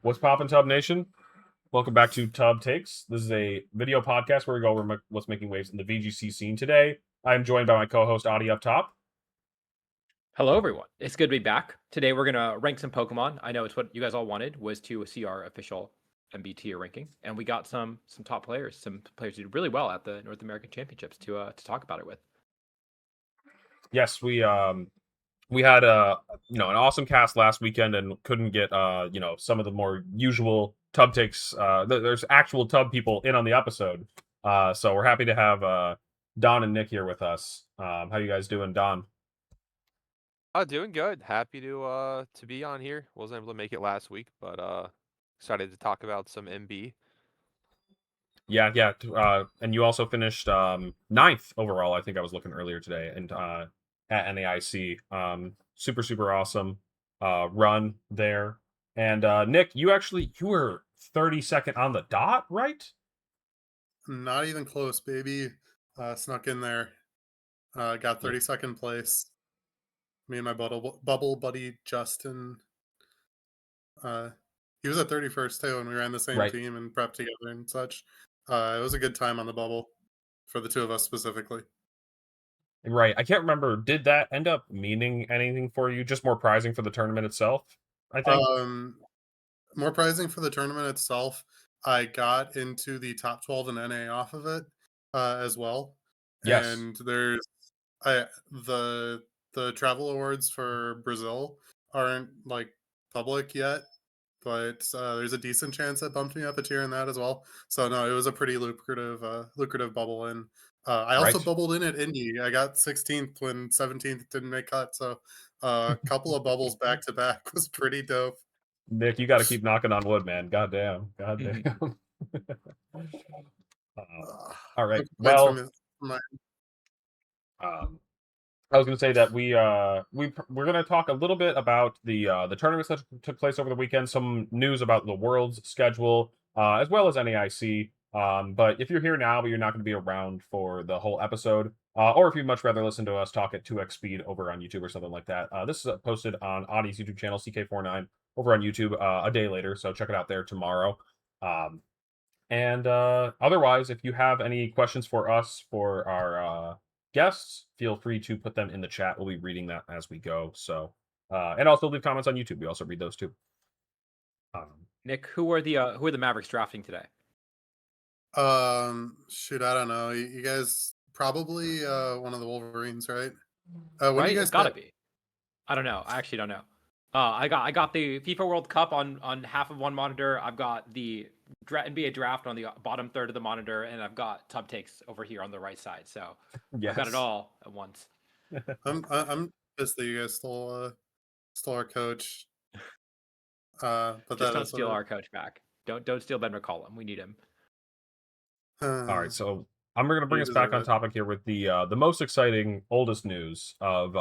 What's poppin', Tub Nation? Welcome back to Tub Takes. This is a video podcast where we go over what's making waves in the VGC scene today. I'm joined by my co-host, Adi, up top. Hello, everyone. It's good to be back. Today, we're going to rank some Pokemon. I know it's what you guys all wanted, was to see our official MB tier ranking. And we got some top players, some players who did really well at the North American Championships to talk about it with. Yes, we had an awesome cast last weekend and couldn't get some of the more usual Tub Takes. There's actual Tub people in on the episode. So we're happy to have Don and Nick here with us. How you guys doing, Don? Doing good. Happy to be on here. Wasn't able to make it last week, but excited to talk about some MB. Yeah. And you also finished ninth overall. I think I was looking earlier today, and at NAIC. Super awesome run there. And Nick, you were 32nd on the dot, right? Not even close, baby. Snuck in there. Got 32nd place. Me and my bubble buddy Justin. He was at 31st too, and we ran the same team and prepped together and such. It was a good time on the bubble for the two of us specifically. Right. I can't remember. Did that end up meaning anything for you? Just more prizing for the tournament itself, I think. More prizing for the tournament itself. I got into the top 12 in NA off of it as well. Yes. And there's the travel awards for Brazil aren't like public yet, but there's a decent chance that bumped me up a tier in that as well. So no, it was a pretty lucrative bubble in. I also bubbled in at Indy. I got 16th when 17th didn't make cut. So a couple of bubbles back to back was pretty dope. Nick, you got to keep knocking on wood, man. Goddamn. All right. Well, I was going to say that we're going to talk a little bit about the tournaments that took place over the weekend, some news about the World's schedule, as well as NAIC. But if you're here now, but you're not going to be around for the whole episode, or if you'd much rather listen to us talk at 2x speed over on YouTube or something like that, this is posted on Adi's YouTube channel, CK49, over on YouTube a day later. So check it out there tomorrow. And otherwise, if you have any questions for us for our guests, feel free to put them in the chat. We'll be reading that as we go. So, and also leave comments on YouTube. We also read those too. Nick, who are the Mavericks drafting today? Shoot, I don't know. You guys probably one of the Wolverines, right? Right, it's gotta be. I don't know. I actually don't know. I got the FIFA World Cup on half of one monitor. I've got the NBA draft on the bottom third of the monitor, and I've got Tub Takes over here on the right side. So I've got it all at once. I'm pissed that you guys stole our coach. But just don't steal our coach back. Don't steal Ben McCollum. We need him. All right, so I'm going to bring us back on topic here with the most exciting, oldest news of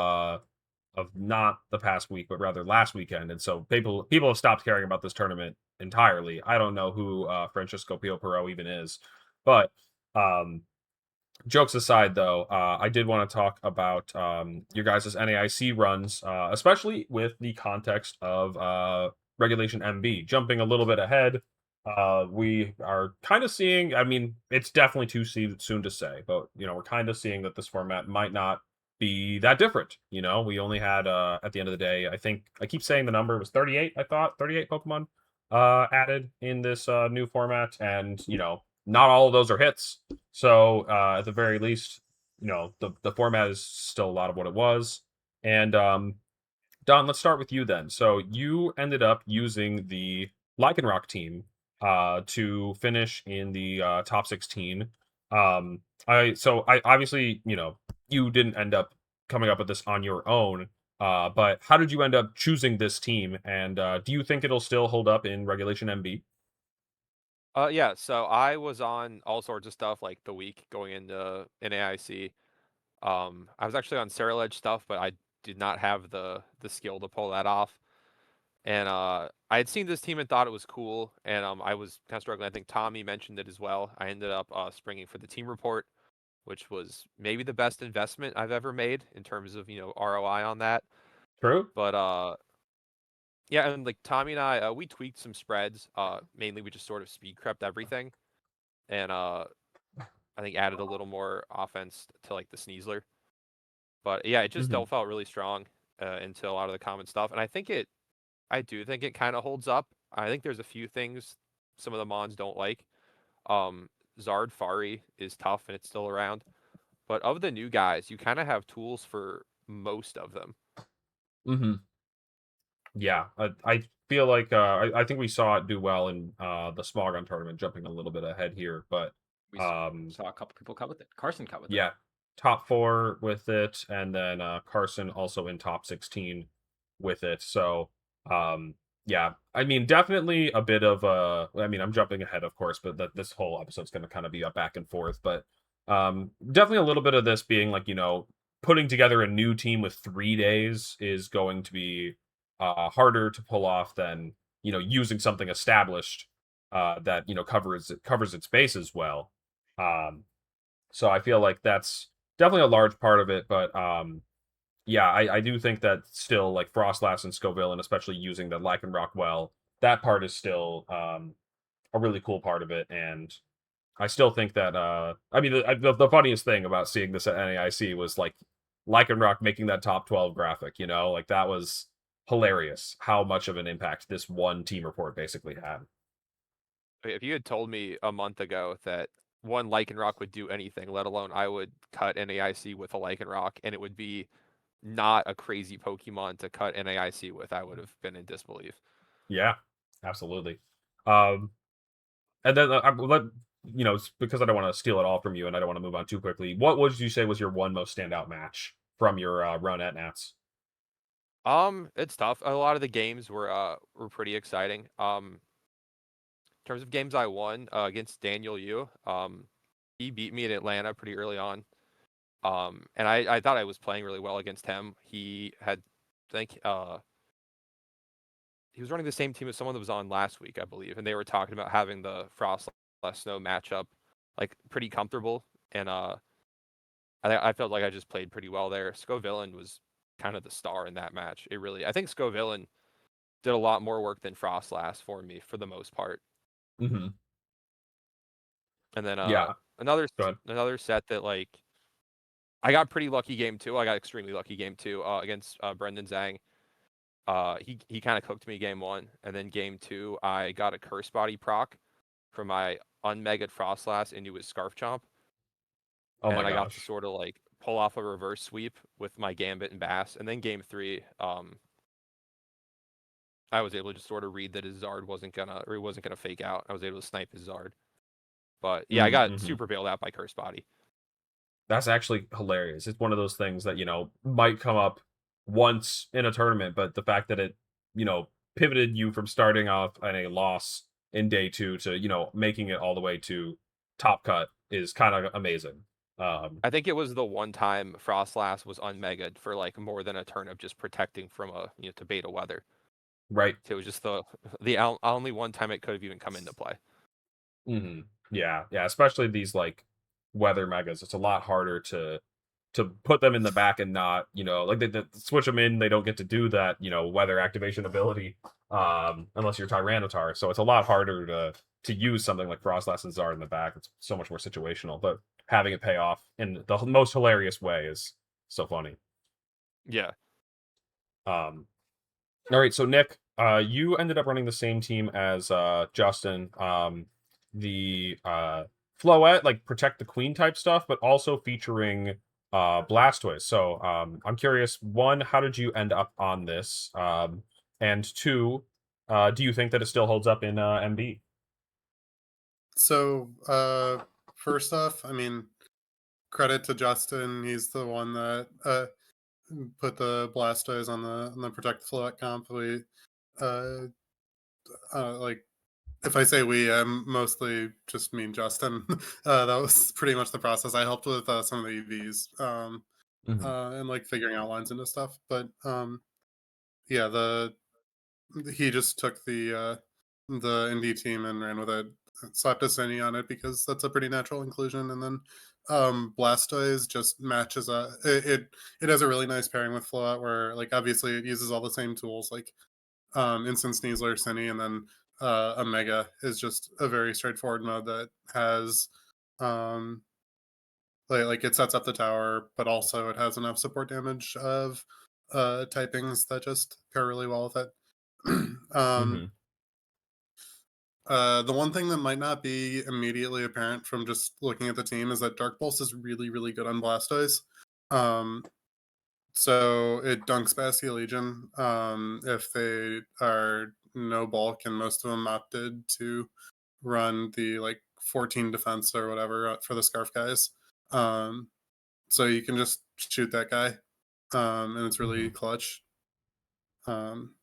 not the past week, but rather last weekend. And so people have stopped caring about this tournament entirely. I don't know who Francisco Pio Perot even is, but jokes aside, though, I did want to talk about your guys' NAIC runs, especially with the context of Regulation MB. Jumping a little bit ahead, we are kind of seeing, I mean, it's definitely too soon to say, but, we're kind of seeing that this format might not be that different. We only had, at the end of the day, I think, I keep saying the number was 38, I thought, 38 Pokemon added in this new format, and, not all of those are hits. So, at the very least, the format is still a lot of what it was. And, Don, let's start with you then. So, you ended up using the Lycanroc team to finish in the top 16. I obviously, you didn't end up coming up with this on your own, but how did you end up choosing this team? And do you think it'll still hold up in Regulation MB? Yeah, so I was on all sorts of stuff like the week going into NAIC. I was actually on Cereledge stuff, but I did not have the skill to pull that off. And I had seen this team and thought it was cool, and I was kind of struggling. I think Tommy mentioned it as well. I ended up springing for the team report, which was maybe the best investment I've ever made in terms of ROI on that. True. But Yeah, and like Tommy and I, we tweaked some spreads. Mainly we just sort of speed crept everything, and I think added a little more offense to like the Sneasler. But yeah, it just Hmm. still felt really strong into a lot of the common stuff, and I do think it kind of holds up. I think there's a few things some of the Mons don't like. Um, Zard Fari is tough and it's still around, but of the new guys, you kind of have tools for most of them. Hmm. Yeah, I feel like I think we saw it do well in the Smogon tournament, jumping a little bit ahead here, but We um, saw a couple people cut with it. Carson cut with it. yeah, top 4 with it, and then Carson also in top 16 with it. So yeah, I mean, definitely a bit of I mean, I'm jumping ahead, of course, but that this whole episode's going to kind of be a back and forth, but definitely a little bit of this being like, putting together a new team with 3 days is going to be harder to pull off than using something established that covers its bases well. Um, so I feel like that's definitely a large part of it, but yeah, I do think that still like Frostlass and Scoville, and especially using the Lycanroc well, that part is still a really cool part of it, and I still think that I mean the funniest thing about seeing this at NAIC was like Lycanroc making that top 12 graphic, like that was hilarious how much of an impact this one team report basically had. If you had told me a month ago that one Lycanroc would do anything, let alone I would cut NAIC with a Lycanroc, and it would be not a crazy Pokemon to cut NAIC with, I would have been in disbelief. Yeah, absolutely. Um, And then because I don't want to steal it all from you, and I don't want to move on too quickly. What would you say was your one most standout match from your run at Nats? It's tough. A lot of the games were pretty exciting. In terms of games I won against Daniel Yu, he beat me in Atlanta pretty early on. And I thought I was playing really well against him. He had, I think, he was running the same team as someone that was on last week, I believe, and they were talking about having the Frost less Snow matchup like pretty comfortable. And I felt like I just played pretty well there. Scovillain was kind of the star in that match. I think Scovillain did a lot more work than Frostlass for me for the most part. Hmm. And then Yeah, go ahead. another set that like I got pretty lucky game two. I got extremely lucky game two against Brendan Zhang. He kind of cooked me game one, and then game two I got a curse body proc for my unmegged Frostlass into his Scarf Chomp, Oh my and I got to gosh. sort of like pull off a reverse sweep with my Gambit and Bass, and then game three, I was able to just sort of read that his Zard wasn't gonna fake out. I was able to snipe his Zard, but yeah, I got Mm-hmm. super bailed out by curse body. That's actually hilarious. It's one of those things that might come up once in a tournament, but the fact that it pivoted you from starting off in a loss in day 2 to making it all the way to top cut is kind of amazing. I think it was the one time Frostlass was unmegged for like more than a turn of just protecting from to beta weather. Right. So it was just the only one time it could have even come into play. Hmm. Yeah, yeah. Especially these like weather megas, it's a lot harder to put them in the back and not like they switch them in. They don't get to do that weather activation ability unless you're Tyranitar. So it's a lot harder to use something like Frostlass and Zard in the back. It's so much more situational, but having it pay off in the most hilarious way is so funny. Yeah. Um, all right, so Nick, you ended up running the same team as Justin. The Floette, like protect the queen type stuff, but also featuring Blastoise. So I'm curious, one, how did you end up on this? And two, do you think that it still holds up in MB? So, first off, I mean, credit to Justin. He's the one that put the Blastoise on the Protect the Float comp. We, uh, like, if I say we, I'm mostly just mean Justin. That was pretty much the process. I helped with some of the EVs Hmm. and like figuring out lines into stuff. But yeah, he just took the indie team and ran with it, slapped a Cine on it because that's a pretty natural inclusion, and then Blastoise just matches it has a really nice pairing with Float where like obviously it uses all the same tools like Instant Sneasler, Cine, and then a Mega is just a very straightforward mode that has um, like it sets up the tower, but also it has enough support damage of typings that just pair really well with it. Mm-hmm. The one thing that might not be immediately apparent from just looking at the team is that Dark Pulse is really, really good on Blastoise. So it dunks Bastia Legion if they are no bulk, and most of them opted to run the like 14 defense or whatever for the Scarf guys. So you can just shoot that guy, and it's really clutch. Um,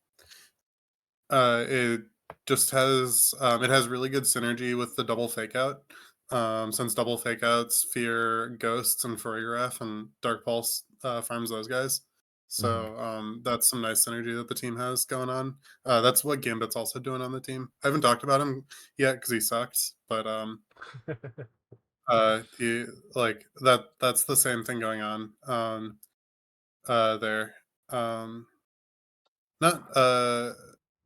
it just has it has really good synergy with the double fake out. Since double fake outs fear ghosts and choreograph, and Dark Pulse farms those guys. So that's some nice synergy that the team has going on. That's what Gambit's also doing on the team. I haven't talked about him yet because he sucks, but he like that's the same thing going on there. Not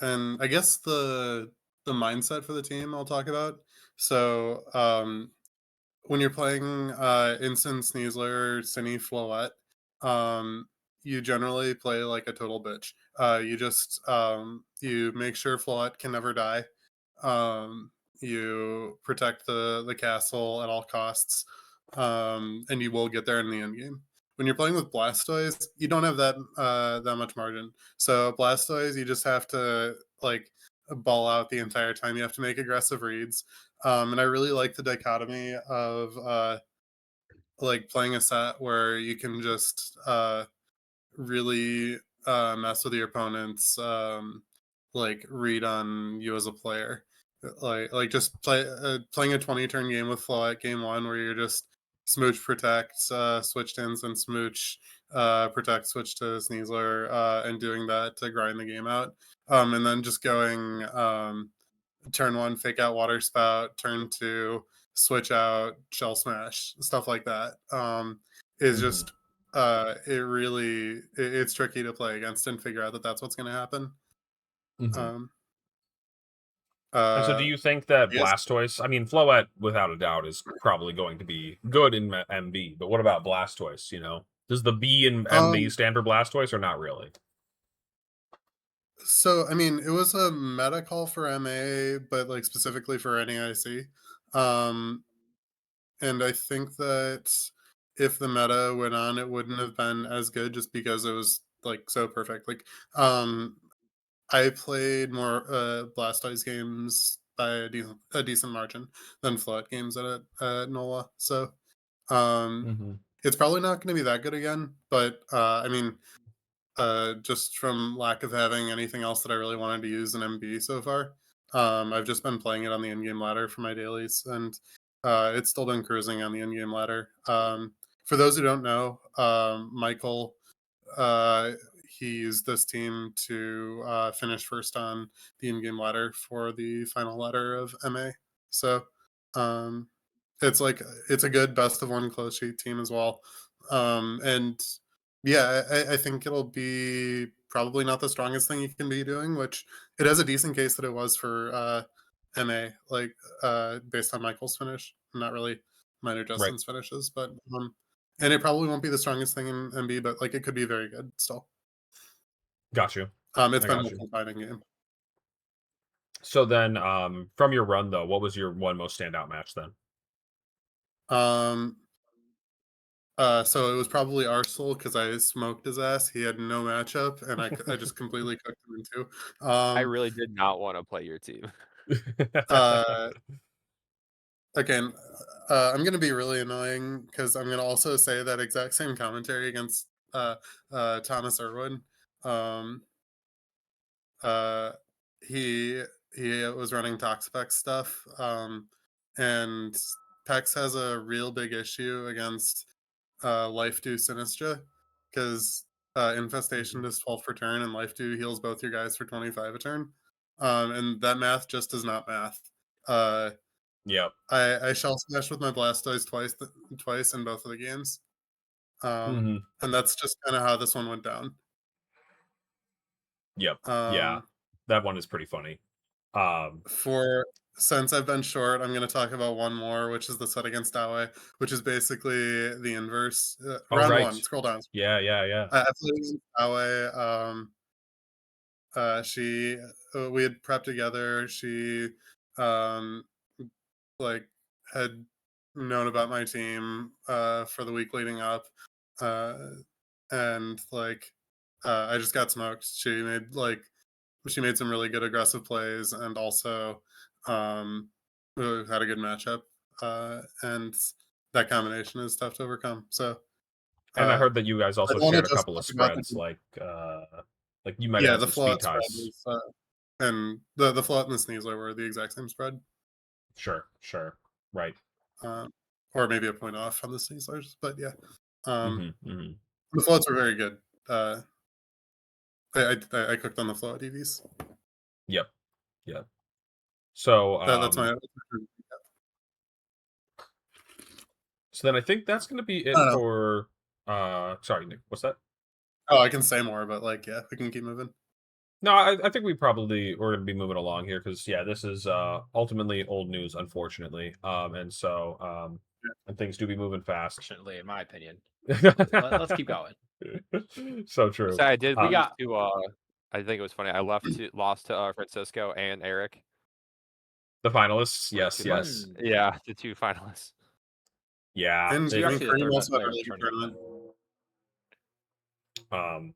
and I guess the mindset for the team I'll talk about. So when you're playing Instant Sneasler, Cine, Floette, you generally play like a total bitch. You just you make sure Floette can never die. You protect the castle at all costs, and you will get there in the end game. When you're playing with Blastoise, you don't have that much margin. So Blastoise, you just have to like ball out the entire time. You have to make aggressive reads, and I really like the dichotomy of like playing a set where you can just really mess with your opponent's like read on you as a player. Like just playing a 20 turn game with Flo at game one where you're just smooch protect, switch to instant smooch, protect, switch to Sneasler, and doing that to grind the game out. And then just going turn one, fake out water spout, turn two, switch out, shell smash, stuff like that. Is just it's tricky to play against and figure out that that's what's going to happen. Um, And so, do uh, you think that yes. Blastoise? I mean, Floette, without a doubt, is probably going to be good in MB. But what about Blastoise? You know, does the B in MB stand for Blastoise or not really? So I mean, it was a meta call for MA, but like specifically for NAIC. And I think that if the meta went on, it wouldn't have been as good just because it was like so perfect. Like, I played more Blastoise games by a decent margin than Flood games at NOLA. So um, it's probably not going to be that good again. But I mean, just from lack of having anything else that I really wanted to use in MB so far, I've just been playing it on the in-game ladder for my dailies, and it's still been cruising on the in-game ladder. For those who don't know, Michael, uh, he used this team to finish first on the in-game ladder for the final ladder of MA. So um, it's like it's a good best of one close sheet team as well. And yeah, I think it'll be probably not the strongest thing you can be doing, which it has a decent case that it was for MA, like based on Michael's finish, not really minor Right. Justin's finishes, but and it probably won't be the strongest thing in MB, but like it could be very good still. Got you. It's I been got a you. fighting game. So then, from your run though, what was your one most standout match then? Um, so it was probably Arsenal because I smoked his ass. He had no matchup, and I just completely cooked him in two. I really did not want to play your team. Uh, again, I'm gonna be really annoying because I'm gonna also say that exact same commentary against Thomas Irwin. Um, uh, he he was running Toxapex stuff, and Pex has a real big issue against Life Dew Sinistra because Infestation does 12 per turn and Life Dew heals both your guys for 25 a turn. And that math just does not math. Uh, Yep. I shell smashed with my Blastoise twice in both of the games. And that's just kind of how this one went down. Yep. Yeah. Um, that one is pretty funny. Since I've been short, I'm going to talk about one more, which is the set against Dawe, which is basically the inverse. Round right. 1, scroll down. Yeah. I played against Dawe. We had prepped together. She, like, had known about my team for the week leading up, and like, I just got smoked. She made some really good aggressive plays, and also had a good matchup. And that combination is tough to overcome. So, And I heard that you guys I also don't want to shared a just couple of talk about spreads, like you might have yeah, had the some float speed spread ties. was, and the float and the sneasler were the exact same spread. Sure, right. Or maybe a point off on the sneaslers, but yeah. Mm-hmm. The floats were very good. I cooked on the float EVs. Yep. So That's my. so then I think that's going to be it I don't know. for. Sorry, Nick. What's that? Oh, I can say more, but like, yeah, we can keep moving. No, I think we're going to be moving along here because yeah, this is ultimately old news, unfortunately. And so and things do be moving fast. Fortunately, in my opinion. Let's keep going. So true. So I did. We got. To, I think it was funny. I lost to Francisco and Eric. The finalists, Were yes. Yeah, the 2 finalists. Yeah. And So you're actually the Cream third also had a player really good tournament.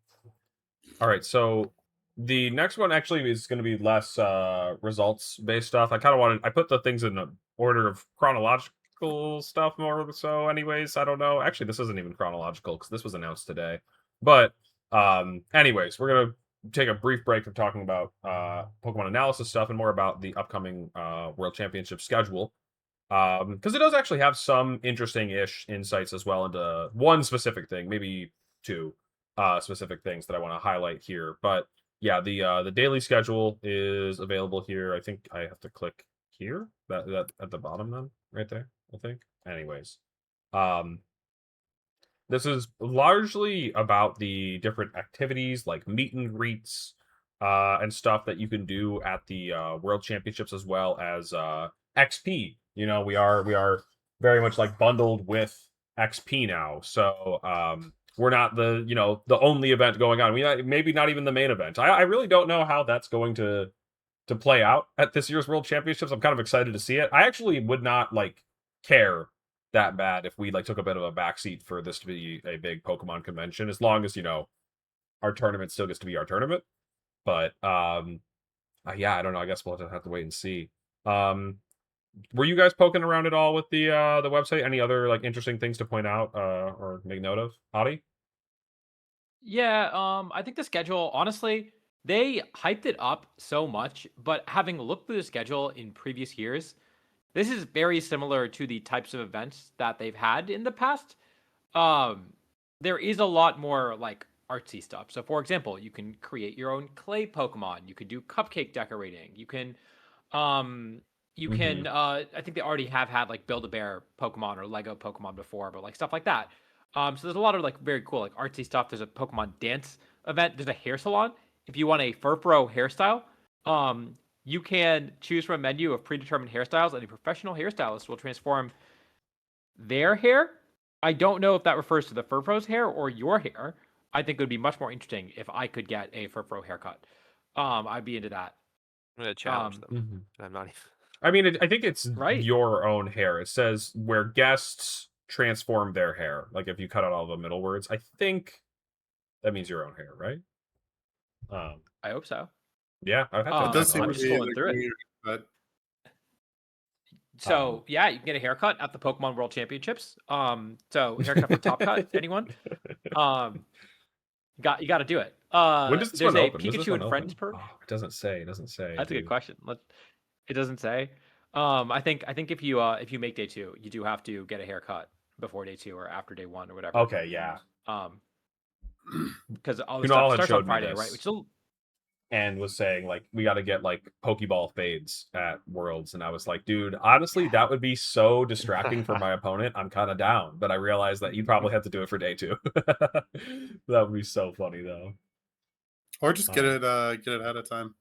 All right, so the next one actually is going to be less results based stuff. I kind of I put the things in order of chronological stuff more so anyways. I don't know. Actually, this isn't even chronological because this was announced today. But anyways, we're going to take a brief break from talking about Pokemon analysis stuff and more about the upcoming World Championship schedule. Because it does actually have some interesting-ish insights as well into one specific thing, maybe 2 specific things that I want to highlight here. But yeah, the daily schedule is available here. I think I have to click here, that at the bottom then, right there, I think. Anyways, this is largely about the different activities like meet and greets and stuff that you can do at the World Championships as well as XP. You know, we are very much like bundled with XP now. So we're not the only event going on. Maybe not even the main event. I really don't know how that's going to play out at this year's World Championships. I'm kind of excited to see it. I actually would not like care that bad if we like took a bit of a backseat for this to be a big Pokemon convention, as long as our tournament still gets to be our tournament. But yeah, I don't know. I guess we'll have to wait and see. Were you guys poking around at all with the website? Any other like interesting things to point out or make note of, Adi? Yeah, I think the schedule, honestly, they hyped it up so much, but having looked through the schedule in previous years, this is very similar to the types of events that they've had in the past. There is a lot more like artsy stuff. So, for example, you can create your own clay Pokemon. You can do cupcake decorating. Um, I think they already have had like Build-A-Bear Pokemon or Lego Pokemon before, but like stuff like that. So there's a lot of like very cool like artsy stuff. There's a Pokemon dance event. There's a hair salon. If you want a Furfro hairstyle, you can choose from a menu of predetermined hairstyles, and a professional hairstylist will transform their hair. I don't know if that refers to the Furfro's hair or your hair. I think it would be much more interesting if I could get a Furfro haircut. I'd be into that. I'm gonna challenge them. I'm not even. I mean, I think it's Right. your own hair. It says where guests transform their hair. Like if you cut out all the middle words, I think that means your own hair, right? I hope so. Yeah, I'd have to. It does seem I'm to just be scrolling the through it. community, but So yeah, you can get a haircut at the Pokemon World Championships. So haircut for Top Cut, anyone? You got to do it. When does this There's one a open? Does this Pikachu one and Friends open? perk. Oh, it doesn't say. It doesn't say. That's a good dude. question. It doesn't say. I think if you make day 2, you do have to get a haircut before day 2 or after day 1 or whatever. Okay, yeah. Because all the Kunal stuff had starts showed on me Friday, this. right? Which is And was saying like we got to get like Pokeball fades at Worlds, and I was like, dude, honestly, that would be so distracting for my opponent. I'm kind of down, but I realized that you probably have to do it for day 2. That would be so funny though. or just get it ahead of time.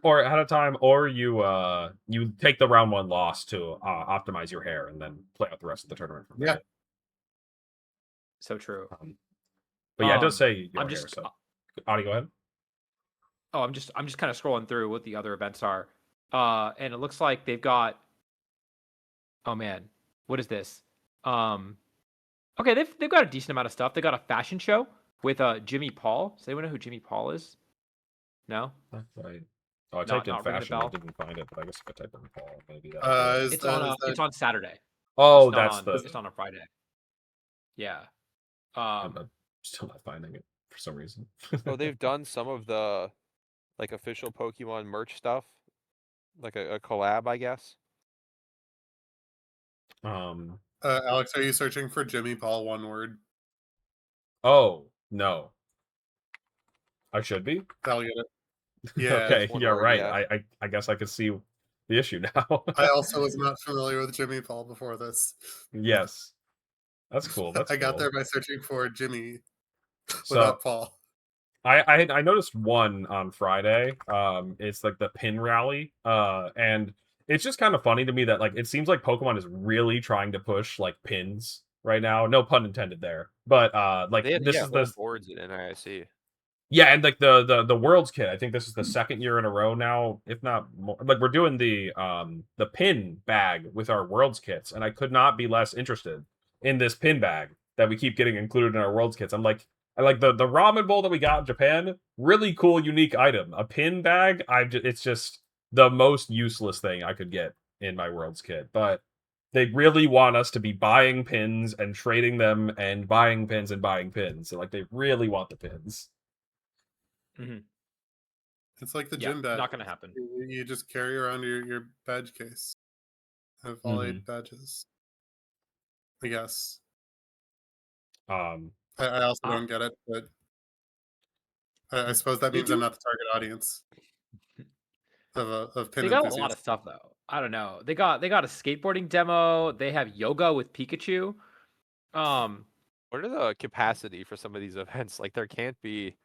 or ahead of time, or you take the round 1 loss to optimize your hair and then play out the rest of the tournament from there. Yeah. So true. But yeah, it does say your I'm hair. just So, Audie, go ahead. I'm just kind of scrolling through what the other events are, and it looks like they've got. Oh man, what is this? Okay, they've got a decent amount of stuff. They got a fashion show with Jimmy Paul. Does anyone know who Jimmy Paul is? No. Right. Oh, I Not typed in ringing a fashion. I bell. didn't find it, but I guess if I type in Paul, maybe that. Is that It's on Saturday. Oh, It's not that's on, the. It's on a Friday. Yeah. I'm still not finding it for some reason. Oh, they've done some of the like official Pokemon merch stuff, like a collab, I guess. Alex, are you searching for Jimmy Paul one word? Oh no, I should be. That'll get it. Yeah. Okay, one yeah, word, right. yeah. I guess I could see the issue now. I also was not familiar with Jimmy Paul before this. Yes, that's cool. That's I got cool. there by searching for Jimmy So without Paul. I noticed one on Friday. It's like the pin rally. And it's just kind of funny to me that like it seems like Pokemon is really trying to push like pins right now. No pun intended there. But like They had this is whole the boards at NAIC. yeah, and like the Worlds kit. I think this is the second year in a row now, if not more. Like we're doing the pin bag with our Worlds kits, and I could not be less interested in this pin bag that we keep getting included in our Worlds kits. I like the ramen bowl that we got in Japan. Really cool, unique item. A pin bag. It's just the most useless thing I could get in my Worlds kit, but they really want us to be buying pins and trading them and buying pins and buying pins. So like they really want the pins. Mm-hmm. It's like the gym badge. Not gonna happen. You just carry around your badge case of all 8 badges. I guess. I also don't get it, but I suppose that means I'm not the target audience of pin They got enthusiasts. a lot of stuff though. I don't know. They got a skateboarding demo. They have yoga with Pikachu. What are the capacity for some of these events? Like there can't be.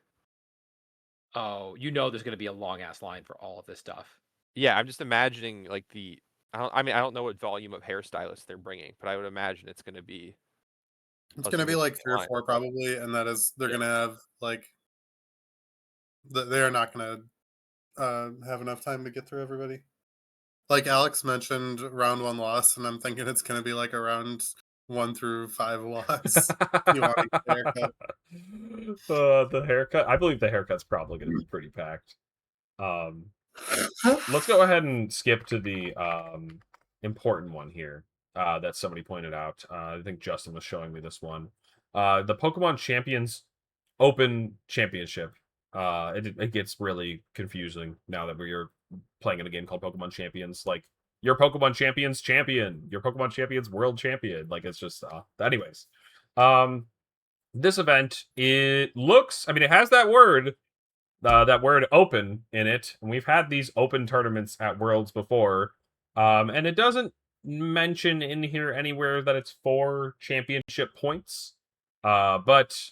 Oh, there's gonna be a long ass line for all of this stuff. Yeah, I'm just imagining like I don't know what volume of hairstylists they're bringing, but I would imagine it's going to be. It's going to be like 3 or 4 probably, and that is they're going to have like they are not going to have enough time to get through everybody. Like Alex mentioned, round 1 loss, and I'm thinking it's going to be like a round 1 through 5 loss. You want to get a haircut? The haircut. I believe the haircut's probably going to be pretty packed. Let's go ahead and skip to the important one here that somebody pointed out. I think Justin was showing me this one. The Pokemon Champions Open Championship. It gets really confusing now that we're playing in a game called Pokemon Champions. Like your Pokemon Champions champion, your Pokemon Champions world champion. Like it's just anyways. This event, it looks, I mean, it has that word open in it, and we've had these open tournaments at Worlds before, and it doesn't mention in here anywhere that it's for championship points, but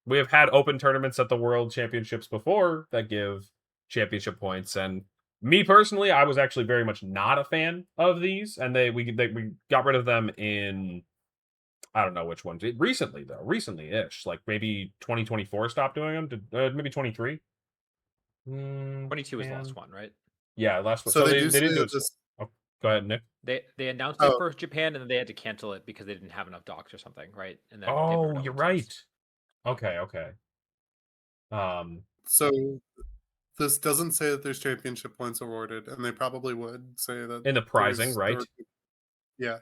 we have had open tournaments at the World Championships before that give championship points, and me personally, I was actually very much not a fan of these, and we got rid of them in I don't know which ones. Recently, though. Recently-ish. Like, maybe 2024 stopped doing them. Maybe 23? 22 is the last one, right? Yeah, last one. So they didn't do it. this. Oh, go ahead, Nick. They announced it for Japan, and then they had to cancel it because they didn't have enough docs or something, right? And then Oh, you're right. Okay. So this doesn't say that there's championship points awarded, and they probably would say that in the prizing, right? Yeah.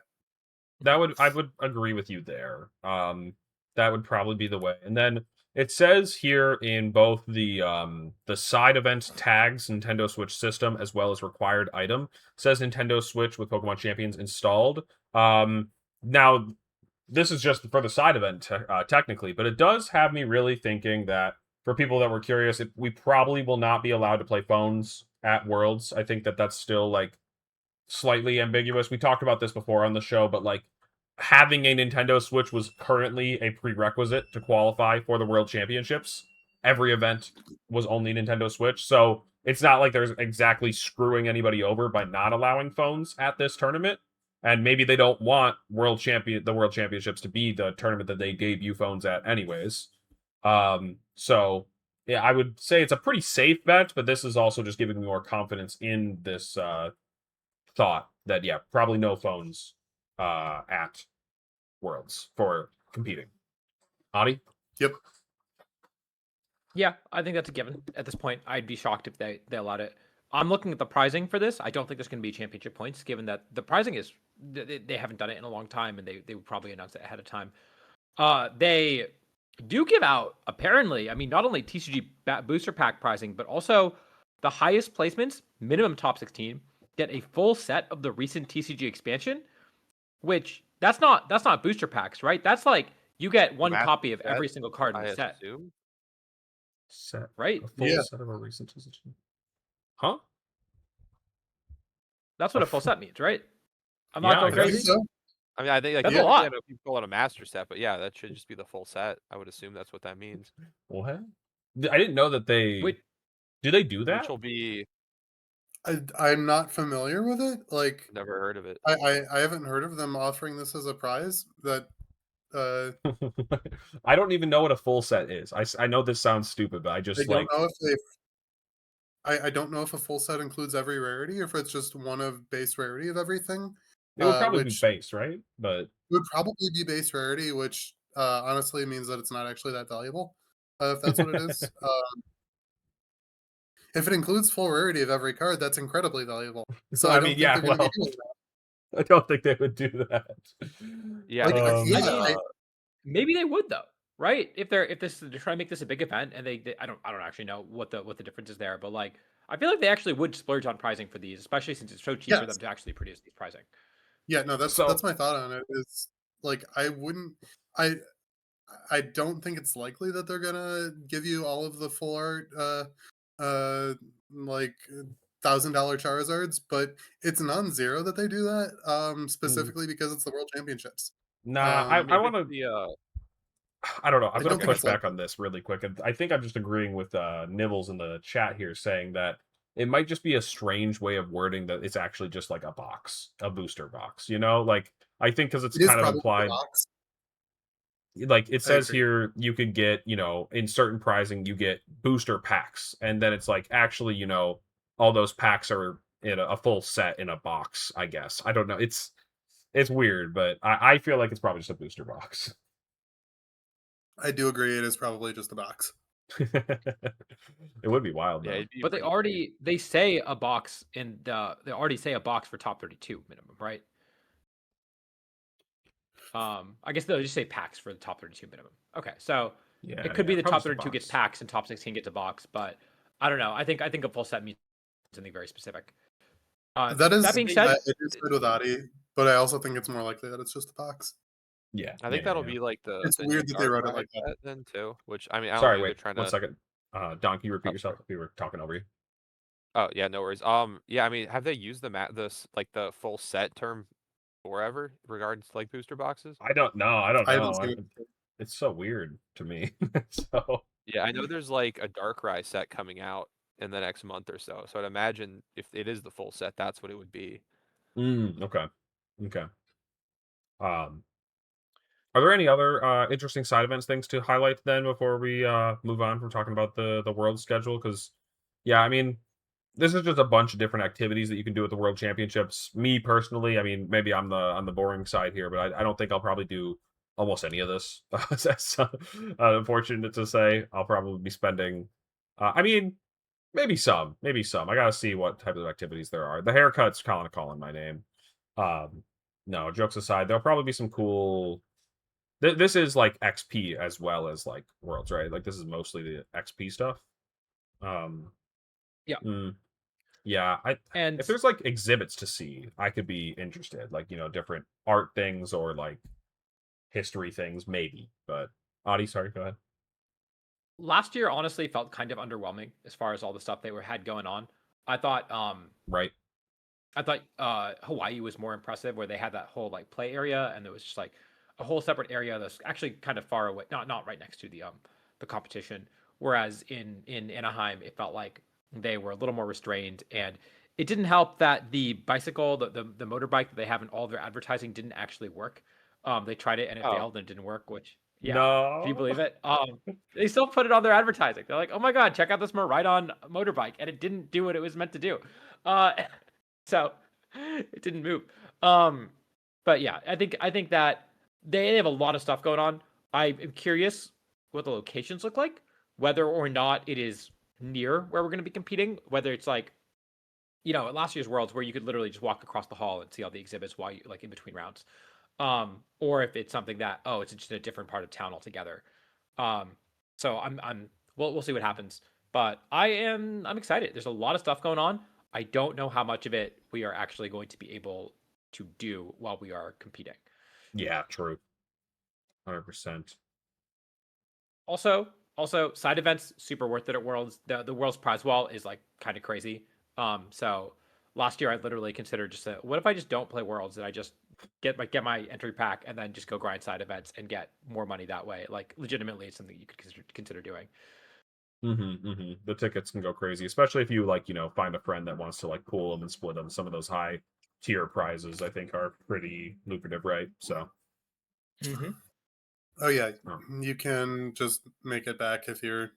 I would agree with you there. That would probably be the way. And then it says here in both the side event tags Nintendo Switch system as well as required item says Nintendo Switch with Pokemon Champions installed. Now this is just for the side event technically, but it does have me really thinking that for people that were curious, we probably will not be allowed to play phones at Worlds. I think that's still like slightly ambiguous. We talked about this before on the show, but like having a Nintendo Switch was currently a prerequisite to qualify for the World Championships. Every event was only Nintendo Switch. So it's not like there's exactly screwing anybody over by not allowing phones at this tournament. And maybe they don't want the World Championships to be the tournament that they debut phones at anyways. So yeah, I would say it's a pretty safe bet, but this is also just giving me more confidence in this thought that yeah, probably no phones at Worlds for competing. Adi? Yep. Yeah, I think that's a given at this point. I'd be shocked if they allowed it. I'm looking at the pricing for this. I don't think there's going to be championship points, given that the pricing is they haven't done it in a long time, and they would probably announce it ahead of time. They do give out, apparently, I mean, not only TCG booster pack pricing, but also the highest placements, minimum top 16, get a full set of the recent TCG expansion, which that's not booster packs, right? That's like you get one copy of every single card in the set. Set. Right? A full set of a recent TCG. Huh? That's what a full set means, right? I'm Yeah, not going I guess crazy. So. I mean, I think like That's a lot. I know people call it a master set, but yeah, that should just be the full set. I would assume that's what that means. What? I didn't know that they. Wait, do they do that? Which will be. I'm not familiar with it. Like, Never heard of it. I haven't heard of them offering this as a prize. That I don't even know what a full set is. I know this sounds stupid, but I just I don't know if they. I don't know if a full set includes every rarity, or if it's just one of base rarity of everything. It would probably be which base, right? But it would probably be base rarity, which honestly means that it's not actually that valuable. If that's what it is. If it includes full rarity of every card, that's incredibly valuable. So I don't think they're going to be doing that. I don't think they would do that. Yeah, Like, maybe they would though, right? If they're trying to make this a big event, and they I don't actually know what the difference is there, but like I feel like they actually would splurge on pricing for these, especially since it's so cheap for them to actually produce these pricing. Yeah, no, that's my thought on it. Is like I don't think it's likely that they're gonna give you all of the full art like $1,000 Charizards, but it's non-zero that they do that, specifically because it's the World Championships. Nah, I want to. I don't know. I'm going to push back on this really quick. I think I'm just agreeing with Nibbles in the chat here, saying that it might just be a strange way of wording that it's actually just like a box, a booster box. You know, like I think because it's kind of implied. Like it says here, you could get, you know, in certain pricing, you get booster packs, and then it's like actually, you know, all those packs are in a full set in a box. I guess I don't know. It's weird, but I feel like it's probably just a booster box. I do agree. It is probably just a box. It would be wild, though. But they say a box they already say a box for top 32 minimum, right? I guess they'll just say packs for the top 32 minimum. Okay, so yeah, it could be the top 32 gets packs and top 16 gets a box, but I don't know. I think a full set means something very specific. That being said, it is good with Adi, but I also think it's more likely that it's just a box. Yeah, I think that'll be like the. It's weird that they wrote it like that then too. Which I mean, I don't sorry, know, wait, one second. Don, can you repeat yourself? We were talking over you. Oh yeah, no worries. Yeah, I mean, have they used the full set term forever regards to like booster boxes? I don't know. It's so weird to me. So yeah, I know there's like a Darkrai set coming out in the next month or so. So I'd imagine if it is the full set, that's what it would be. Okay. Are there any other interesting side events things to highlight then before we move on from talking about the world schedule? Because yeah, I mean, this is just a bunch of different activities that you can do at the World Championships. Me personally, I mean, maybe I'm on the boring side here, but I don't think I'll probably do almost any of this. That's unfortunate to say. I'll probably be spending. I mean, maybe some. I gotta see what type of activities there are. The haircut's kind of calling my name. No, jokes aside, there'll probably be some cool. This is like XP as well as like Worlds, right? Like this is mostly the XP stuff. Yeah. Yeah, and if there's like exhibits to see, I could be interested. Like, you know, different art things or like history things, maybe. But Adi, sorry, go ahead. Last year honestly felt kind of underwhelming as far as all the stuff they had going on. I thought right. I thought Hawaii was more impressive, where they had that whole like play area, and there was just like a whole separate area that's actually kind of far away, not right next to the competition. Whereas in Anaheim, it felt like they were a little more restrained, and it didn't help that the bicycle, the motorbike that they have in all their advertising didn't actually work. They tried it and it failed and it didn't work, which yeah. No. Can you believe it? They still put it on their advertising. They're like, "Oh my god, check out this ride-on motorbike," and it didn't do what it was meant to do. So it didn't move. But yeah, I think that they have a lot of stuff going on. I am curious what the locations look like, whether or not it is near where we're going to be competing, whether it's like, at last year's Worlds where you could literally just walk across the hall and see all the exhibits while you like in between rounds, or if it's something that it's just in a different part of town altogether. So we'll see what happens, but I'm excited. There's a lot of stuff going on. I don't know how much of it we are actually going to be able to do while we are competing. Yeah, true. 100%. Also, side events super worth it at Worlds. The Worlds prize wall is like kind of crazy. So last year I literally considered just what if I just don't play Worlds and I just get my entry pack and then just go grind side events and get more money that way. Like legitimately, it's something you could consider doing. The tickets can go crazy, especially if you find a friend that wants to like pool them and split them. Some of those high tier prizes I think are pretty lucrative, right? So. Oh yeah, you can just make it back if you're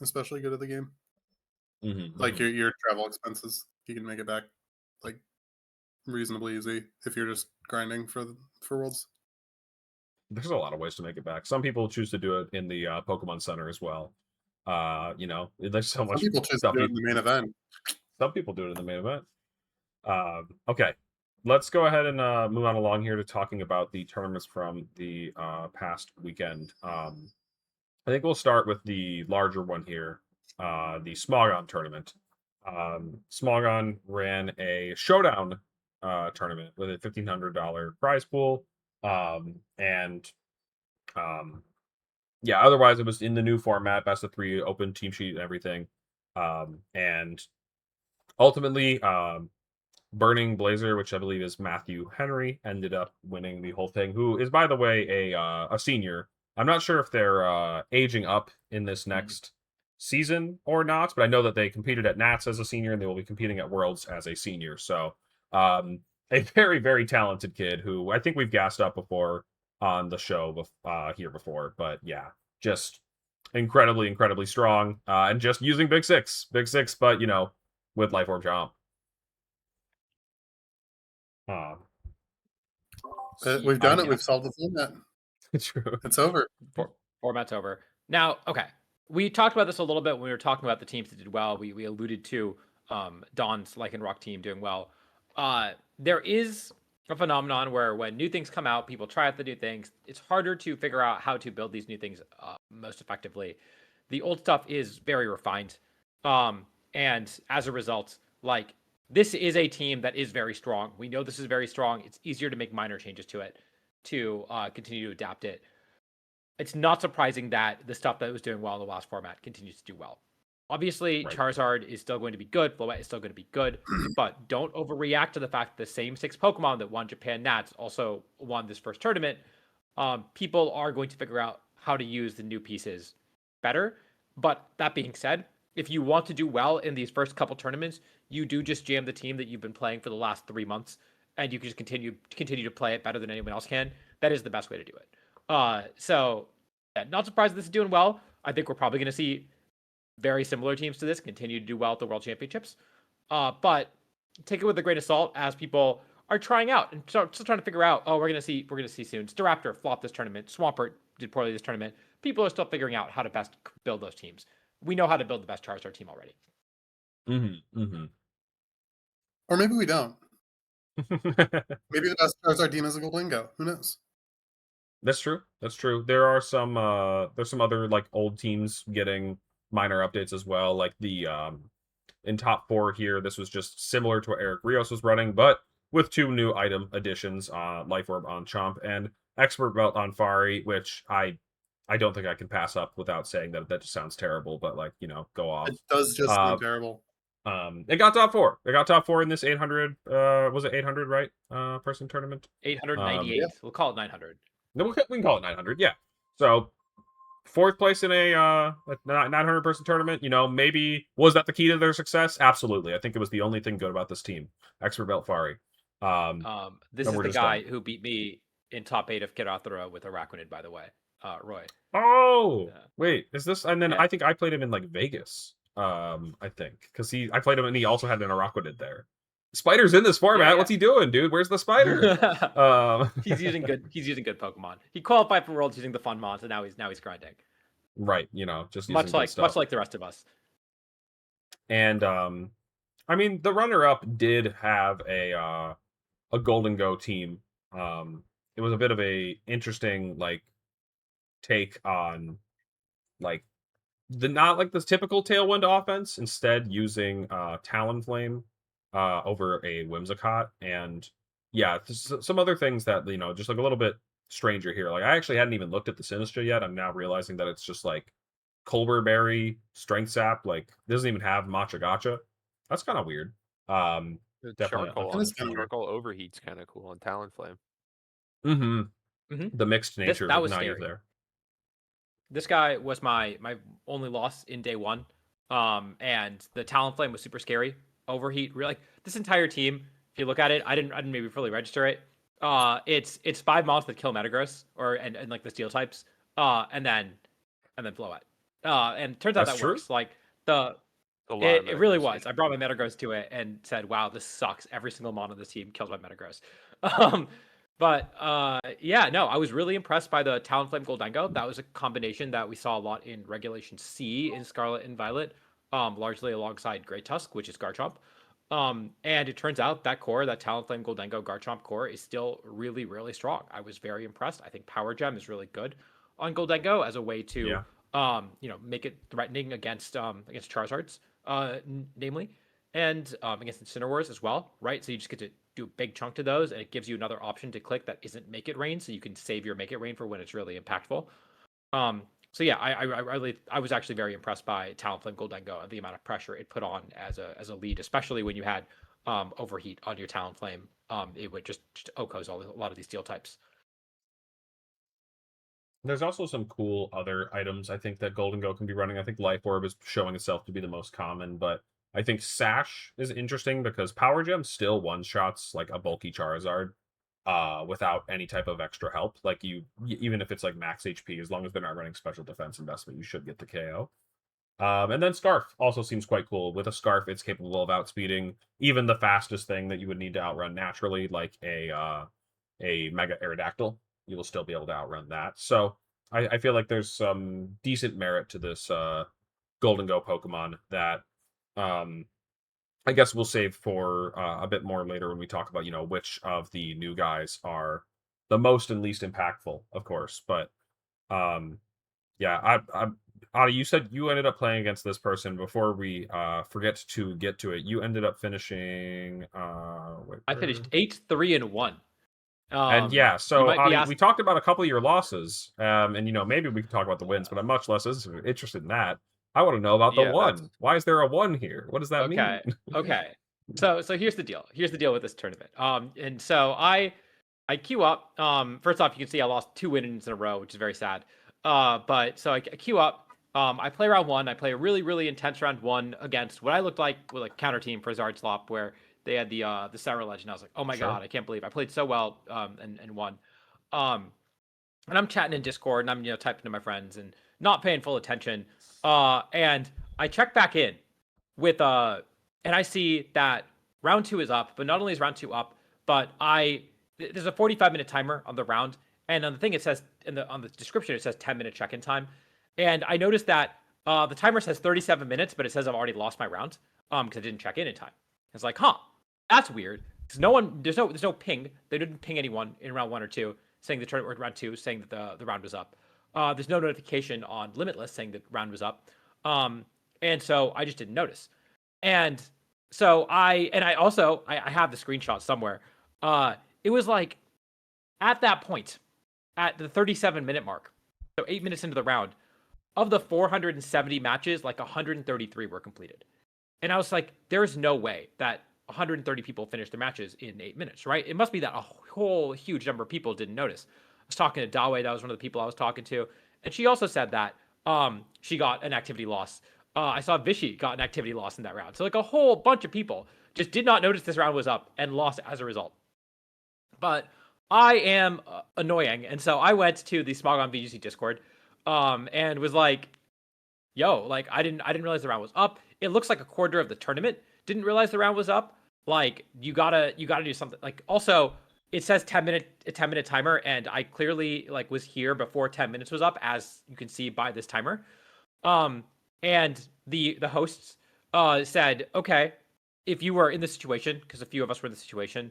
especially good at the game. Like your travel expenses, you can make it back like reasonably easy if you're just grinding for Worlds. There's a lot of ways to make it back. Some people choose to do it in the Pokemon Center as well. There's so much. Some people choose to do it in the main event. Some people do it in the main event. Okay, let's go ahead and move on along here to talking about the tournaments from the past weekend. I think we'll start with the larger one here, the Smogon tournament. Smogon ran a showdown tournament with a $1,500 prize pool. Otherwise it was in the new format, best of 3, open team sheet and everything. And ultimately, Burning Blazer, which I believe is Matthew Henry, ended up winning the whole thing, who is, by the way, a senior. I'm not sure if they're aging up in this next season or not, but I know that they competed at Nats as a senior and they will be competing at Worlds as a senior. So a very, very talented kid who I think we've gassed up before on the show here before. But yeah, just incredibly, incredibly strong and just using Big Six, but, with Life Orb Jump. We've done it. We've solved the format. True. It's over. Format's over. Now, okay. We talked about this a little bit when we were talking about the teams that did well. We alluded to Dawn's Lycanroc team doing well. There is a phenomenon where when new things come out, people try out the new things. It's harder to figure out how to build these new things most effectively. The old stuff is very refined. And as a result, like, this is a team that is very strong. We know this is very strong. It's easier to make minor changes to it to continue to adapt it. It's not surprising that the stuff that was doing well in the last format continues to do well. Obviously, right. Charizard is still going to be good. Floette is still going to be good. But don't overreact to the fact that the same 6 Pokemon that won Japan Nats also won this first tournament. People are going to figure out how to use the new pieces better. But that being said, if you want to do well in these first couple tournaments, you do just jam the team that you've been playing for the last 3 months, and you can just continue to play it better than anyone else can. That is the best way to do it. So, not surprised this is doing well. I think we're probably going to see very similar teams to this continue to do well at the World Championships. But take it with a grain of salt as people are trying out and still trying to figure out. We're going to see soon. Staraptor flopped this tournament. Swampert did poorly this tournament. People are still figuring out how to best build those teams. We know how to build the best Charizard team already. Or maybe we don't. Maybe the best Charizard team is a Goldingo. Who knows? That's true. There are some other like old teams getting minor updates as well. Like the in top 4 here, this was just similar to what Eric Rios was running, but with 2 new item additions, Life Orb on Chomp and Expert Belt on Fari, which I don't think I can pass up without saying that just sounds terrible, but like, go off. It does just sound terrible. It got top 4. It got top 4 in this 800. Was it 800, right? Person tournament. 898. We'll call it 900. No, we can call it 900. Yeah. So fourth place in a 900 person tournament. Maybe was that the key to their success? Absolutely. I think it was the only thing good about this team. Expert Belfari. This and is we're the just guy done. who beat me in top 8 of Kirathura with Araquanid, by the way. Roy. Oh, Yeah. wait, is this? And then Yeah. I think I played him in like Vegas. I think because I played him and he also had an Araquanid there. Spider's in this format. Yeah. What's he doing, dude? Where's the spider? He's using good Pokemon. He qualified for Worlds using the fun mons, and now he's grinding. Right, just using Much good like stuff. the rest of us. And I mean, the runner-up did have a Golden Go team. It was a bit of a interesting like take on like not like the typical Tailwind offense, instead using Talonflame over a Whimsicott, and yeah, some other things that just like a little bit stranger here. Like I actually hadn't even looked at the Sinistra yet. I'm now realizing that it's just like Colbur Berry, Strength Sap. Like it doesn't even have Matcha Gotcha. That's kind of weird. The Definitely. charcoal That on is kinda weird. charcoal overheat's kind of cool on Talonflame. The mixed nature That of was naive scary. there. This guy was my only loss in day 1. And the Talonflame was super scary. Overheat, really, like this entire team, if you look at it, I didn't maybe fully register it. It's 5 mons that kill Metagross and like the steel types. And then flow it. And turns out That's that true? works. Like A lot of it really Metagross was. usage. I brought my Metagross to it and said, "Wow, this sucks. Every single mon on this team kills my Metagross." But yeah, no, I was really impressed by the Talonflame Goldengo. That was a combination that we saw a lot in Regulation C in Scarlet and Violet, largely alongside Great Tusk, which is Garchomp. And it turns out that core, that Talonflame Goldengo Garchomp core, is still really, really strong. I was very impressed. I think Power Gem is really good on Goldengo as a way to, Yeah. make it threatening against Charizards, namely, and against Incineroars as well, right? So you just get to do a big chunk to those, and it gives you another option to click that isn't Make It Rain, so you can save your Make It Rain for when it's really impactful. So yeah, I was actually very impressed by Talonflame Goldengo and the amount of pressure it put on as a lead, especially when you had overheat on your Talonflame. It would just OHKOs a lot of these steel types. There's also some cool other items I think that Golden Go can be running. I think Life Orb is showing itself to be the most common, but I think Sash is interesting because Power Gem still one-shots like a bulky Charizard without any type of extra help. Like even if it's like max HP, as long as they're not running special defense investment, you should get the KO. And then Scarf also seems quite cool. With a Scarf, it's capable of outspeeding even the fastest thing that you would need to outrun naturally, like a Mega Aerodactyl. You will still be able to outrun that. So I feel like there's some decent merit to this Golden Go Pokemon that I guess we'll save for a bit more later when we talk about which of the new guys are the most and least impactful, of course. But yeah, Adi, you said you ended up playing against this person. Before we forget to get to it, you ended up finishing. I finished 8-3-1. And yeah, You so might be Adi, we asking. talked about a couple of your losses, and maybe we can talk about the wins, but I'm much less interested in that. I want to know about the Yeah, that's one. Why is there a one here? What does that mean? Okay. So here's the deal. Here's the deal with this tournament. And so I queue up. First off, you can see I lost 2 wins in a row, which is very sad. But so I queue up. I play round 1. I play a really, really intense round 1 against what I looked like with like counter team for Zardslop, where they had the Sarah Legend. I was like, oh my Sure. god, I can't believe I played so well and won. And I'm chatting in Discord and I'm typing to my friends and not paying full attention. And I check back in with and I see that round 2 is up, but not only is round 2 up, but there's a 45-minute timer on the round, and on the thing it says on the description it says 10-minute check-in time, and I noticed that the timer says 37 minutes, but it says I've already lost my round because I didn't check in time. It's like, that's weird. There's no ping. They didn't ping anyone in round 1 or 2 saying the tournament or round 2 saying that the round was up. There's no notification on Limitless saying the round was up, and so I just didn't notice. And so I have the screenshot somewhere. It was like at that point, at the 37-minute mark, so 8 minutes into the round, of the 470 matches, like 133 were completed. And I was like, there's no way that 130 people finished their matches in 8 minutes, right? It must be that a whole huge number of people didn't notice. I was talking to Dawe, that was one of the people I was talking to, and she also said that she got an activity loss. I saw Vishy got an activity loss in that round. So like a whole bunch of people just did not notice this round was up and lost as a result. But I am annoying, and so I went to the Smogon VGC Discord, and was like, "Yo, like I didn't realize the round was up. It looks like a quarter of the tournament didn't realize the round was up. Like you gotta do something. Like also, it says 10-minute timer, and I clearly like was here before 10 minutes was up, as you can see by this timer. And the hosts said, okay, if you were in this situation, because a few of us were in the situation,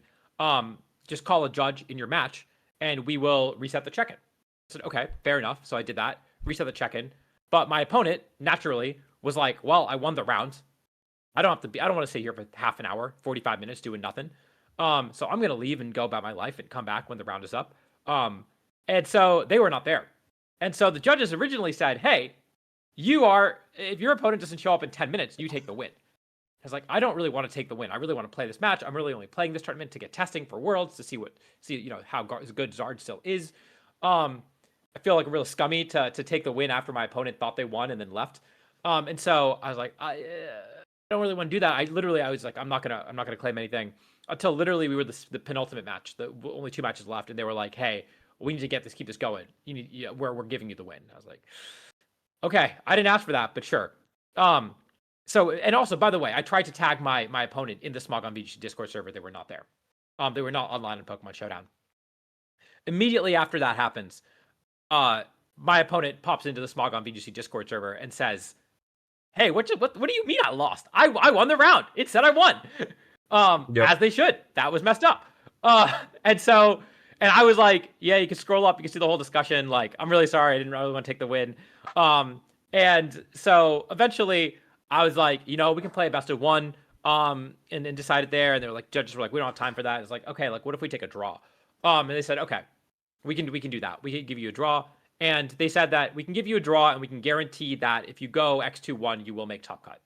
just call a judge in your match, and we will reset the check-in. I said, okay, fair enough. So I did that, reset the check-in. But my opponent naturally was like, well, I won the round. I don't want to stay here for half an hour, 45 minutes doing nothing. So I'm going to leave and go about my life and come back when the round is up. And so they were not there. And so the judges originally said, hey, if your opponent doesn't show up in 10 minutes, you take the win. I was like, I don't really want to take the win. I really want to play this match. I'm really only playing this tournament to get testing for Worlds, to see how good Zard still is. I feel like real scummy to take the win after my opponent thought they won and then left. And so I was like, I don't really want to do that. I was like, I'm not gonna claim anything until literally we were the penultimate match. The only 2 matches left, and they were like, hey, we need to keep this going. We're giving you the win. I was like, okay, I didn't ask for that, but sure. So, and also, by the way, I tried to tag my opponent in the Smogon VGC Discord server. They were not there. They were not online in Pokemon Showdown. Immediately after that happens, my opponent pops into the Smogon VGC Discord server and says, hey, what do you mean I lost? I won the round. It said I won. Yep. As they should. That was messed up. And I was like, yeah, you can scroll up. You can see the whole discussion. Like, I'm really sorry. I didn't really want to take the win. And so eventually I was like, we can play a best of 1. And decided there. And they were like, judges were like, we don't have time for that. It's like, okay, like, what if we take a draw? And they said, okay, we can do that. We can give you a draw. And they said that we can give you a draw, and we can guarantee that if you go X2-1, you will make top cut.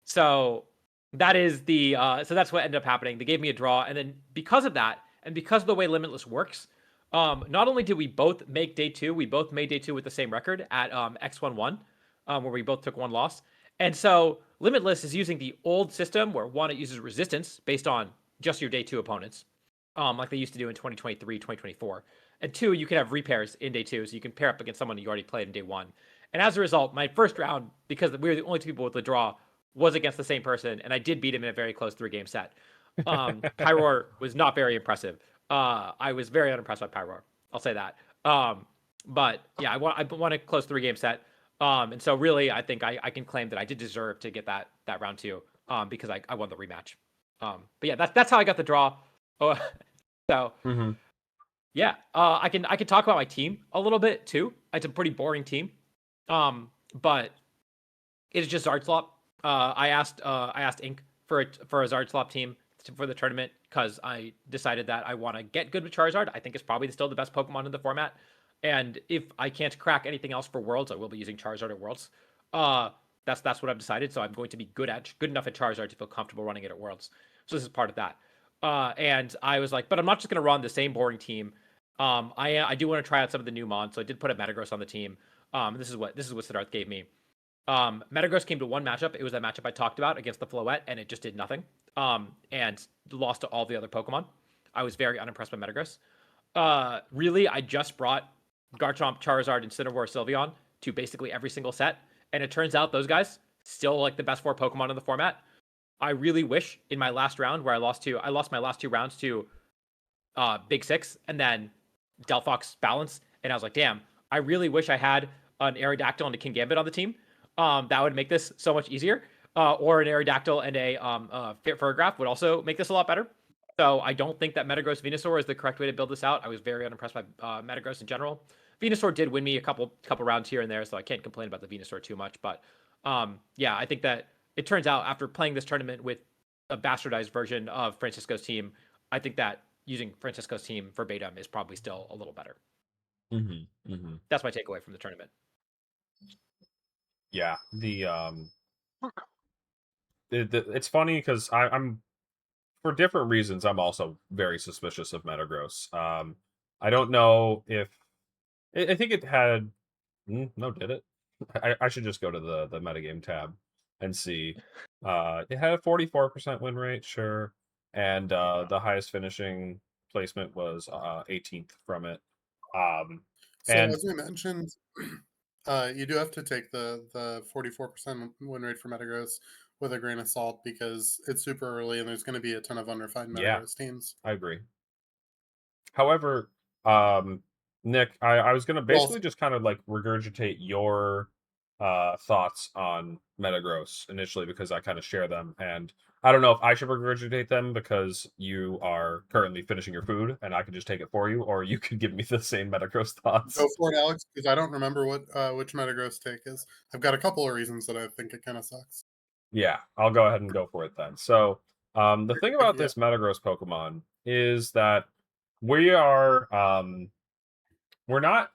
So that is so that's what ended up happening. They gave me a draw, and then because of that, and because of the way Limitless works, not only did we both make day 2, we both made day 2 with the same record at X1-1, where we both took 1 loss. And so Limitless is using the old system where 1, it uses resistance based on just your day 2 opponents, like they used to do in 2023, 2024. And 2, you can have repairs in day 2, so you can pair up against someone you already played in day 1. And as a result, my first round, because we were the only 2 people with the draw, was against the same person, and I did beat him in a very close 3-game set. Pyroar was not very impressive. I was very unimpressed by Pyroar. I'll say that. But yeah, I won a close 3-game set. And so really, I think I can claim that I did deserve to get that round 2, because I won the rematch. But yeah, that's how I got the draw. So. Mm-hmm. Yeah, I can talk about my team a little bit too. It's a pretty boring team, but it's just Zardslop. I asked Inc for a Zardslop team for the tournament because I decided that I want to get good with Charizard. I think it's probably still the best Pokemon in the format, and if I can't crack anything else for Worlds, I will be using Charizard at Worlds. That's what I've decided. So I'm going to be good enough at Charizard to feel comfortable running it at Worlds. So this is part of that. And I was like, but I'm not just going to run the same boring team. I do want to try out some of the new mons, so I did put a Metagross on the team. This is what Siddharth gave me. Metagross came to 1 matchup. It was that matchup I talked about against the Floette, and it just did nothing. And lost to all the other Pokemon. I was very unimpressed by Metagross. Really, I just brought Garchomp, Charizard, and Cinnamoroar, Sylveon to basically every single set, and it turns out those guys still like the best 4 Pokemon in the format. I really wish in my last round where I lost my last 2 rounds to Big 6 and then Delphox Balance, and I was like, damn, I really wish I had an Aerodactyl and a Kingambit on the team. That would make this so much easier. Or an Aerodactyl and a Fergraph would also make this a lot better. So I don't think that Metagross Venusaur is the correct way to build this out. I was very unimpressed by Metagross in general. Venusaur did win me a couple rounds here and there, so I can't complain about the Venusaur too much. But yeah, I think that it turns out after playing this tournament with a bastardized version of Francisco's team, I think that using Francisco's team verbatim is probably still a little better. Mm-hmm. Mm-hmm. That's my takeaway from the tournament. Yeah, it's funny because I'm for different reasons I'm also very suspicious of Metagross. I don't know if I think it had. No, did it? I should just go to the metagame tab and see. It had a 44% win rate, sure, and the highest finishing placement was 18th from it. So And as we mentioned, you do have to take the 44% win rate for Metagross with a grain of salt because it's super early and there's going to be a ton of unrefined yeah, Metagross teams. I agree. However, Nick, I was gonna Well, basically just kind of like regurgitate your thoughts on Metagross initially because I kind of share them, and I don't know if I should regurgitate them because you are currently finishing your food and I could just take it for you, or you could give me the same Metagross thoughts. go for it, Alex, because I don't remember what which Metagross take is. I've got a couple of reasons that I think it kind of sucks. Yeah, I'll go ahead and go for it then. So, the thing about Yeah. this Metagross Pokemon is that we are we're not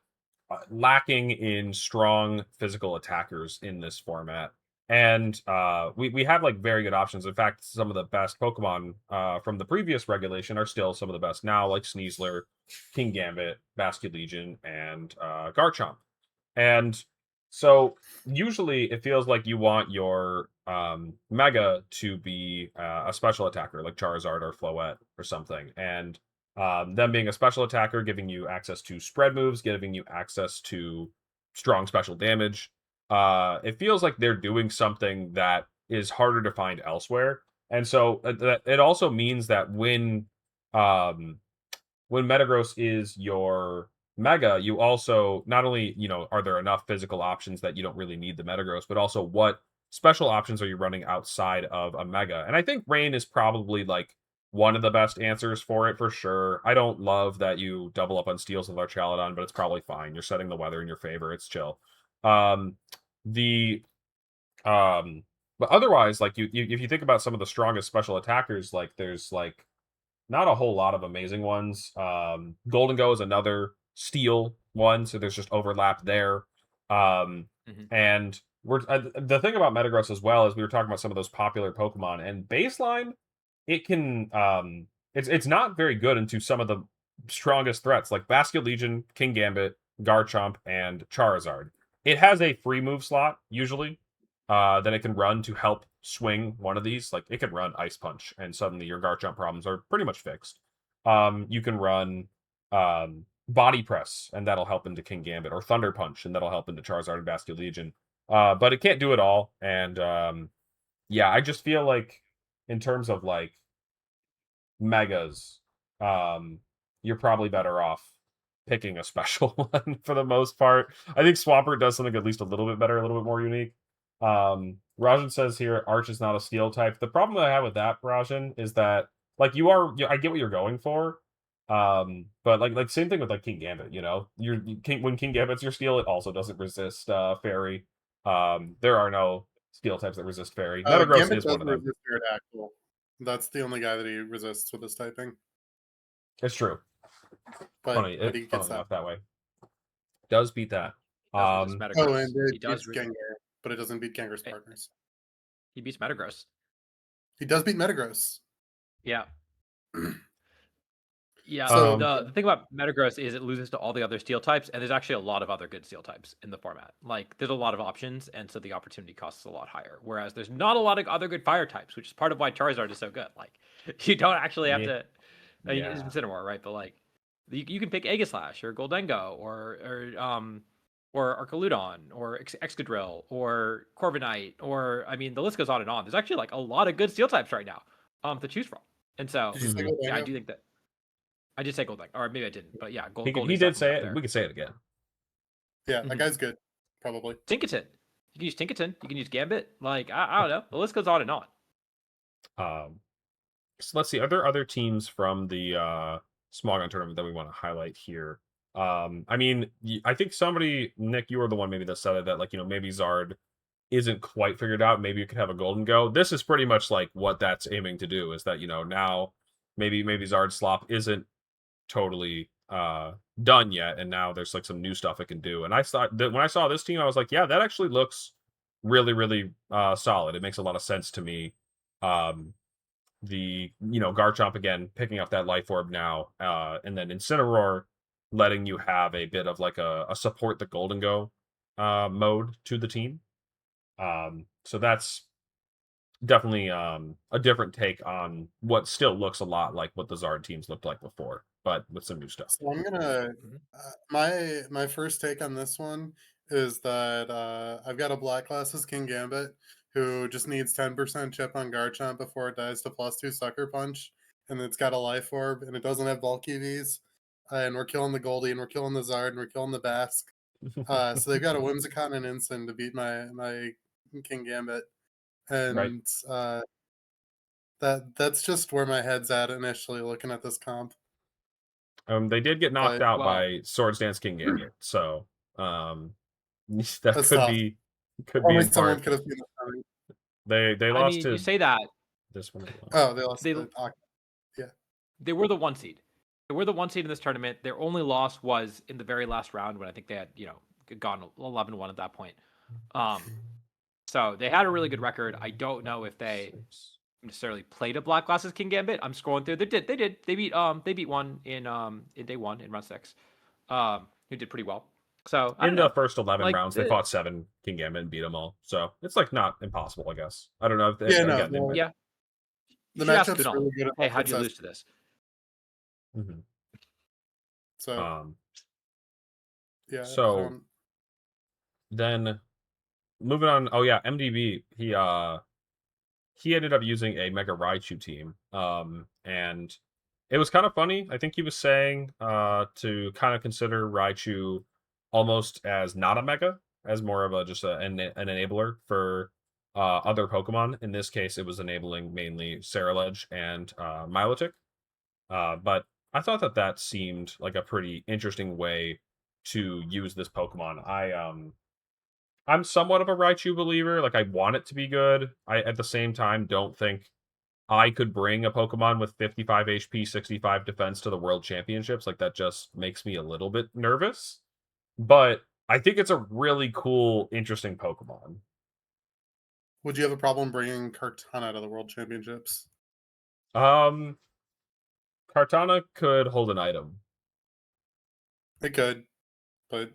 lacking in strong physical attackers in this format. And we have like very good options. In fact, some of the best Pokemon from the previous regulation are still some of the best now, like Sneasler, King Gambit, Basculegion, and Garchomp. And so usually it feels like you want your Mega to be a special attacker, like Charizard or Floette or something. And them being a special attacker, giving you access to spread moves, giving you access to strong special damage. It feels like they're doing something that is harder to find elsewhere, and so it also means that um, when Metagross is your Mega, you also not only are there enough physical options that you don't really need the Metagross, but also what special options are you running outside of a Mega? And I think Rain is probably like one of the best answers for it for sure. I don't love that you double up on steals with Archaludon, but it's probably fine. You're setting the weather in your favor. It's chill. Um, the but otherwise, like you if you think about some of the strongest special attackers, like there's like not a whole lot of amazing ones. Golden Go is another steel one, so there's just overlap there. And we're the thing about Metagross as well is we were talking about some of those popular Pokemon and baseline. It can it's not very good into some of the strongest threats like Basculegion, King Gambit, Garchomp, and Charizard. It has a free move slot usually that it can run to help swing one of these. Like it can run Ice Punch, and suddenly your Garchomp problems are pretty much fixed. You can run Body Press, and that'll help into King Gambit, or Thunder Punch, and that'll help into Charizard and Basculegion. But it can't do it all, and yeah, I just feel like in terms of like megas, you're probably better off picking a special one for the most part. I think Swampert does something at least a little bit better, a little bit more unique. Rajan says here, Arch is not a steel type. The problem that I have with that, Rajan, is that like I get what you're going for. But like same thing with like King Gambit, when King Gambit's your steel, it also doesn't resist fairy. There are no steel types that resist fairy. Metagross Gambit is does one of them. resist Aerodactyl. That's the only guy that he resists with his typing. It's true. But, Funny, but he gets enough that way. Does beat that. Oh, and it he does beats Gengar, but it doesn't beat Gengar's partners. He beats Metagross. He does beat Metagross. Yeah. Yeah, So- the thing about Metagross is it loses to all the other steel types, and there's actually a lot of other good steel types in the format. Like, there's a lot of options, and so the opportunity cost is a lot higher. Whereas there's not a lot of other good fire types, which is part of why Charizard is so good. Like, you don't actually have to. I mean, it's Incineroar, right? But like, you can pick Aegislash or Goldengo or Archaludon or Excadrill or Corviknight or I mean, the list goes on and on. There's actually like a lot of good steel types right now to choose from, and so Did you say yeah, I Goldengo? do think that. I did say Goldengo, or maybe I didn't, but yeah, He did say it. We could say it again. Yeah, that guy's good. Probably. Tinkaton. You can use Tinkaton. You can use Gambit. Like I don't know. The list goes on and on. So let's see. Are there other teams from the Smogon tournament that we want to highlight here? I mean, I think somebody, Nick, you were the one maybe that said it, that like maybe Zard isn't quite figured out. Maybe you could have a Golden Go. This is pretty much like what that's aiming to do. Is that now maybe Zard Slop isn't totally done yet, and now there's like some new stuff it can do. And I thought that when I saw this team, I was like, yeah, that actually looks really, really solid. It makes a lot of sense to me. The Garchomp again picking up that life orb now, and then Incineroar letting you have a bit of like a support the golden go mode to the team. So that's definitely a different take on what still looks a lot like what the Zard teams looked like before, but with some new stuff. So I'm gonna my first take on this one is that I've got a Black Glasses King Gambit who just needs 10% chip on Garchomp before it dies to +2 Sucker Punch, and it's got a Life Orb, and it doesn't have bulk EVs, and we're killing the Goldie, and we're killing the Zard, and we're killing the Basque. So they've got a Whimsicott and an Ensign to beat my King Gambit, Right. and that's just where my head's at initially looking at this comp. They did get knocked But out Well- by Swords Dance King Gambit, so that That's could tough. be only in someone part. could have seen this coming. They I lost mean, to you say that this one. As well. Oh, they lost They- to Ak- they were the 1 seed. They were the 1 seed in this tournament. Their only loss was in the very last round when I think they had, gone 11-1 at that point. So they had a really good record. I don't know if they necessarily played a Black Glasses King Gambit. I'm scrolling through. They did. They beat one in day 1 in round 6. Who did pretty well. So I In don't the know. first 11 Like, rounds, they fought 7 King Gambit and beat them all. So it's like not impossible, I guess. I don't know if Yeah, no, again, no. Yeah. The You should ask matchup's Kunal, really good. At hey, that how'd you success. lose to this? Mhm. So yeah. so- Then moving on. Oh yeah, MDB. He ended up using a Mega Raichu team. And it was kind of funny. I think he was saying to kind of consider Raichu almost as not a Mega, as more of just an enabler for other Pokemon. In this case, it was enabling mainly Ceruledge and Milotic. But I thought that seemed like a pretty interesting way to use this Pokemon. I'm somewhat of a Raichu believer. Like, I want it to be good. I, at the same time, don't think I could bring a Pokemon with 55 HP, 65 defense to the World Championships. Like, that just makes me a little bit nervous. But I think it's a really cool, interesting Pokemon. Would you have a problem bringing Kartana to the World Championships? Kartana could hold an item. It could, but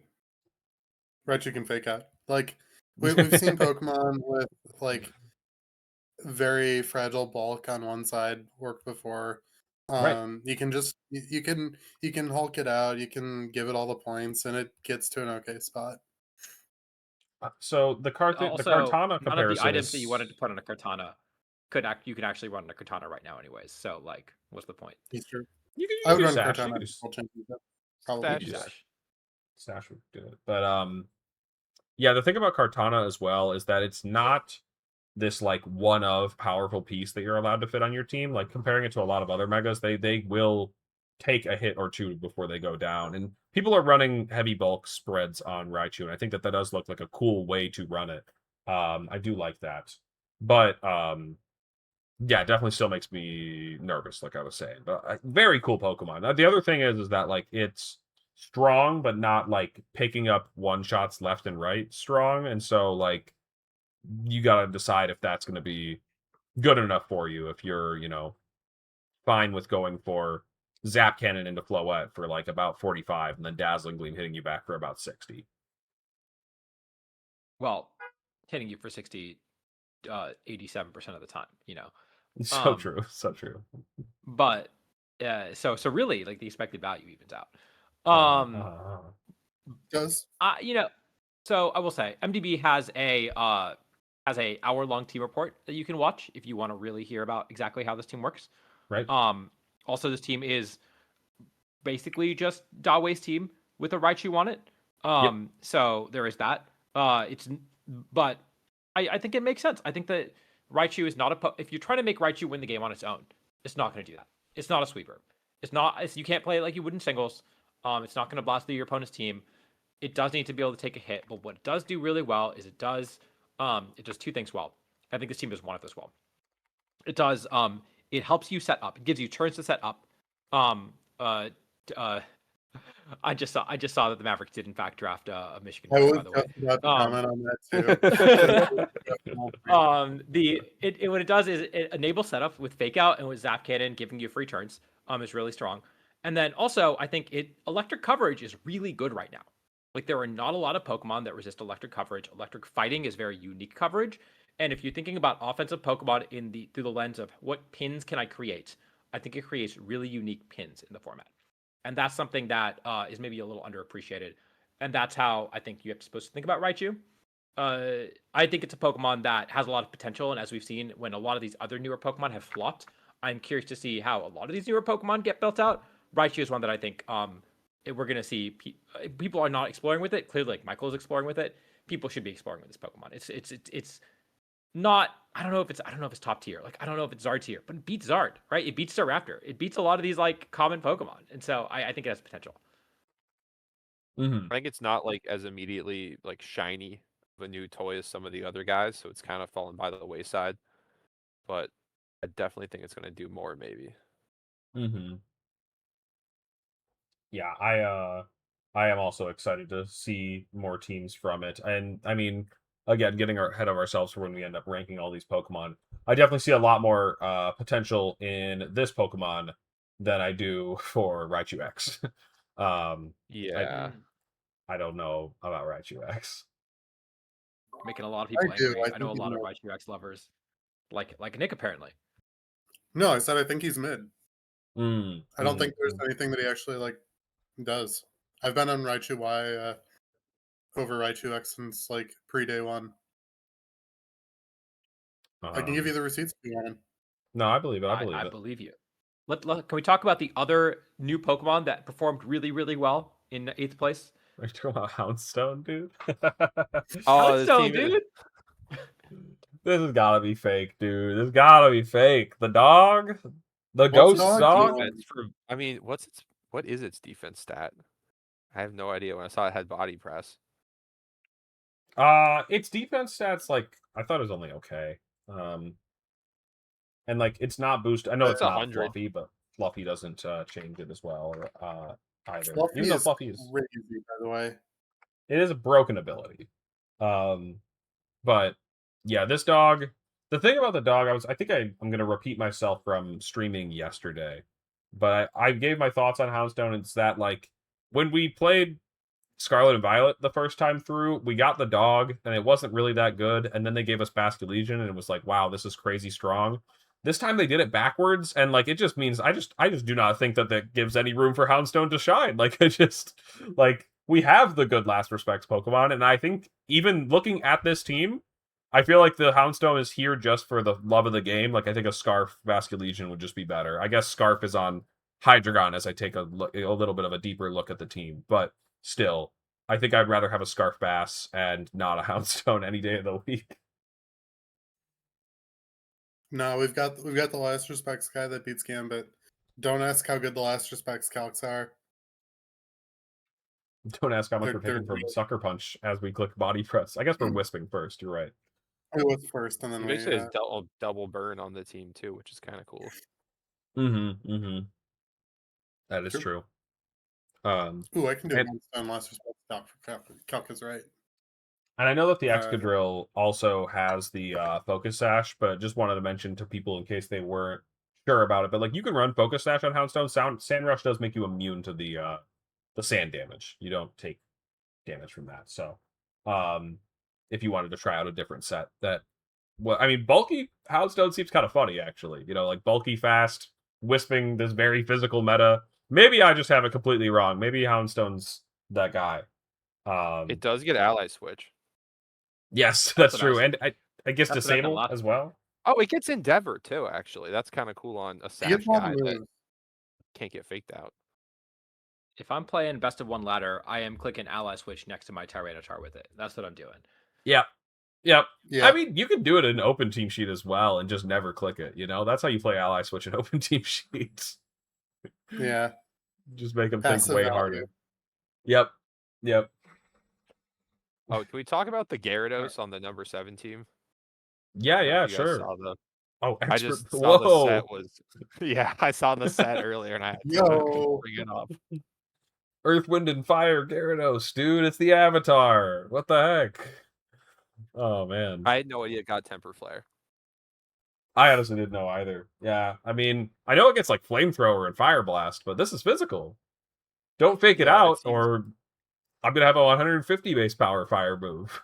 Raichu can fake out. Like we've seen Pokemon with like very fragile bulk on one side work before. Right. You can just you can Hulk it out. You can give it all the points, and it gets to an okay spot. So the Also, Kartana none of comparison the items is... that you wanted to put on a Kartana you can actually run on a Kartana right now, anyways. So like, what's the point? He's true. You I would do run Sash. Kartana You in do the World Championship. Probably. Stash, do Sash. Sash would do it. But yeah, the thing about Kartana as well is that it's not this like one of powerful piece that you're allowed to fit on your team. Like, comparing it to a lot of other megas, they will take a hit or two before they go down. And people are running heavy bulk spreads on Raichu, and I think that does look like a cool way to run it. I do like that. But yeah, it definitely still makes me nervous, like I was saying. But very cool Pokemon. The other thing is that like it's strong, but not like picking up one shots left and right strong. And so like you gotta decide if that's gonna be good enough for you. If you're, fine with going for Zap Cannon into Floette for like about 45, and then Dazzling Gleam hitting you back for about 60. Well, hitting you for 60, 87% of the time, So true, so true. But so really, like, the expected value evens out. Does So I will say MDB has a hour-long team report that you can watch if you want to really hear about exactly how this team works. Right. Also, this team is basically just Dawei's team with a Raichu on it. So there is that. But I think it makes sense. I think that Raichu is not if you're trying to make Raichu win the game on its own, it's not going to do that. It's not a sweeper. You can't play it like you would in singles. It's not going to blast through your opponent's team. It does need to be able to take a hit, but what it does do really well is it does two things well. I think this team does one of this well. It does it helps you set up. It gives you turns to set up. I just saw that the Mavericks did in fact draft a Michigan I player, was by the way. just about to comment on that too. What it does is it enables setup with fake out and with Zap Cannon giving you free turns. Is really strong. And then also, I think electric coverage is really good right now. Like there are not a lot of Pokemon that resist electric coverage. Electric fighting is very unique coverage. And if you're thinking about offensive Pokemon through the lens of what pins can I create, I think it creates really unique pins in the format. And that's something that is maybe a little underappreciated. And that's how I think you're supposed to think about Raichu. I think it's a Pokemon that has a lot of potential. And as we've seen, when a lot of these other newer Pokemon have flopped, I'm curious to see how a lot of these newer Pokemon get built out. Raichu is one that I think we're going to see. People are not exploring with it. Clearly, like Michael is exploring with it. People should be exploring with this Pokemon. It's not. I don't know if it's top tier. Like I don't know if it's Zard tier, but it beats Zard, right? It beats Staraptor. It beats a lot of these like common Pokemon, and so I think it has potential. I think it's not like as immediately like shiny of a new toy as some of the other guys, so it's kind of fallen by the wayside. But I definitely think it's going to do more, maybe. Yeah, I am also excited to see more teams from it. And I mean, again, getting ahead of ourselves for when we end up ranking all these Pokemon. I definitely see a lot more potential in this Pokemon than I do for Raichu X. Yeah. I don't know about Raichu X. Making a lot of people I do. angry. I I know a think lot of he's Raichu X lovers, like Nick apparently. No, I said I think he's mid. Mm, I don't think mhm, there's mhm. anything that he actually like does. I've been on Raichu Y over Raichu X since like pre-day one. I can give you the receipts if you want them. No, I believe it. I believe I it. believe you. Can we talk about the other new Pokemon that performed really, really well in 8th place? Are you talking about Houndstone, dude? Oh, the Houndstone, team. dude. This has gotta be fake, dude. This gotta be fake. The dog? The What's ghost dog dog? doing? Defense for, I mean, what is its defense stat? I have no idea. When I saw it had body press. Its defense stats, like, I thought it was only okay. And like it's not boosted. I know It's it's not 100. Fluffy, but Fluffy doesn't change it as well either. Fluffy Even though is Fluffy is crazy, by the way. it is a broken ability. But yeah, this dog. The thing about the dog, I think I'm gonna repeat myself from streaming yesterday, but I gave my thoughts on Houndstone. It's that like when we played Scarlet and Violet the first time through, we got the dog, and it wasn't really that good. And then they gave us Basculegion, and it was like, wow, this is crazy strong. This time they did it backwards, and like it just means I just do not think that gives any room for Houndstone to shine. Like it just like we have the good last respects Pokemon, and I think even looking at this team, I feel like the Houndstone is here just for the love of the game. Like I think a Scarf Basculegion would just be better. I guess Scarf is on Hydreigon as I take a little bit of a deeper look at the team, but still, I think I'd rather have a Scarf Bass and not a Houndstone any day of the week. No, we've got the last respects guy that beats Gambit. Don't ask how good the last respects calcs are. Don't ask how much They're we're taking from really- Sucker Punch as we click body press. I guess we're Wisping first. You're right. It was first, and He then makes we. it his double burn on the team too, which is kind of cool. That is true. Ooh, I can do and, Houndstone last respects calc is right. And I know that the Excadrill also has the Focus Sash, but just wanted to mention to people in case they weren't sure about it. But like you can run Focus Sash on Houndstone. Sand Rush does make you immune to the sand damage. You don't take damage from that. So if you wanted to try out a different set, bulky Houndstone seems kind of funny actually. You know, like bulky, fast, Wisping, this very physical meta. Maybe I just have it completely wrong. Maybe Houndstone's that guy. It does get ally switch. Yes, that's true. And I guess That's what I disable thought. as well. Oh, it gets Endeavor too, actually. That's kind of cool on a Sash guy that can't get faked out. If I'm playing best of one ladder, I am clicking ally switch next to my Tyranitar with it. That's what I'm doing. Yep. Yeah. I mean, you can do it in open team sheet as well and just never click it. You know, that's how you play ally switch in open team sheets. Yeah. Just make them Passive think way value. harder. Yep. Oh, can we talk about the Gyarados on the number 7 team? Yeah, sure. I just saw the set was. Yeah, I saw the set earlier and I had to bring it up. Earth, Wind, and Fire Gyarados, dude. It's the Avatar. What the heck? Oh, man. I had no idea it got Temper Flare. I honestly didn't know either. Yeah, I mean, I know it gets like flamethrower and fire blast, but this is physical. Don't fake it Yeah, out, it seems. or I'm gonna have a 150 base power fire move.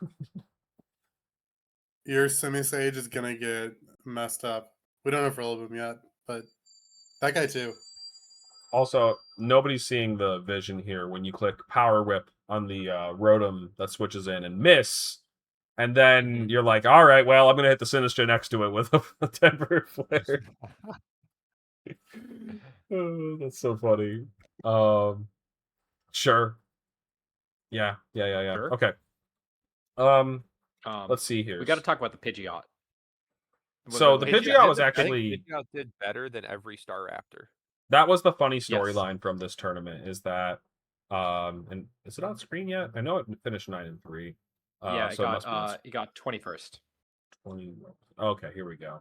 Your Simisage is gonna get messed up. We don't have Rillaboom yet, but that guy too. Also, nobody's seeing the vision here when you click Power Whip on the Rotom that switches in and miss. And then you're like, all right, well, I'm going to hit the Sinistra next to it with a temper flare. Oh, that's so funny. Sure. Yeah. Sure. Okay. Let's see here. We got to talk about the Pidgeot. So the Pidgeot was I actually... think Pidgeot did better than every Staraptor. That was the funny Yes. storyline from this tournament, is that... and is it on screen yet? I know it finished 9-3. Yeah, so it got 21st. 20. Okay, here we go.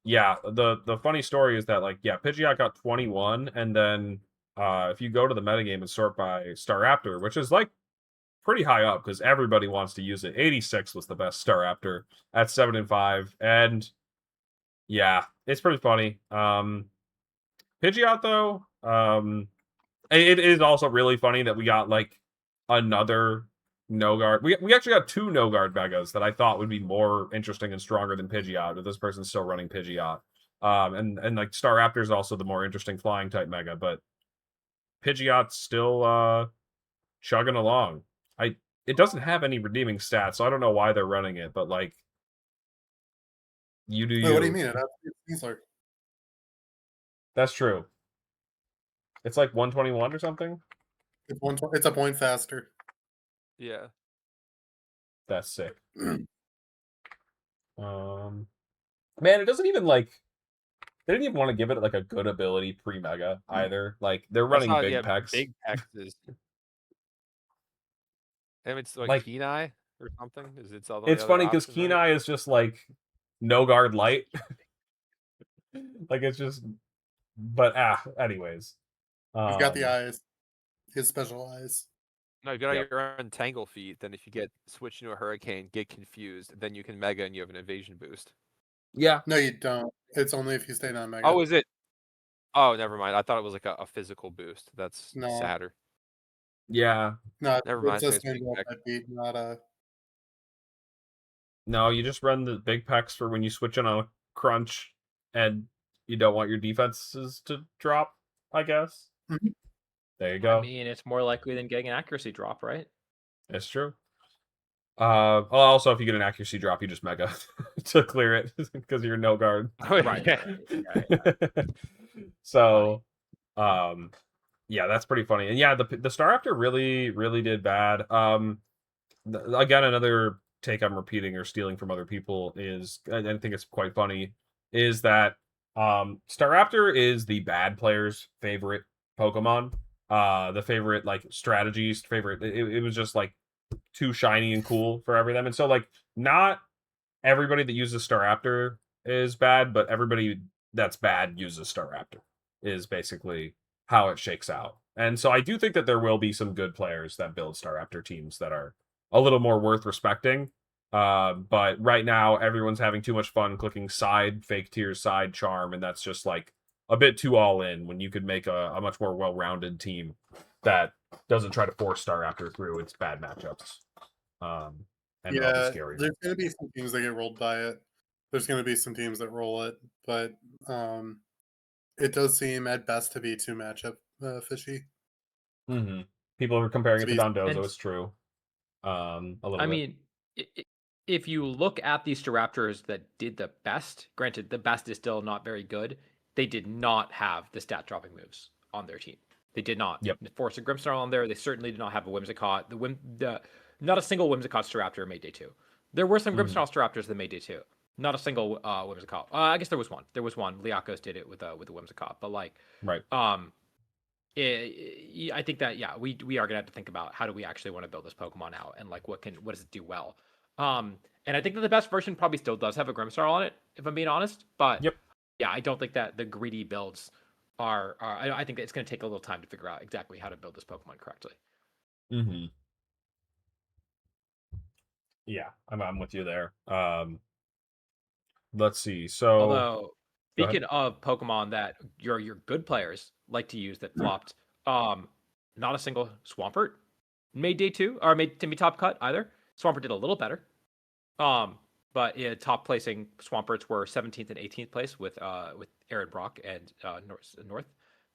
Yeah, the funny story is that, like, yeah, Pidgeot got 21, and then if you go to the metagame and sort by Staraptor, which is like pretty high up because everybody wants to use it. 86 was the best Staraptor at 7-5, and yeah, it's pretty funny. Pidgeot though, it is also really funny that we got like another no guard. We actually got two no guard megas that I thought would be more interesting and stronger than Pidgeot, but this person's still running Pidgeot. And like Staraptor is also the more interesting flying type mega, but Pidgeot's still chugging along. It doesn't have any redeeming stats, so I don't know why they're running it, but like you do you. Wait, what do you mean? It has Sneasler. That's true. It's like 121 or something. It's a point faster. Yeah. That's sick. Man, it doesn't even like. They didn't even want to give it like a good ability pre-mega either. Like they're running big pecs. Big pecs is. And it's like Kenai or something. Is it all the It's other funny because options, right? Kenai is just like no guard light. Like it's just. But anyways. He's got the eyes. His special eyes. No, you got your Untangle feat. Then if you get switched into a Hurricane, get confused, then you can Mega and you have an evasion boost. Yeah. No, you don't. It's only if you stay on Mega. Oh, is it? Oh, never mind. I thought it was like a physical boost. That's sadder. Yeah. No, never mind. It's just beat, not a. No, you just run the big pecs for when you switch in on a crunch, and you don't want your defenses to drop. I guess. Mm-hmm. There you go. I mean, it's more likely than getting an accuracy drop, right? It's true. Also, if you get an accuracy drop, you just mega to clear it because you're no guard. Right. So, yeah, that's pretty funny. And yeah, the Staraptor really did bad. Again, another take I'm repeating or stealing from other people is, I think it's quite funny, is that Staraptor is the bad player's favorite Pokemon. The favorite like strategies, it was just like too shiny and cool for everything. And so like not everybody that uses Staraptor is bad, but everybody that's bad uses Staraptor is basically how it shakes out. And so I do think that there will be some good players that build Staraptor teams that are a little more worth respecting. But right now everyone's having too much fun clicking side fake tiers, side charm, and that's just like a bit too all in when you could make a much more well-rounded team that doesn't try to force Staraptor through its bad matchups. And yeah, there's going to be some teams that get rolled by it. There's going to be some teams that roll it, but it does seem at best to be too matchup fishy. Mm-hmm. People are comparing it to Dondozo. It's true. A little bit. I mean, if you look at these Staraptors that did the best, granted, the best is still not very good. They did not have the stat dropping moves on their team. They did not force a Grimmsnarl on there. They certainly did not have a Whimsicott. Not a single Whimsicott Staraptor made day 2. There were some Grimmsnarl Staraptors that made day 2. Not a single Whimsicott. I guess there was one. Liakos did it with a Whimsicott, but like right. I think that we are gonna have to think about how do we actually want to build this Pokemon out and like what does it do well. And I think that the best version probably still does have a Grimmsnarl on it, if I'm being honest. But yeah, I don't think that the greedy builds are I think that it's gonna take a little time to figure out exactly how to build this Pokemon correctly. Mm-hmm. Yeah, I'm with you there. let's see. So Although, go ahead. speaking of Pokemon that your good players like to use that flopped, not a single Swampert made day 2 or made Timmy top cut either. Swampert did a little better. But top placing Swamperts were 17th and 18th place with Aaron Brock and North.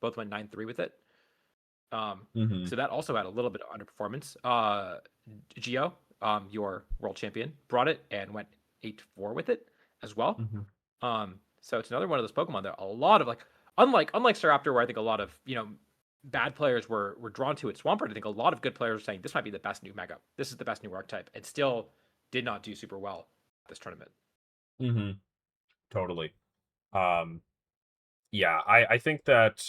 Both went 9-3 with it. So that also had a little bit of underperformance. Geo, your world champion, brought it and went 8-4 with it as well. So it's another one of those Pokemon that a lot of unlike Staraptor, where I think a lot of bad players were drawn to it. Swampert, I think a lot of good players were saying this might be the best new Mega. This is the best new archetype, and still did not do super well this tournament. Totally. Yeah, I think that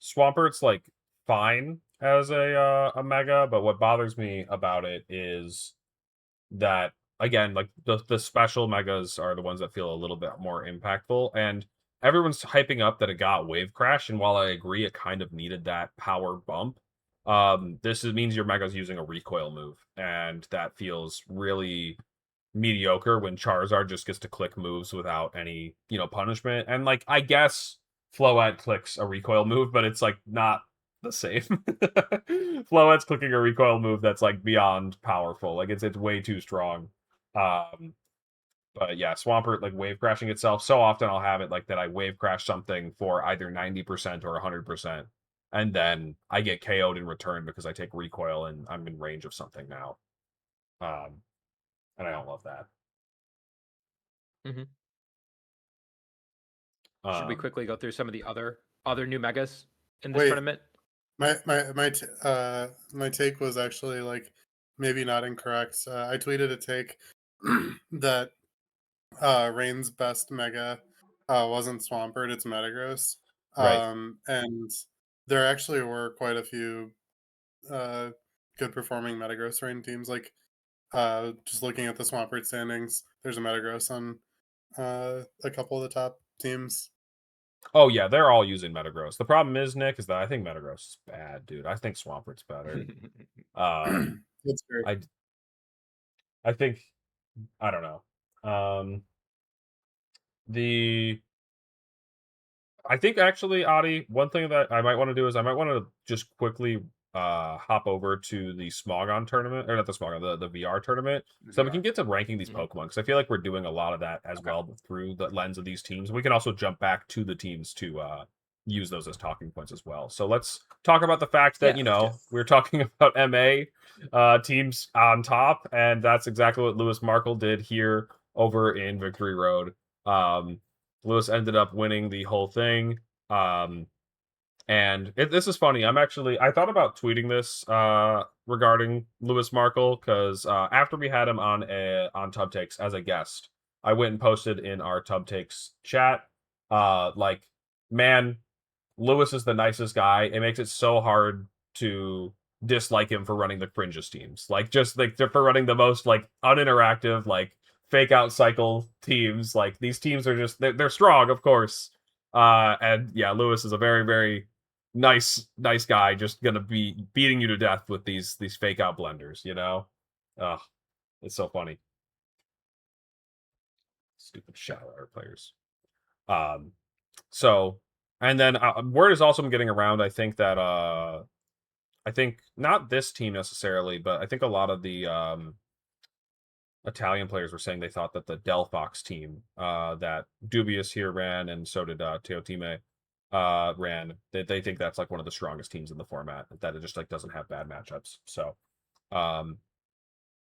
Swampert's like fine as a Mega, but what bothers me about it is that again, like the special Megas are the ones that feel a little bit more impactful, and everyone's hyping up that it got Wave Crash, and while I agree it kind of needed that power bump, means your Mega's using a recoil move, and that feels really mediocre when Charizard just gets to click moves without any, punishment. And like I guess Floette clicks a recoil move, but it's like not the same. Floette's clicking a recoil move that's like beyond powerful. Like it's way too strong. But yeah, Swampert like wave crashing itself. So often I'll have it like that I wave crash something for either 90% or 100%. And then I get KO'd in return because I take recoil and I'm in range of something now. And I don't love that. Should we quickly go through some of the other new Megas in this tournament? My take was actually like maybe not incorrect. I tweeted a take that Rain's best Mega wasn't Swampert, it's Metagross. Right. And there actually were quite a few good performing Metagross Rain teams. Like just looking at the Swampert standings, there's a Metagross on a couple of the top teams. Oh yeah, they're all using Metagross. The problem is, Nick, is that I think Metagross is bad, dude. I think Swampert's better. That's fair. I think I don't know. I think actually, Adi, one thing that I might want to do is I might want to just quickly hop over to the Smogon tournament, or not the Smogon, the VR tournament, so we can get to ranking these Pokemon, because I feel like we're doing a lot of that as well through the lens of these teams. We can also jump back to the teams to use those as talking points as well. So let's talk about the fact that we're talking about MA teams on top, and that's exactly what Lewis Markle did here over in Victory Road. Lewis ended up winning the whole thing. And this is funny. I thought about tweeting this regarding Lewis Markle, because after we had him on Tub Takes as a guest, I went and posted in our Tub Takes chat, like, man, Lewis is the nicest guy. It makes it so hard to dislike him for running the cringest teams. Like, just like for running the most like uninteractive, like fake out cycle teams. Like these teams are just they're strong, of course. And yeah, Lewis is a very, very nice guy, just gonna be beating you to death with these fake out blenders, it's so funny. Stupid shadow art players. So, and then word is also getting around, I think that I think not this team necessarily, but I think a lot of the Italian players were saying they thought that the Delphox team that Dubious here ran, and so did Teotime ran, they think that's like one of the strongest teams in the format, that it just like doesn't have bad matchups. So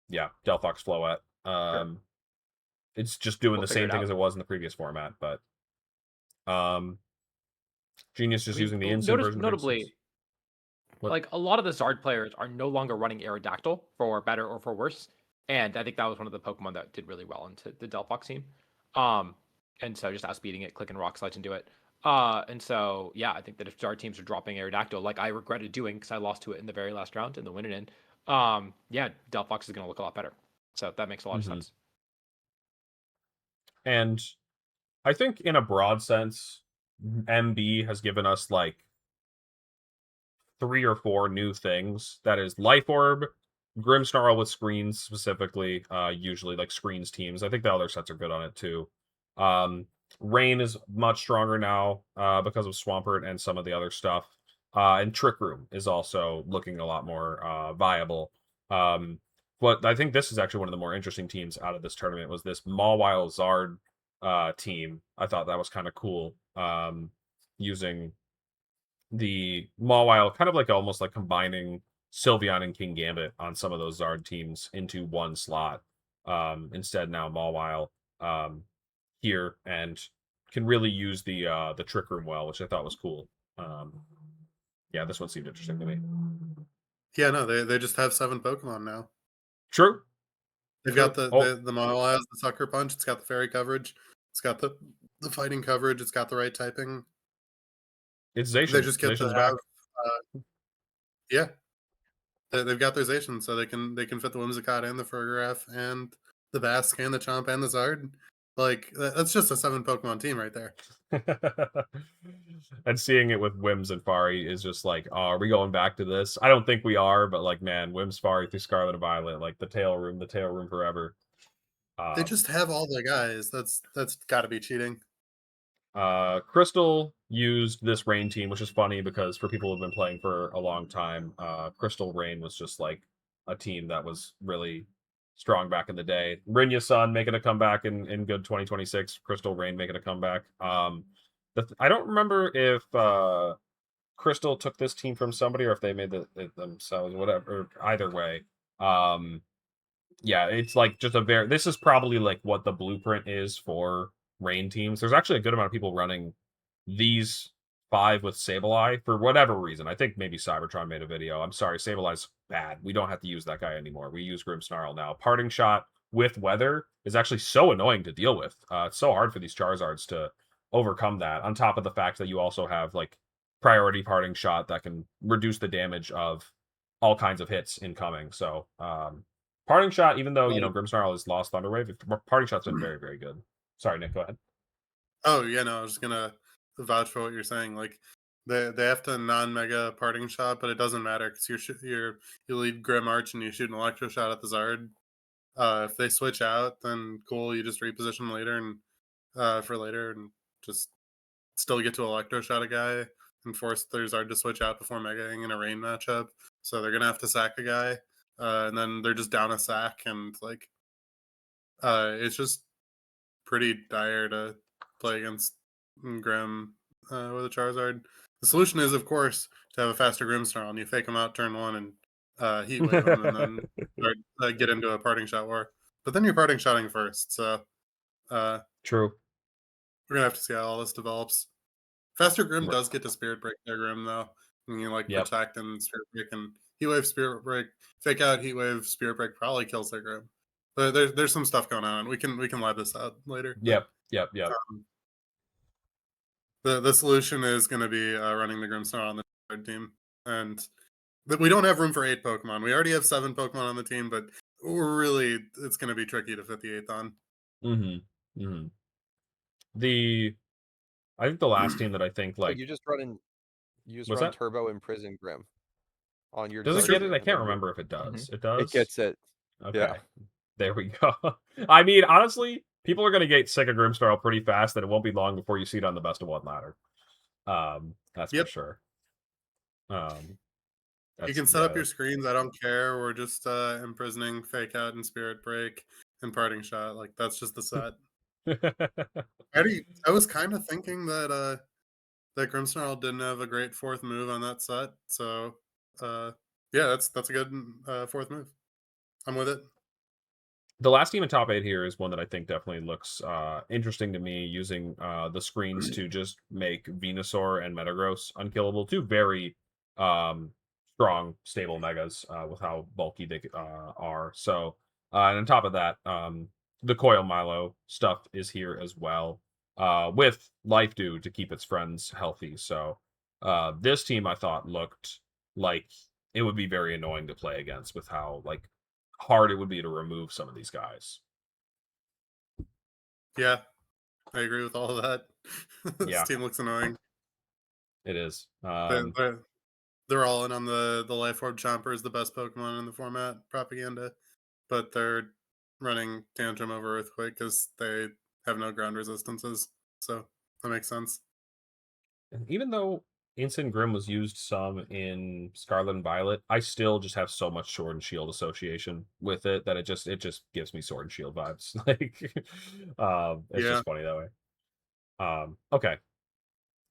yeah, Delphox Floette. It's just doing the same thing as it was in the previous format, but Genius is using the instant version. Notably, like a lot of the Zard players are no longer running Aerodactyl, for better or for worse. And I think that was one of the Pokemon that did really well into the Delphox team. And so just outspeeding it, clicking Rock Slides into it. And so, yeah, I think that if Zard teams are dropping Aerodactyl, like I regretted doing because I lost to it in the very last round in the win and in, yeah, Delphox is going to look a lot better. So that makes a lot of sense. And I think in a broad sense, MB has given us like 3 or 4 new things. That is Life Orb, Grimmsnarl with screens specifically, usually like screens teams. I think the other sets are good on it too. Rain is much stronger now because of Swampert and some of the other stuff. And Trick Room is also looking a lot more viable. But I think this is actually one of the more interesting teams out of this tournament was this Mawile Zard team. I thought that was kind of cool. Using the Mawile, kind of like almost like combining Sylveon and King Gambit on some of those Zard teams into one slot. Instead, now Mawile here and can really use the Trick Room well, which I thought was cool. Yeah, this one seemed interesting to me. Yeah, no, they just have 7 Pokemon now. True. They've True. got the Oh. the Mawile has the Sucker Punch. It's got the Fairy coverage. It's got the fighting coverage. It's got the right typing. It's They Zacian. just get to Zacian's have, back. yeah, they've got their Zacian, so they can fit the Whimsicott and the Fergaraf and the Basque and the Chomp and the Zard. Like that's just a 7 Pokemon team right there. And seeing it with Wims and Fari is just like, oh, are we going back to this? I don't think we are, but like, man, Wims, Fari through Scarlet and Violet, like the tail room forever. They just have all the guys. That's got to be cheating. Crystal used this Rain team, which is funny because for people who've been playing for a long time, Crystal Rain was just like a team that was really strong back in the day. Rinya Sun making a comeback in good 2026. Crystal Rain making a comeback. I don't remember if Crystal took this team from somebody or if they made it themselves. Whatever. Either way, yeah, it's like just a very. This is probably like what the blueprint is for Rain teams. There's actually a good amount of people running these 5 with Sableye for whatever reason. I think maybe Cybertron made a video. I'm sorry, Sableye's bad. We don't have to use that guy anymore. We use Grimmsnarl now. Parting Shot with Weather is actually so annoying to deal with. It's so hard for these Charizards to overcome that. On top of the fact that you also have like priority Parting Shot that can reduce the damage of all kinds of hits incoming. So Parting Shot, even though Grimmsnarl has lost Thunderwave, Parting Shot's been very, very good. Sorry, Nick, go ahead. Oh yeah, no, I was just gonna vouch for what you're saying. Like they have to non-mega Parting Shot, but it doesn't matter because you lead Grim Arch and you shoot an Electro Shot at the Zard. If they switch out, then cool. You just reposition later and for later, and just still get to Electro Shot a guy and force their Zard to switch out before megaing in a rain matchup. So they're gonna have to sack a guy, and then they're just down a sack, and like it's just pretty dire to play against Grim with a Charizard. The solution is, of course, to have a faster Grimmsnarl, and you fake him out turn 1 and Heat Wave him, and then get into a Parting Shot war. But then you're Parting Shotting first, so True. we're gonna have to see how all this develops. Faster Grim Right. does get to Spirit Break their Grim though, and you like Yep. protect and Spirit Break and Heat Wave, Spirit Break, fake out Heat Wave, Spirit Break probably kills their Grim. But there's some stuff going on. We can lab this out later. Yep. The solution is going to be running the Grimmsnarl on the third team, and we don't have room for 8 Pokemon. We already have 7 Pokemon on the team, but really, it's going to be tricky to fit the 8th on. I think the last team that I think like you just run What's that? Turbo Imprison Grim on your. Does it design get it? team, I and can't then remember if it does. It It does. gets it. Okay. Yeah. There we go. I mean, honestly, people are going to get sick of Grimmsnarl pretty fast, and it won't be long before you see it on the best of 1 ladder. That's Yep. for sure. You can set up your screens. I don't care. We're just imprisoning, fake out, and Spirit Break and Parting Shot. Like that's just the set. I was kind of thinking that that Grimmsnarl didn't have a great 4th move on that set. So yeah, that's a good 4th move. I'm with it. The last team in top 8 here is one that I think definitely looks interesting to me, using the screens to just make Venusaur and Metagross unkillable. 2 very strong, stable megas with how bulky they are. So, and on top of that, the Coil Milo stuff is here as well, with Life Dew to keep its friends healthy. So, this team I thought looked like it would be very annoying to play against with how like hard it would be to remove some of these guys. Yeah, I agree with all of that. This Yeah. team looks annoying. It is. They're all in on the Life Orb Chomper is the best Pokemon in the format propaganda, but they're running Tantrum over Earthquake because they have no ground resistances. So that makes sense. And even though Instant Grim was used some in Scarlet and Violet, I still just have so much Sword and Shield association with it that it just gives me Sword and Shield vibes. Like, it's Yeah. just funny that way. Okay,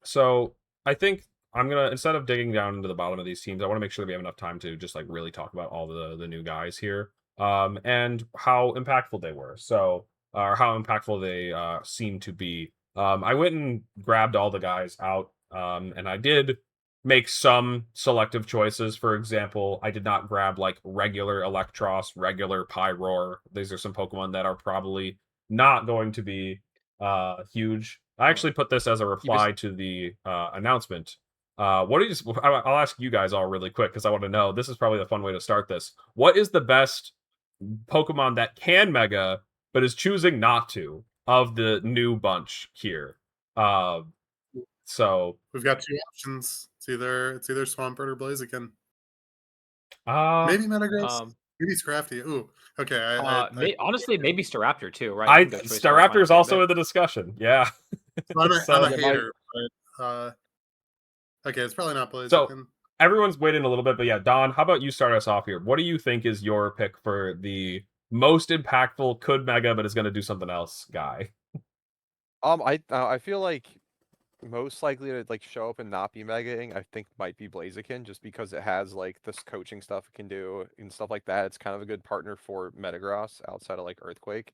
so I think I'm gonna, instead of digging down into the bottom of these teams, I want to make sure that we have enough time to just like really talk about all the new guys here, and how impactful they were. So, or how impactful they seem to be. I went and grabbed all the guys out, and I did make some selective choices. For example, I did not grab like regular Electros, regular Pyroar. These are some Pokemon that are probably not going to be huge. I actually put this as a reply to the announcement. What do you? I'll ask you guys all really quick because I want to know. This is probably the fun way to start this. What is the best Pokemon that can Mega but is choosing not to of the new bunch here? So We've got two options. It's either Swampert or Blaziken. uh, Maybe Metagross. Um, Maybe Scrafty. Ooh, okay. honestly, maybe Staraptor too, right? I think there's choice for Staraptor is Final also in Gambit. the discussion. Yeah. I'm a So hater, but okay, it's probably not so Blaziken. everyone's waiting a little bit, but yeah, Don, how about you start us off here? What do you think is your pick for the most impactful, could Mega, but is going to do something else guy? I feel like most likely to like show up and not be megaing, I think might be Blaziken, just because it has like this coaching stuff it can do and stuff like that. It's kind of a good partner for Metagross outside of like Earthquake.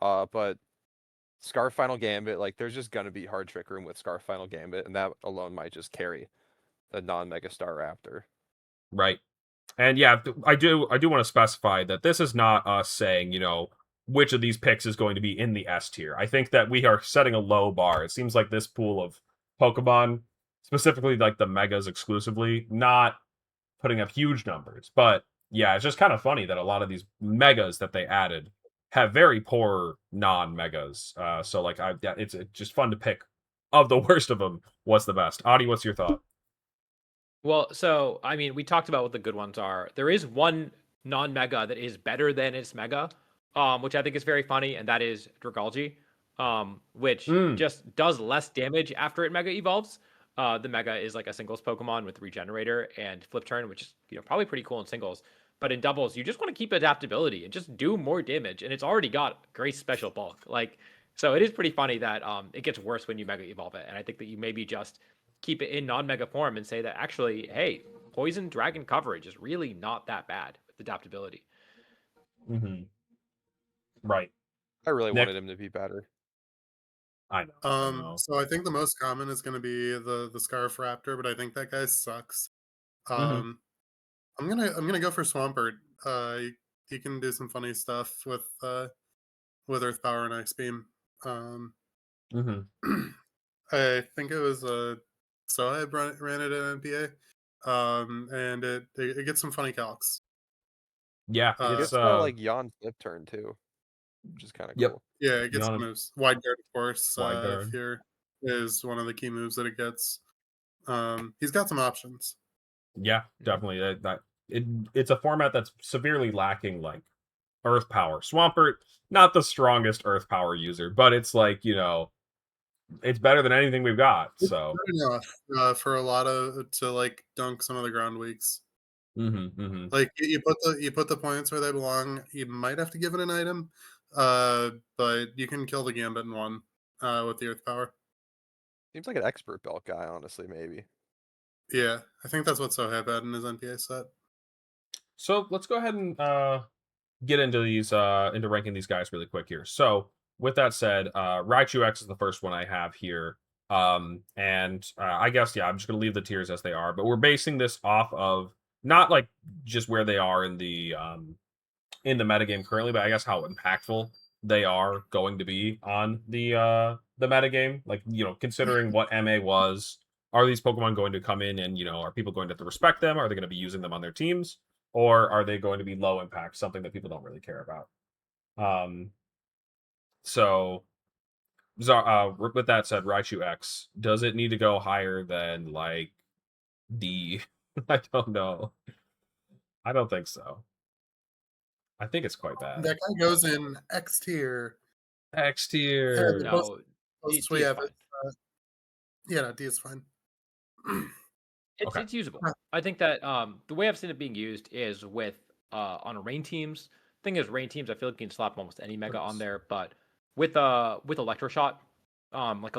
But Scarf Final Gambit, like there's just gonna be hard trick room with Scarf Final Gambit, and that alone might just carry the non-Mega Star Raptor. Right. And yeah, I do want to specify that this is not us saying, which of these picks is going to be in the S tier. I think that we are setting a low bar. It seems like this pool of Pokemon, specifically like the Megas exclusively, not putting up huge numbers. But yeah, it's just kind of funny that a lot of these Megas that they added have very poor non-Megas. So like it's just fun to pick of the worst of them. What's the best? Adi, what's your thought? Well, so I mean, we talked about what the good ones are. There is one non-mega that is better than its mega, which I think is very funny, and that is Dragalge, which Mm, just does less damage after it mega evolves. The mega is like a singles Pokemon with Regenerator and Flip Turn, which is probably pretty cool in singles. But in doubles, you just want to keep adaptability and just do more damage, and it's already got great special bulk. Like, so it is pretty funny that it gets worse when you mega evolve it, and I think that you maybe just keep it in non-mega form and say that actually, hey, poison dragon coverage is really not that bad with adaptability. hmm Right. I really Nick, wanted him to be better. I know. I know. So I think the most common is going to be the Scarf Raptor, but I think that guy sucks. hmm I'm gonna go for Swampert. He can do some funny stuff with Earth Power and Ice Beam. Um, hmm I think it was Soheb ran it at NPA, and it gets some funny calcs. Yeah, It it's gets like Yon Flip Turn too, which is kind of yep. cool. Yeah, it gets some Yon moves. Wide guard, of course. wide guard. Here is one of the key moves that it gets. He's got some options. Yeah, definitely. It's a format that's severely lacking like Earth Power. Swampert, not the strongest Earth Power user, but it's like it's better than anything we've got. It's So, good enough for a lot of to like dunk some of the ground weeks. hmm Like you put the points where they belong. You might have to give it an item, but you can kill the Gambit in one with the Earth Power. Seems like an expert belt guy, honestly, maybe. Yeah, I think that's what Soheb had in his NPA set. So let's go ahead and get into these into ranking these guys really quick here. So with that said, Raichu X is the first one I have here. And I guess I'm just gonna leave the tiers as they are, but we're basing this off of not like just where they are in the metagame currently, but I guess how impactful they are going to be on the metagame. Like, considering what MA was, are these Pokemon going to come in and, are people going to have to respect them? Are they going to be using them on their teams? Or are they going to be low impact, something that people don't really care about? So with that said, Raichu X, does it need to go higher than like D? I don't know. I don't think so. I think it's quite bad. That guy goes in X tier. X Yeah, tier. the No, most D we is have fine. is, yeah, no, D is fine. It's Okay. it's usable. I think that the way I've seen it being used is with on rain teams. Thing is, rain teams, I feel like you can slap almost any mega on there, but with electroshock, like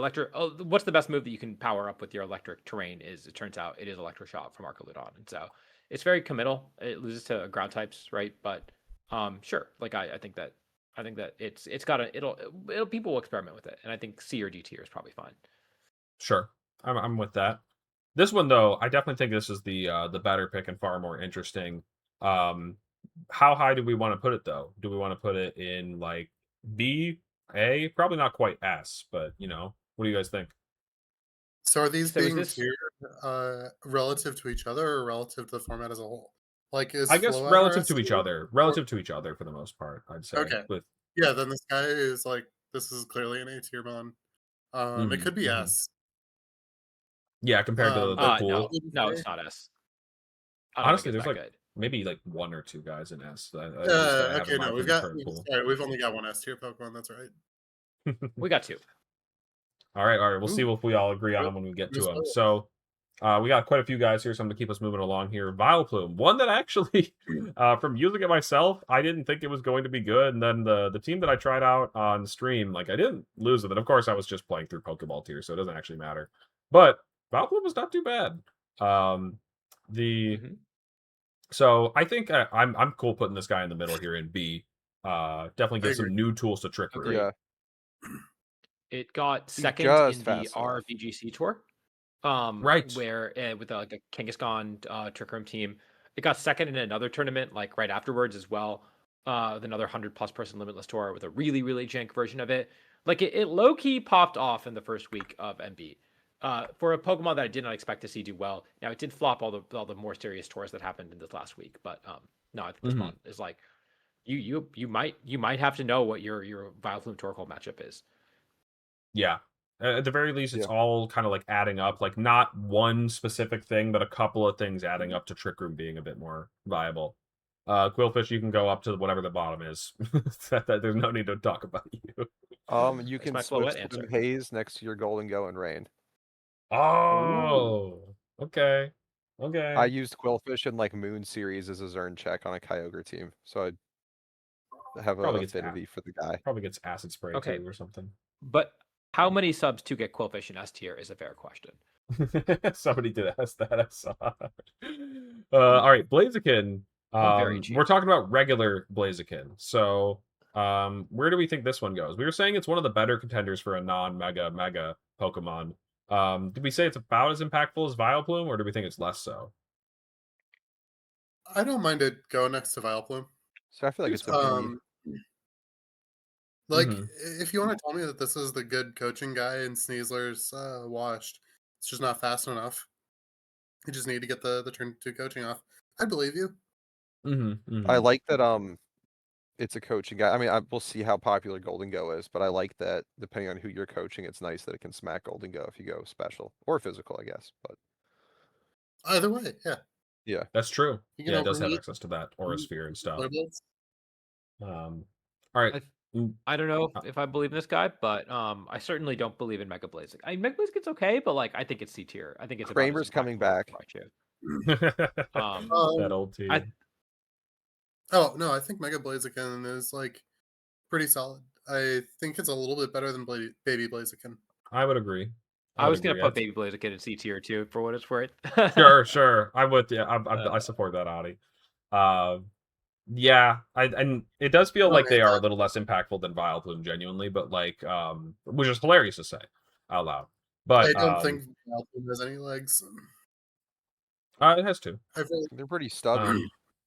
what's the best move that you can power up with your electric terrain? Is it turns out it is electroshock from Arcaludon, and so it's very committal. It loses to ground types, right? But sure, like I think that it's got a it'll people will experiment with it, and I think C or D tier is probably fine. Sure. I'm with that. This one though, I definitely think this is the better pick and far more interesting. Um, how high do we want to put it though? Do we want to put it in like B, A? Probably not quite S, but what do you guys think? So are these So is being this tiered relative to each other or relative to the format as a whole? Like, is I guess Flow at relative to RS each tier? other, relative to each other for the most part, I'd say. Okay. With Yeah, then this guy is like, this is clearly an A tier mon. It could be S. Yeah, compared to the But no, pool. no, it's not S. I don't think Honestly, it's there's that like good. maybe like one or two guys in S at least that I have in Okay, my no, current pool. sorry, we've only got one S tier Pokemon. That's right. We got two. All right. We'll see Ooh, if we all agree on yep, them when we get to who's them. first? So, we got quite a few guys here, so I'm gonna keep us moving along here. Vileplume, one that actually, from using it myself, I didn't think it was going to be good, and then the team that I tried out on stream, like I didn't lose with it. Of course, I was just playing through Pokeball tier, so it doesn't actually matter. But Vileplume was not too bad. The Mhm. So I think I'm cool putting this guy in the middle here in B. Definitely I gives agree. some new tools to Trick Room. Agreed. Yeah. It got He's second just in the fast enough. RVGC tour. Right. Where with like a Kangaskhan Trick Room team, it got second in another tournament like right afterwards as well. With another 100+ person limitless tour with a really really jank version of it. Like it low key popped off in the first week of MB. For a Pokemon that I did not expect to see do well. Now it did flop all the more serious tours that happened in this last week, but no, I think this one is like you might have to know what your Vileplume Torkoal matchup is. Yeah. At the very least, it's Yeah. all kind of like adding up, like not one specific thing, but a couple of things adding up to Trick Room being a bit more viable. Quillfish, you can go up to whatever the bottom is. There's no need to talk about you. You That's can my switch Floette to answer. Haze next to your Golden Go and Rain. Ooh. Oh, okay. I Okay. used Quillfish in like Moon series as a Zern check on a Kyogre team, so I have a Probably gets affinity for the guy. probably gets acid spray Okay, too or something. but how many subs to get Quillfish in S tier is a fair question. Somebody did ask that. I saw. All right, Blaziken. I'm very cheap. We're talking about regular Blaziken. So, where do we think this one goes? We were saying it's one of the better contenders for a non-mega Pokemon. Did we say it's about as impactful as Vileplume, or do we think it's less so? I don't mind it going next to Vileplume. So I feel like it's a B. Um, like, Mhm. if you want to tell me that this is the good coaching guy and Sneasler's washed, it's just not fast enough. You just need to get the turn 2 coaching off. I believe you. I Mhm. like that it's a coaching guy. I mean, we'll see how popular Golden Go is, but I like that depending on who you're coaching, it's nice that it can smack Golden Go if you go special or physical, I guess. But Either way, yeah. yeah, That's true. You can Yeah, it does have overheat. access to that Aura Sphere and stuff. Flare Blitz. All right. I Mm, I don't know uh, if I believe in this guy, but I certainly don't believe in Mega Blaziken. Mega Blaziken's okay, but like I think it's C tier. I think it's about as Kramer's coming impactful as back. Raichu. that Um, old team. oh no, I think Mega Blaziken is like pretty solid. I think it's a little bit better than Baby Blaziken. I would agree. I would was gonna agree. put Baby Blaziken in C tier too, for what it's worth. Sure. I would. Yeah, I support that, Adi. Yeah, and it does feel Don't like they hate are a that. little less impactful than Vileplume, genuinely, but like, which is hilarious to say out loud. But I don't think Vileplume has any legs. it has two. I really, They're pretty stubby.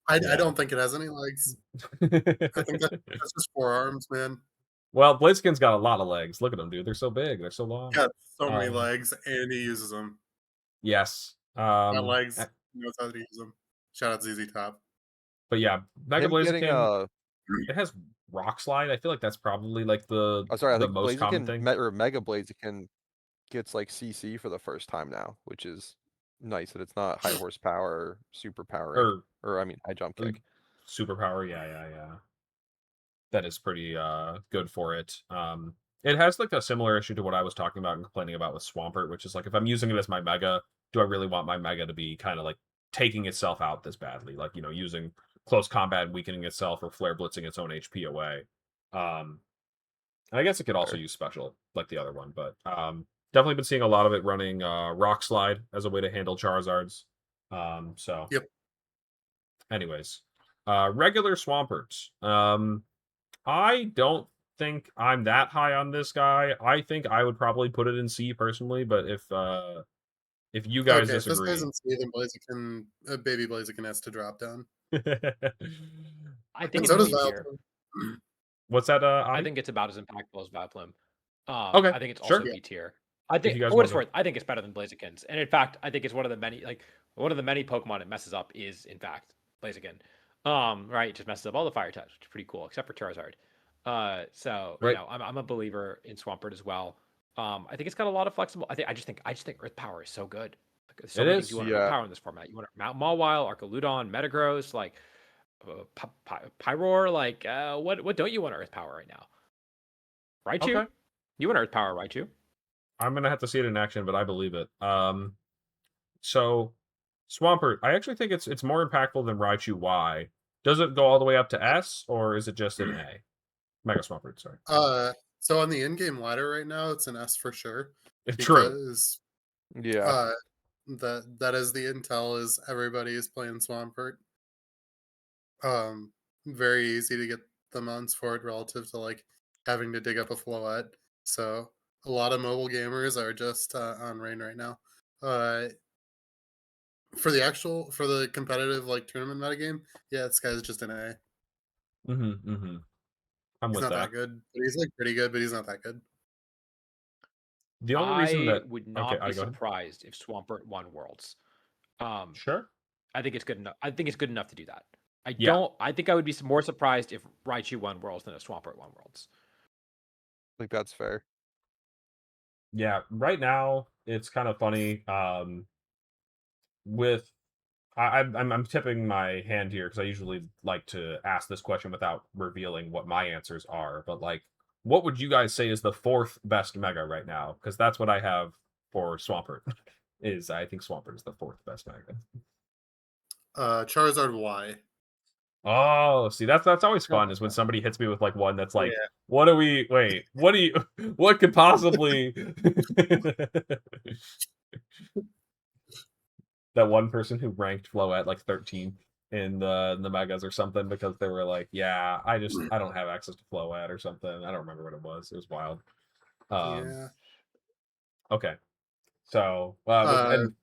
I Yeah. don't think it has any legs. I think that's just 4 arms, man. Well, Blaziken's got a lot of legs. Look at them, dude. They're so big. They're so long. Got so many Um, legs, and he uses them. Yes. Got legs, he knows how to use them. Shout out ZZ Top. But yeah, Mega Him getting Blaziken. It has Rock Slide. I feel like that's probably like the I the think most common Blaziken thing. or Mega Blaziken gets like CC for the first time now, which is nice that it's not high horsepower or super powering, Or or I mean high jump kick. superpower. Yeah. that is pretty good for it. It has like a similar issue to what I was talking about and complaining about with Swampert, which is like if I'm using it as my mega, do I really want my mega to be kind of like taking itself out this badly? Like, using close combat and weakening itself or flare blitzing its own HP away. I guess it could also Fair. use special like the other one, but definitely been seeing a lot of it running Rock Slide as a way to handle Charizards. So Yep. anyways, regular Swampert. I don't think I'm that high on this guy. I think I would probably put it in C personally, but if you guys Okay, if this disagree, guy's in C, then Blaziken, baby Blaziken has to drop down. I think And it's so does B tier. Vileplume. what's that? I Adi? think it's about as impactful as Vileplume. Okay, I think it's sure. also B tier. I think, you guys for what it's wanna- worth, I think it's better than Blaziken's. And in fact, I think it's one of the many Pokemon it messes up is in fact Blaziken. Right, it just messes up all the fire types, which is pretty cool, except for Charizard. So Right. I'm a believer in Swampert as well. I think it's got a lot of flexible. I just think Earth Power is so good. Like, there's so It many is. things you want Yeah. Earth Power in this format. You want Mount Mawile, Archaludon, Metagross, like Pyroar. Like, what don't you want Earth Power right now? Raichu? Okay. You want Earth Power, Raichu? I'm gonna have to see it in action, but I believe it. So Swampert, I actually think it's more impactful than Raichu Y. Does it go all the way up to S, or is it just an A? Mega Swampert, sorry. So on the in-game ladder right now, it's an S for sure. True. Because Yeah. that is the intel is everybody is playing Swampert. Very easy to get the mounts for it relative to like having to dig up a Floette. So a lot of mobile gamers are just on Rain right now. For the competitive like tournament metagame, yeah, this guy's just an A. I'm He's with not that. that good, but he's like pretty good, but he's not that good. The only reason I that would okay, not be go ahead. surprised if Swampert won Worlds. Sure. I think it's good enough. I think it's good enough to do that. Yeah. I think I would be more surprised if Raichu won Worlds than if Swampert won Worlds. I think that's fair. Yeah. Right now, it's kind of funny. With I'm tipping my hand here because I usually like to ask this question without revealing what my answers are. But like, what would you guys say is the fourth best mega right now? Because that's what I have for Swampert. I think Swampert is the fourth best mega. Charizard Y. Oh, see, that's always fun is when somebody hits me with like one that's like, Yeah. what do you, what could possibly that one person who ranked Floette like 13th in the megas or something because they were like, yeah, I don't have access to Floette or something. I don't remember what it was. It was wild. Yeah. Okay, so and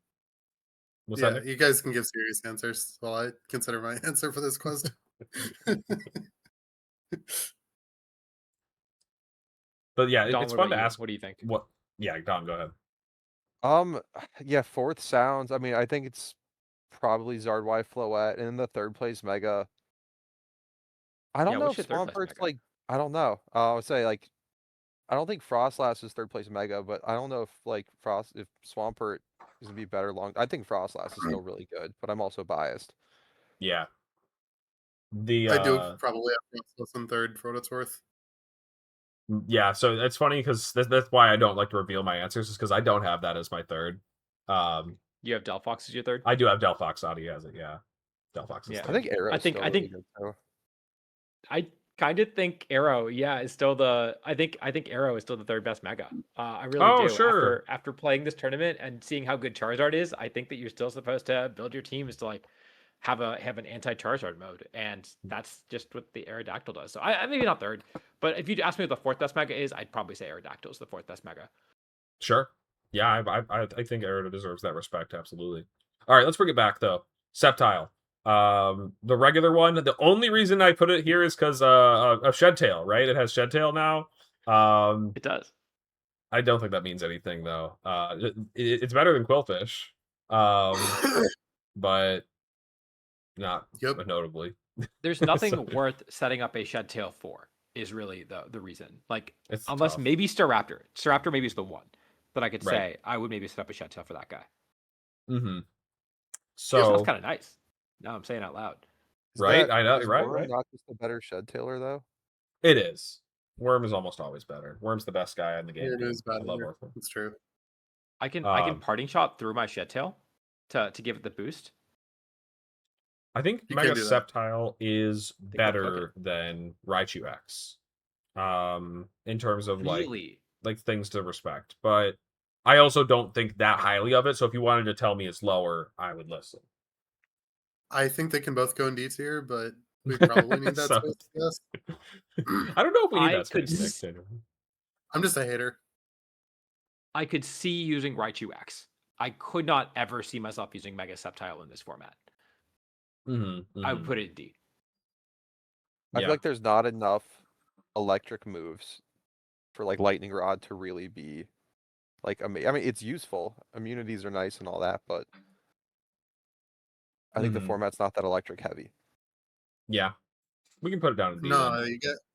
what's that, Yeah, Nick? you guys can give serious answers while I consider my answer for this question. But yeah, Don, it's what fun about to you? ask What do you think? what. Yeah, Don, go ahead. Yeah, fourth sounds. I mean, I think it's probably Zardwy Floette, and then the third place Mega. I don't Yeah, know what's if your third place Swampert's Mega? like. I don't know. I would say like. I don't think Frostlass is third place Mega, but I don't know if like if Swampert is gonna be better long. I think Frostlass is still really good, but I'm also biased. Yeah, the I do probably have Frostlass in third for what it's worth. yeah, so it's funny because that's why I don't like to reveal my answers is because I don't have that as my third. You have Delphox as your third? I do have Delphox. Audi has it. Yeah, Delphox is Yeah. I third. think Arrow is still really good too. I kind of think Arrow, yeah, is still the. I think Arrow is still the third best Mega. I really Oh, do. sure. After playing this tournament and seeing how good Charizard is, I think that you're still supposed to build your team is to like have an anti Charizard mode, and that's just what the Aerodactyl does. So I maybe not third, but if you ask me what the fourth best Mega is, I'd probably say Aerodactyl is the fourth best Mega. Sure. Yeah, I think Aerodactyl deserves that respect. Absolutely. All right, let's bring it back though. Sceptile. The regular one. The only reason I put it here is because of Shed-Tail, right? It has Shed-Tail now. It does. I don't think that means anything though. It's better than Quillfish, but not Yep. notably. There's nothing worth setting up a Shed-Tail for. Is really the reason. Like It's unless tough. maybe Staraptor. Staraptor maybe is the one that I could Right. say I would maybe set up a Shed-Tail for that guy. Mm-hmm. Sounds So kind of nice. Now I'm saying out loud. right, I know, right. Not just a better Shed Tailor though. It is. Worm is almost always better. Worm's the best guy in the game. It is I better. love Orphan. It's true. I can Um, parting shot through my shed tail to give it the boost. I think You Mega can do that. Sceptile is Think I'm cooking. better than Raichu X. In terms of Really? like things to respect. But I also don't think that highly of it. So if you wanted to tell me it's lower, I would listen. I think they can both go in D tier, but we probably need that So space, yes. I don't know if we need I that could space, Nick. I'm just a hater. I could see using Raichu X. I could not ever see myself using Mega Sceptile in this format. I would put it in D. I Yeah. feel like there's not enough electric moves for like Lightning Rod to really be like I mean it's useful. Immunities are nice and all that, but I think the format's not that electric heavy. Yeah. We can put it down in D then. No,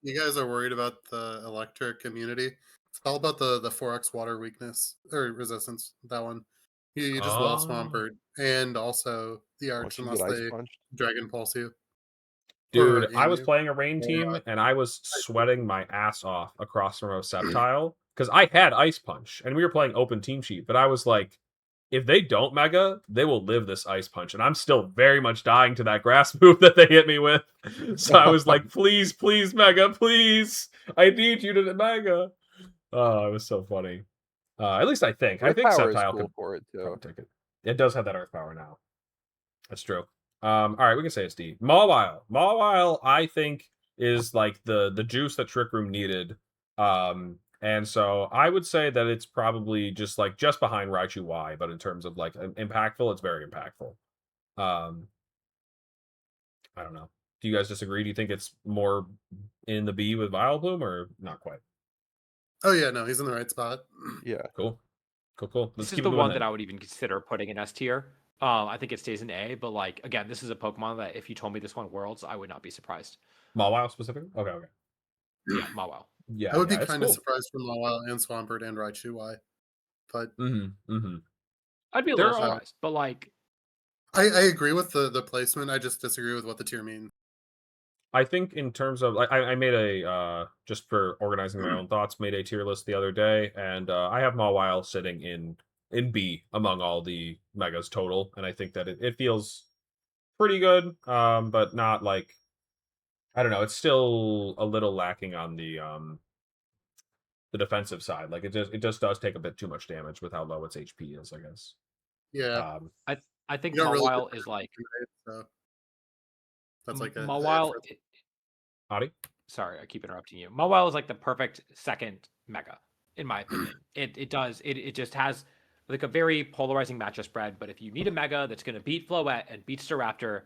you guys are worried about the electric immunity. It's all about the 4x water weakness or resistance. That one. You just wall Oh. Swampert and also the Once arch you unless get Ice they Punch, Dragon Pulse you. Dude, Or I aim was you. playing a rain Or, team and I was Ice sweating my ass off across from a Sceptile because I had Ice Punch and we were playing open team sheet, but I was like, if they don't Mega, they will live this Ice Punch. And I'm still very much dying to that grass move that they hit me with. So I was like, please, please, Mega, please. I need you to Mega. Oh, it was so funny. At least I think. I Earth think Power is Sceptile cool could for it too. probably take it. It does have that Earth Power now. That's true. All right, we can say it's D. Mawile. Mawile, I think, is like the juice that Trick Room needed. And so I would say that it's probably just behind Raichu Y, but in terms of like impactful, it's very impactful. I don't know. Do you guys disagree? Do you think it's more in the B with Vileplume or not quite? Oh yeah, no, he's in the right spot. Yeah. Cool. Let's This is keep the it moving one then. that I would even consider putting in S tier. I think it stays in A, but like again, this is a Pokemon that if you told me this won Worlds, I would not be surprised. Mawile specifically? Okay. Yeah, Mawile. Yeah, I would be it's kind of cool. surprised from Mawile and Swampert and Raichu Y. But I'd be a little surprised, but like I agree with the placement. I just disagree with what the tier means. I think in terms of I made a just for organizing my own thoughts, made a tier list the other day, and I have Mawile sitting in B among all the megas total, and I think that it feels pretty good, but not like I don't know, it's still a little lacking on the defensive side. Like it just does take a bit too much damage with how low its HP is, I guess. Yeah, I think you don't really Mawile is like so that's like a Mawile. Adi? Sorry, I keep interrupting you. Mawile is like the perfect second Mega, in my opinion. It just has like a very polarizing matchup spread. But if you need a Mega that's going to beat Floette and beat Staraptor,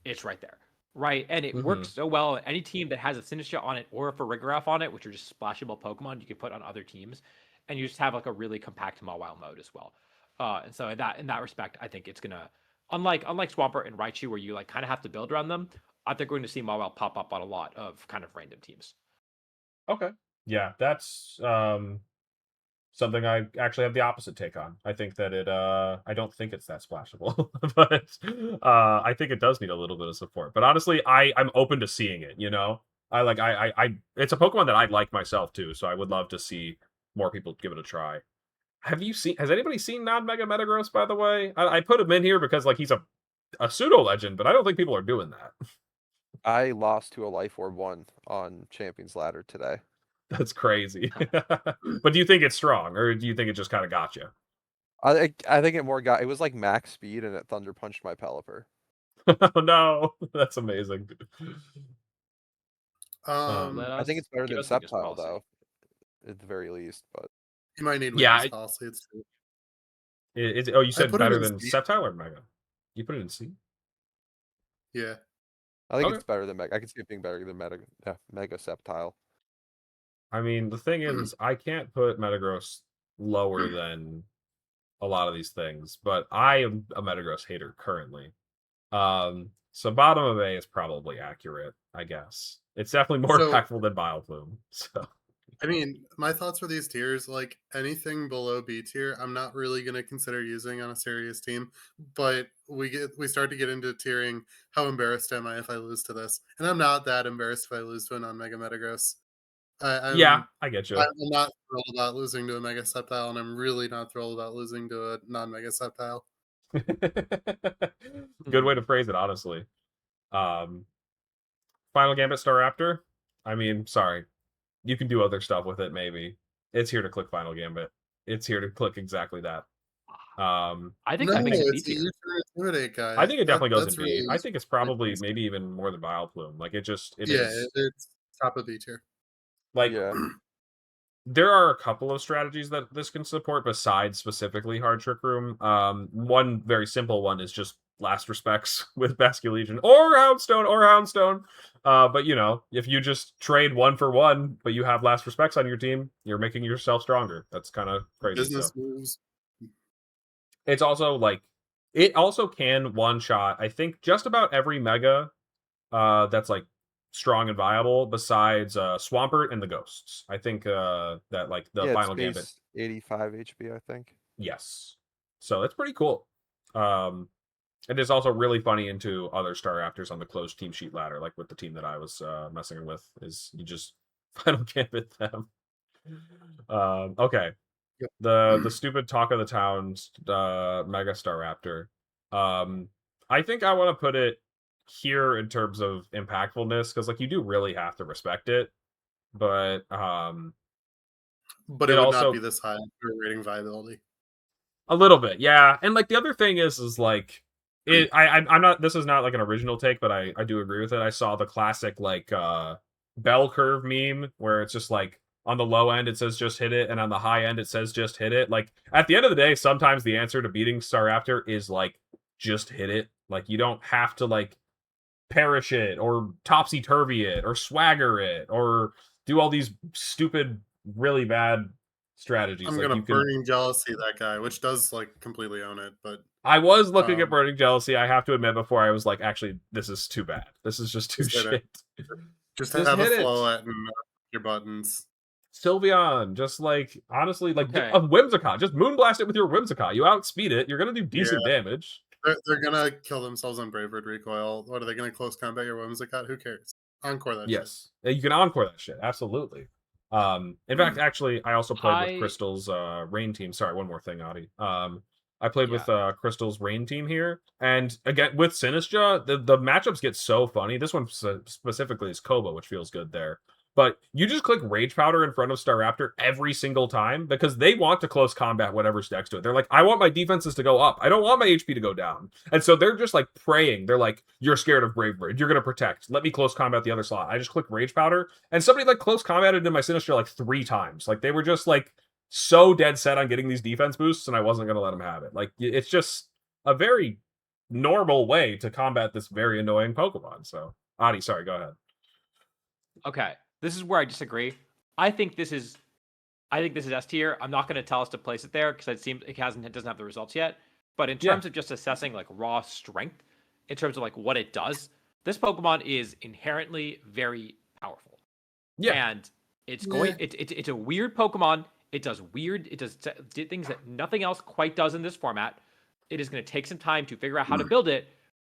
it's right there, right? And it works so well. Any team that has a Synestia on it or a Farigiraf on it, which are just splashable Pokemon you can put on other teams, and you just have like a really compact Mawile mode as well. And so in that respect, I think it's gonna unlike Swampert and Raichu, where you like kind of have to build around them. I think we're going to see Mawile pop up on a lot of kind of random teams. Okay. Yeah, that's something I actually have the opposite take on. I think that I don't think it's that splashable, but I think it does need a little bit of support. But honestly, I'm open to seeing it, you know? I it's a Pokemon that I like myself too, so I would love to see more people give it a try. Has anybody seen non-Mega Metagross, by the way? I put him in here because like he's a pseudo legend, but I don't think people are doing that. I lost to a Life Orb 1 on Champions Ladder today. That's crazy. But do you think it's strong, or do you think it just kind of got you? I think it was like max speed and it Thunder Punched my Pelipper. Oh no, that's amazing. I think it's better than Weakness Sceptile policy. though, at the very least. But you might need Yeah, weakness policy. It's true. Oh, you said put it better in than C. Sceptile or Mega? You put it in C? Yeah. I think Okay. it's better than Mega. I can see it being better than Mega Sceptile. I mean, the thing is I can't put Metagross lower than a lot of these things, but I am a Metagross hater currently. So bottom of A is probably accurate, I guess. It's definitely more So- impactful than Vileplume. So I mean, my thoughts for these tiers, like anything below B tier, I'm not really gonna consider using on a serious team. But we start to get into tiering. How embarrassed am I if I lose to this? And I'm not that embarrassed if I lose to a non-Mega Metagross. Yeah, I get you. I'm not thrilled about losing to a Mega Sceptile, and I'm really not thrilled about losing to a non-Mega Sceptile. Good way to phrase it, honestly. Final Gambit Staraptor. I mean, sorry, you can do other stuff with it. Maybe it's here to click Final Gambit. It's here to click exactly that. I think No, that makes it B it's a tier. U-turn Intimidate guy. I think it definitely goes in That's B. really I think it's probably decent. maybe even more than Vileplume. Like it Yeah, is it's top of B tier. like Yeah. there are a couple of strategies that this can support besides specifically Hard Trick Room. One very simple one is just Last Respects with Basculegion or Houndstone. But you know, if you just trade 1 for 1, but you have Last Respects on your team, you're making yourself stronger. That's kind of crazy. Business So moves. it's also like it also can one shot. I think just about every mega that's like strong and viable besides Swampert and the Ghosts. I think that like the Yeah, it's Final Gambit. base 85 HP, I think. Yes. So that's pretty cool. It is also really funny into other Star Raptors on the closed team sheet ladder, like with the team that I was messing with, is you just Final Gambit them. Okay. Yep. The stupid talk of the town Mega Star Raptor. I think I want to put it here in terms of impactfulness, because like you do really have to respect it. But But it it would also not be this high for rating viability. a little bit, yeah. And like the other thing is like I'm not, this is not like an original take, but I do agree with it. I saw the classic like bell curve meme where it's just like on the low end it says just hit it, and on the high end it says just hit it. Like at the end of the day, sometimes the answer to beating Staraptor is like just hit it. Like you don't have to like perish it or topsy turvy it or swagger it or do all these stupid, really bad strategies. I'm Like gonna you can. burning jealousy that guy, which does like completely own it, but I was looking at um, Burning Jealousy. I have to admit, before I was like, actually, this is too bad. This is just too just hit it. shit. Just Just have a hit it. flow at and your buttons. Sylveon, just like honestly, like Okay. a Whimsicott, just Moonblast it with your Whimsicott. You outspeed it. You're gonna do decent damage. They're gonna kill themselves on Brave Bird Recoil. What are they gonna close combat your Whimsicott? Who cares? Encore that shit. Yes, you can encore that shit. Absolutely. In fact, actually, I also played with Crystal's Rain team. Sorry, one more thing, Adi. I played with Crystal's Rain team here, and again with Sinistra, the matchups get so funny. This one specifically is Koba, which feels good there. But you just click Rage Powder in front of Staraptor every single time because they want to close combat whatever's next to it. They're like, I want my defenses to go up. I don't want my HP to go down. And so they're just like praying. They're like, you're scared of Brave Bird. You're going to protect. Let me close combat the other slot. I just click Rage Powder. And somebody like close combated into my Sinistra like 3 times. Like they were just like so dead set on getting these defense boosts, and I wasn't going to let them have it. Like it's just a very normal way to combat this very annoying Pokemon. So, Adi, sorry, go ahead. Okay, this is where I disagree. I think this is S tier. I'm not going to tell us to place it there because it doesn't have the results yet. But in terms of just assessing like raw strength, in terms of like what it does, this Pokemon is inherently very powerful. Yeah, and it's going. It's a weird Pokemon. It does things that nothing else quite does in this format. It is going to take some time to figure out how to build it,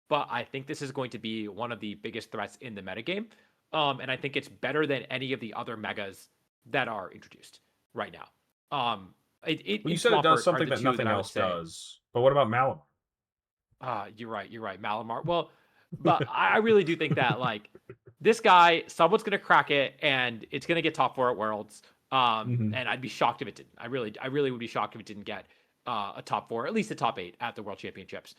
but I think this is going to be one of the biggest threats in the metagame. And I think it's better than any of the other megas that are introduced right now. Well, you said it does something that nothing else does. But what about Malamar? You're right. Malamar. Well, but I really do think that like this guy, someone's gonna crack it, and it's gonna get top 4 at Worlds. And I'd be shocked if it didn't. I really would be shocked if it didn't get a top 4, at least a top 8 at the World Championships.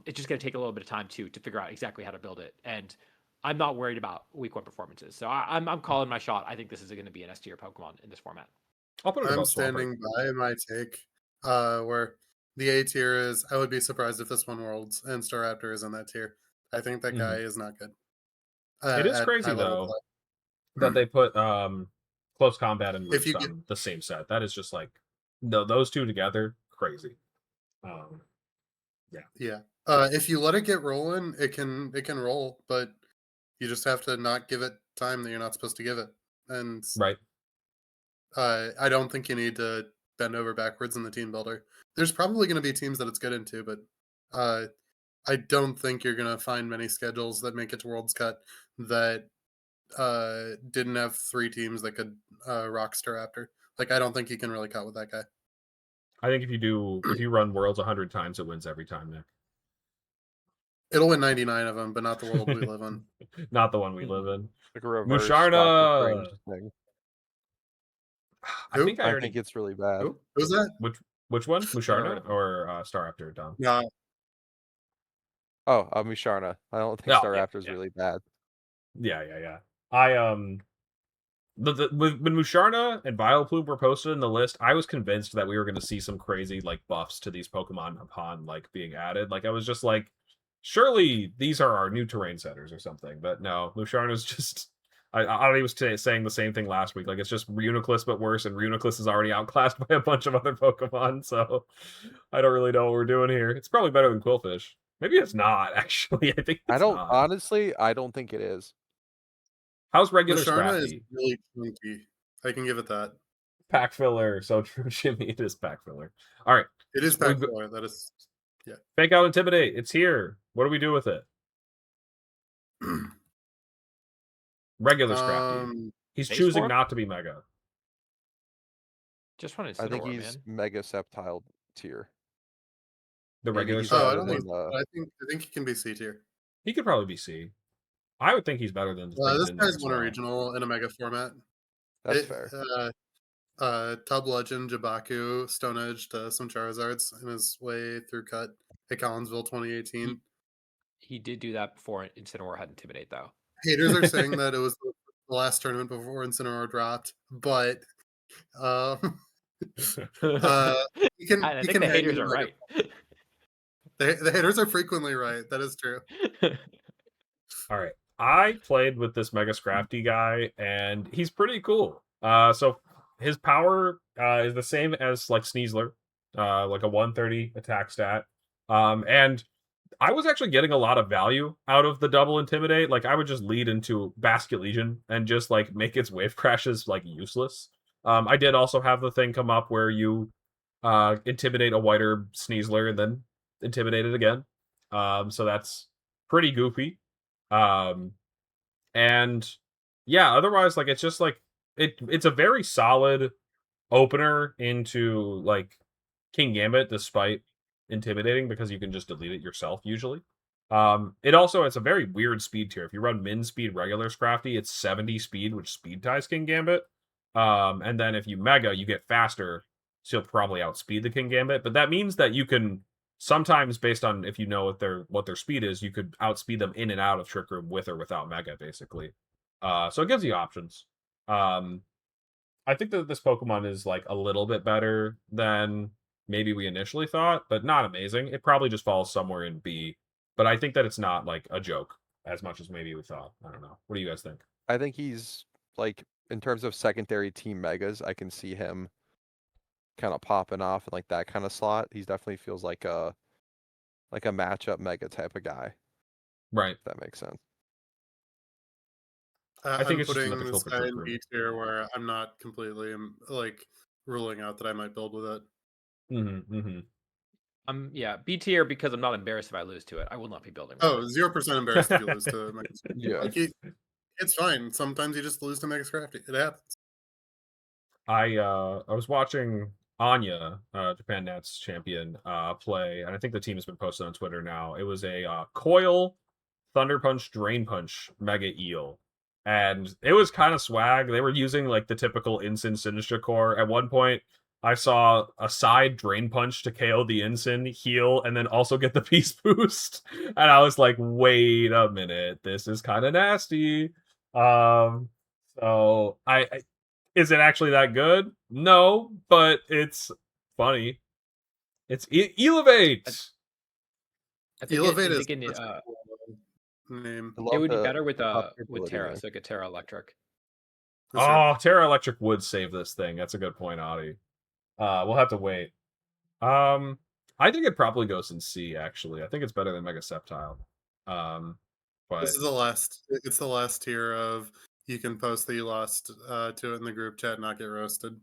It's just gonna take a little bit of time to figure out exactly how to build it, and I'm not worried about week 1 performances. So I'm calling my shot. I think this is going to be an S tier Pokemon in this format. I'm standing by my take, where the A tier is. I would be surprised if this won Worlds and Staraptor is in that tier. I think that guy is not good. It is crazy though that they put close combat and Roost on the same set. That is just like those two together, crazy. Yeah. If you let it get rolling, it can roll, but you just have to not give it time that you're not supposed to give it. And right. I don't think you need to bend over backwards in the team builder. There's probably going to be teams that it's good into, but I don't think you're going to find many schedules that make it to Worlds Cut that didn't have 3 teams that could rock Staraptor. Like, I don't think you can really cut with that guy. I think if you run Worlds 100 times, it wins every time, Nick. It'll win 99 of them, but not the world we live in. Not the one we live in. Like a reverse Musharna! Doctor Strange thing. I Who? think I I already. think it's really bad. Who? Who's that? Which one? Musharna of or Staraptor, Dom? No, Oh, Musharna. I don't think Oh, Staraptor's yeah. really bad. Yeah. I when Musharna and Vileplume were posted in the list, I was convinced that we were going to see some crazy like buffs to these Pokemon upon like being added. Like I was just like, surely these are our new terrain setters or something. But no, Musharna's just. I was saying the same thing last week. Like it's just Reuniclus but worse, and Reuniclus is already outclassed by a bunch of other Pokemon. So I don't really know what we're doing here. It's probably better than Quillfish. Maybe it's not actually. I think it's not. Honestly, I don't think it is. How's regular Musharna is Scrafty? really chunky. I can give it that. Pack filler. So true, Jimmy. It is pack filler. All right. It is We've pack got- filler. That is, Fake out intimidate. It's here. What do we do with it? Regular Scrafty. He's base choosing form? not to be mega. Just want I think Incineroar, he's man. Mega Sceptile tier. The Maybe regular he's Oh, I better don't Scrafty. think. than So. I think he can be C tier. He could probably be C. I would think he's better than things This in there guy's as won a well. regional in a mega format. That's fair. Tub Legend, Jabaku, Stone Edge to some Charizards in his way through cut at Collinsville 2018. He did do that before Incineroar had Intimidate, though. Haters are saying that it was the last tournament before Incineroar dropped, but he can. I He think can the hang haters in are the mega- right. The haters are frequently right. That is true. All right. I played with this Mega Scrafty guy, and he's pretty cool. So his power is the same as like Sneasler, like a 130 attack stat. And I was actually getting a lot of value out of the double intimidate. Like I would just lead into Basket Legion and just like make its wave crashes like useless. I did also have the thing come up where you intimidate a whiter Sneasler and then intimidate it again. So that's pretty goofy. And yeah, otherwise like it's just like it's a very solid opener into like King Gambit despite intimidating because you can just delete it yourself usually. It's a very weird speed tier. If you run min speed regular Scrafty, it's 70 speed, which speed ties King Gambit. And then if you mega, you get faster, so you'll probably outspeed the King Gambit. But that means that you can sometimes, based on if you know what their speed is, you could outspeed them in and out of Trick Room with or without mega, basically. So it gives you options. I think that this Pokemon is like a little bit better than maybe we initially thought, but not amazing. It probably just falls somewhere in B. But I think that it's not like a joke as much as maybe we thought. I don't know. What do you guys think? I think he's like in terms of secondary team megas, I can see him kind of popping off in like that kind of slot. He definitely feels like a matchup mega type of guy. Right. If that makes sense. I think I'm it's just putting mythical this for guy Trick in Room. B tier where I'm not completely like ruling out that I might build with it. B tier because I'm not embarrassed if I lose to it. I will not be building with Oh, it. 0% embarrassed if you lose to Mega Scrafty. Yeah. Like it's fine. Sometimes you just lose to Mega Scrafty. It happens. I was watching Anya, Japan Nats champion, play, and I think the team has been posted on Twitter now. It was a Coil, Thunder Punch, Drain Punch, Mega Eel. And it was kind of swag. They were using like the typical Ensign Sinistra core. At one point, I saw a side Drain Punch to KO the Ensign, heal, and then also get the Peace Boost. And I was like, wait a minute, this is kind of nasty. So is it actually that good? No, but it's funny. It's Elevate. I think Elevate is thinking, such a cool name. I it love would be the better with ability Terra, there. so get Terra Electric. That's true. Oh, Terra Electric would save this thing. That's a good point, Audie. We'll have to wait. I think it probably goes in C. Actually, I think it's better than Mega Sceptile. But This is the last. It's the last tier of you can post that you lost to it in the group chat, and not get roasted.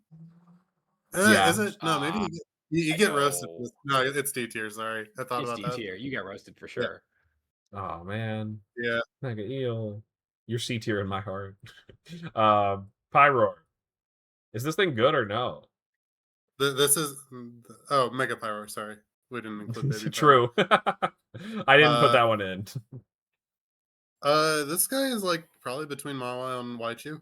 Yeah. Is it? No, maybe you get roasted. No. No, it's D tier. Sorry, I thought It's about D that. tier. You get roasted for sure. oh man, Yeah, Mega Eel. You're C tier in my heart. Pyroar. Is this thing good or no? This is Mega Pyro. Sorry, we didn't include Baby Pyro. True. I didn't put that one in. This guy is like probably between Mawa and Waichu.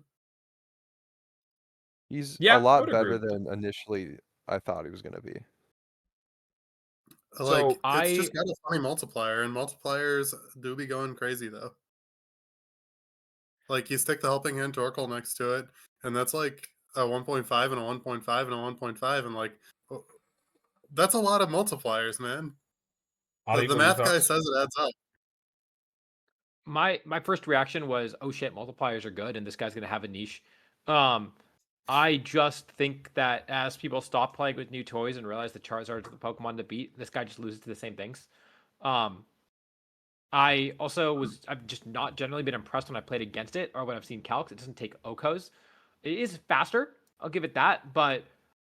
He's Yeah, a I lot would agree better with than initially I thought he was going to be. Like So, it's just got a funny multiplier, and multipliers do be going crazy though. Like you stick the helping hand Torkoal next to it, and that's like a 1.5 and a 1.5 and a 1.5, and like that's a lot of multipliers, man. Adi, The what are your math guy thoughts? says it adds up. My first reaction was, oh shit, multipliers are good, and this guy's gonna have a niche. I just think that as people stop playing with new toys and realize the Charizard's the Pokemon to beat, this guy just loses to the same things. I've just not generally been impressed when I played against it or when I've seen calcs. It doesn't take Okos. It is faster, I'll give it that, but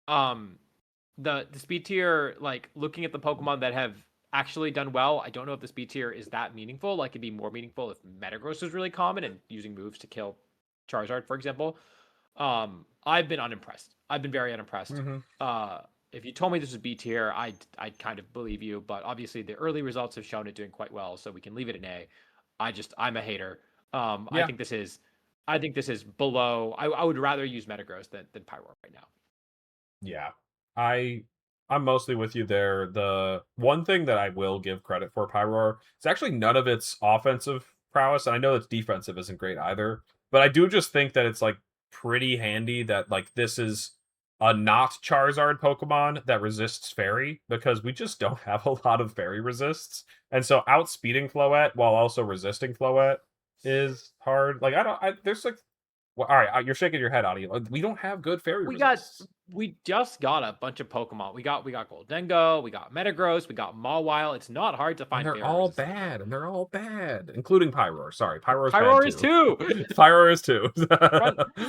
the speed tier, like looking at the Pokemon that have actually done well, I don't know if the speed tier is that meaningful. Like it'd be more meaningful if Metagross was really common and using moves to kill Charizard, for example. I've been unimpressed. I've been very unimpressed. If you told me this was B tier, I'd kind of believe you, but obviously the early results have shown it doing quite well, so we can leave it an A. I'm a hater. I think this is below. I would rather use Metagross than Pyroar right now. Yeah. I'm mostly with you there. The one thing that I will give credit for Pyroar is actually none of its offensive prowess, and I know its defensive isn't great either, but I do just think that it's like pretty handy that like this is a not Charizard Pokemon that resists Fairy, because we just don't have a lot of Fairy resists. And so outspeeding Floette while also resisting Floette is hard. Like there's like well, all right, you're shaking your head, Adi. We don't have good Fairy resists. We just got a bunch of Pokemon. We got Goldengo, we got Metagross, we got Mawile. It's not hard to find. And they're Fairy all resistance. bad, and they're all bad, including Pyroar. Sorry, Pyroar's Pyroar bad is too. too. Pyroar is too.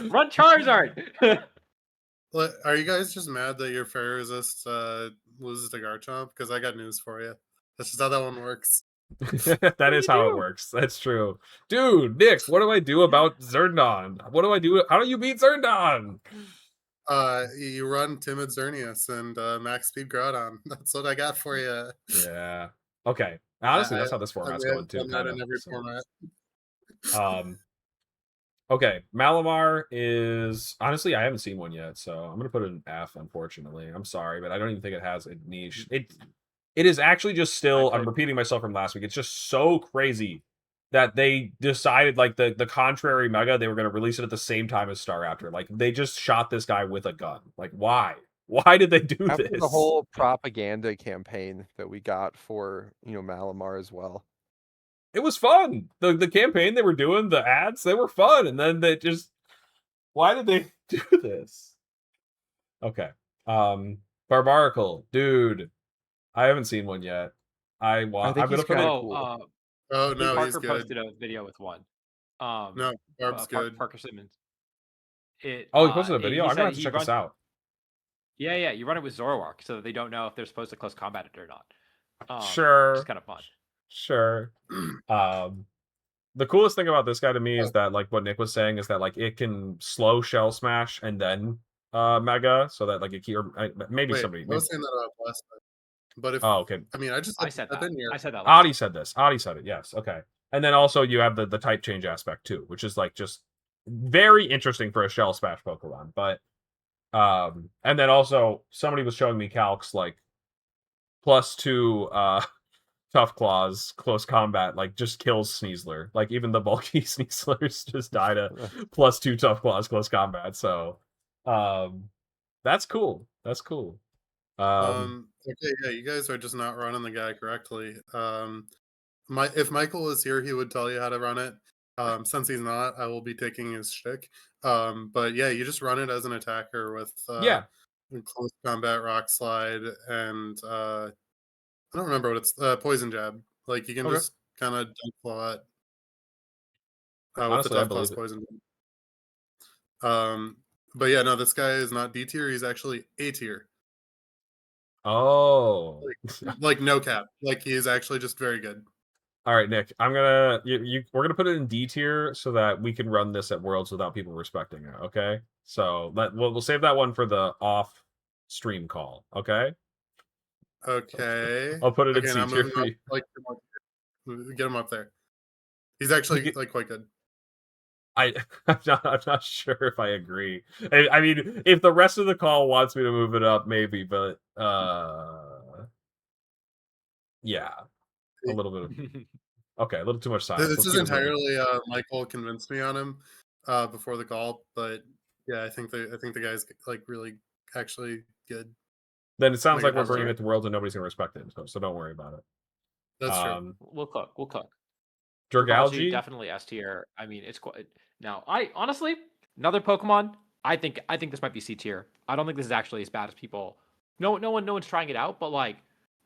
Run Charizard. Are you guys just mad that your Fairy Resist loses to Garchomp? Because I got news for you. That's just how that one works. That is how it works. That's true. Dude, Nix, what do I do about Zerndon? What do I do? How do you beat Zerndon? You run Timid Xerneas and Max Speed Groudon. That's what I got for you. Yeah. Okay. Honestly, that's how this format's going too. Done that in every format. Okay, Malamar is honestly I haven't seen one yet, so I'm gonna put it in F. Unfortunately, I'm sorry, but I don't even think it has a niche. It is actually just still. I'm repeating myself from last week. It's just so crazy that they decided like the contrary Mega, they were gonna release it at the same time as Staraptor. Like they just shot this guy with a gun. Like why? Why did they do After this? the whole propaganda campaign that we got for Malamar as well. It was fun. The campaign they were doing, the ads, they were fun, and then they just why did they do this? Okay. Barbaracle, dude. I haven't seen one yet. I'm gonna put it. Cool. Oh no, Parker he's good. posted a video with one. No, Barb's good. Parker Simmons. He posted a video. I'm gonna have to check this out. Yeah. You run it with Zoroark, so that they don't know if they're supposed to close combat it or not. Sure. It's kind of fun. Sure. The coolest thing about this guy to me is that like what Nick was saying is that like it can slow Shell Smash and then Mega, so that like maybe somebody. I was saying that about last time. But if okay. I mean, I said that. I said that. Adi said this. Adi said it. Yes. Okay. And then also you have the type change aspect too, which is like just very interesting for a Shell Smash Pokemon. But and then also somebody was showing me calcs like +2 Tough Claws close combat like just kills Sneasler. Like even the bulky Sneaslers just die to +2 Tough Claws close combat. So that's cool. That's cool. Okay, yeah, you guys are just not running the guy correctly. If Michael was here, he would tell you how to run it. Since he's not, I will be taking his shtick. But yeah, you just run it as an attacker with close combat, Rock Slide, and I don't remember what it's Poison Jab. Like you can just kind of dunk Floette with the Tough Claws Poison Jab. But yeah, no, this guy is not D tier. He's actually A tier. Oh, like no cap. Like he is actually just very good. All right, Nick. We're gonna put it in D tier so that we can run this at Worlds without people respecting it. Okay. So we'll save that one for the off stream call. Okay. Okay. I'll put it in Okay, C now tier moving for up, you. like get him up there. He's actually Get- like quite good. I'm not sure if I agree. I mean, if the rest of the call wants me to move it up, maybe, but yeah, a little bit of okay, a little too much silence. This Let's is keep it moving. entirely Michael convinced me on him before the call, but yeah, I think the guy's like really actually good. Then it sounds Make like it we're faster. bringing it to Worlds and nobody's gonna respect it, so don't worry about it. That's true. We'll cook. We'll cook. Dragalge, Definitely S tier. I mean, it's quite. Now, I honestly another Pokemon. I think this might be C tier. I don't think this is actually as bad as people. No one's trying it out. But like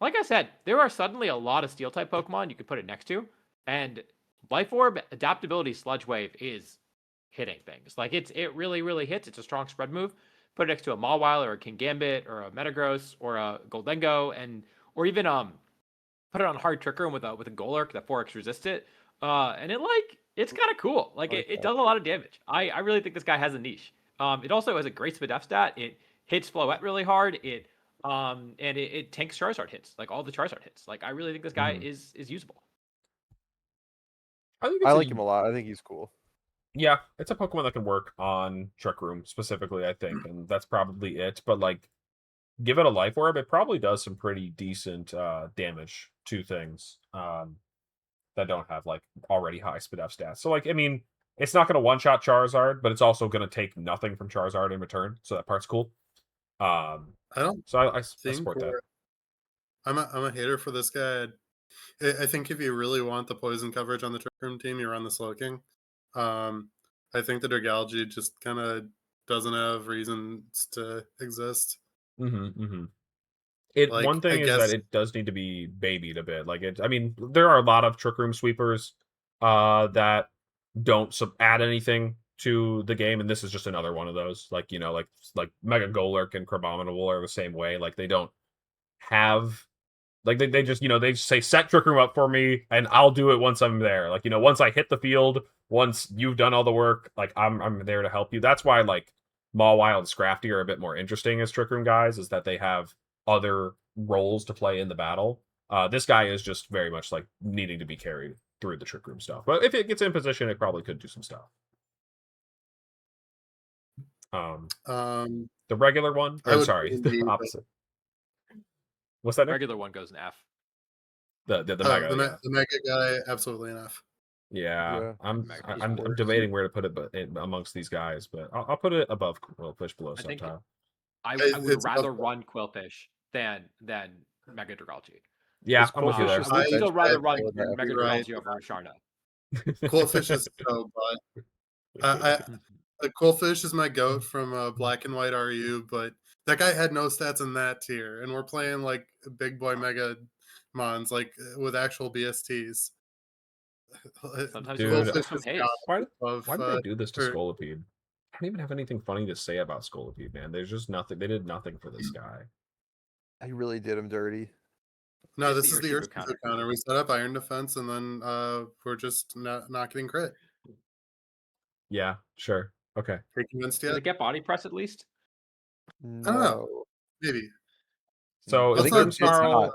I said, there are suddenly a lot of Steel type Pokemon you could put it next to, and Life Orb Adaptability Sludge Wave is hitting things. Like it really hits. It's a strong spread move. Put it next to a Mawile or a Kingambit or a Metagross or a Goldengo or even put it on hard Trick Room with a Golurk that 4x resist it. And it's kind of cool. Like it does a lot of damage. I really think this guy has a niche. It also has a great speed F stat. It hits Floette really hard. And it tanks Charizard hits, like all the Charizard hits. Like I really think this guy is usable. I like him a lot. I think he's cool. Yeah, it's a Pokemon that can work on Trick Room specifically, I think, and that's probably it. But like, give it a Life Orb, it probably does some pretty decent damage to things that don't have like already high speed F stats. So like, I mean, it's not going to one shot Charizard, but it's also going to take nothing from Charizard in return. So that part's cool. I don't So I think support that. I'm a hater for this guy. I think if you really want the poison coverage on the Trick Room team, you run the Slowking. I think the Dragalge just kind of doesn't have reasons to exist. One Like, thing I is that guess it does need to be babied a bit. Like I mean, there are a lot of Trick Room sweepers that don't add anything to the game, and this is just another one of those. Like, you know, like Mega Golurk and Crabominable are the same way. Like they don't have like they just, you know, they say set Trick Room up for me and I'll do it once I'm there. Like, you know, once I hit the field, once you've done all the work, like I'm there to help you. That's why like Mawile and Scrafty are a bit more interesting as Trick Room guys, is that they have other roles to play in the battle. This guy is just very much like needing to be carried through the Trick Room stuff. But if it gets in position, it probably could do some stuff. The regular one, or sorry, the opposite. What's that? Nick? Regular one goes in F. The mega, the mega guy, absolutely enough. Yeah, I'm worse. debating where to put it, but amongst these guys, but I'll put it above Quillfish, below Sceptile. I would rather run Quillfish than Mega Dragalge. Yeah, I'm with you there. I would still rather run Mega Mega right. Dragalge over Sharna. Quillfish is so but Quillfish is my goat from Black and White RU, but that guy had no stats in that tier, and we're playing like big boy mega mons, like with actual BSTs. Sometimes Dude, why did they do this to Scolipede? I don't even have anything funny to say about Scolipede, man. There's just nothing. They did nothing for this guy. I really did him dirty. No, this is the Urshifu counter. We set up Iron Defense, and then we're just not getting crit. Yeah, sure. Okay. Convinced yet? Did it get body press at least? No. I don't know. Maybe. So is Grimmsnarl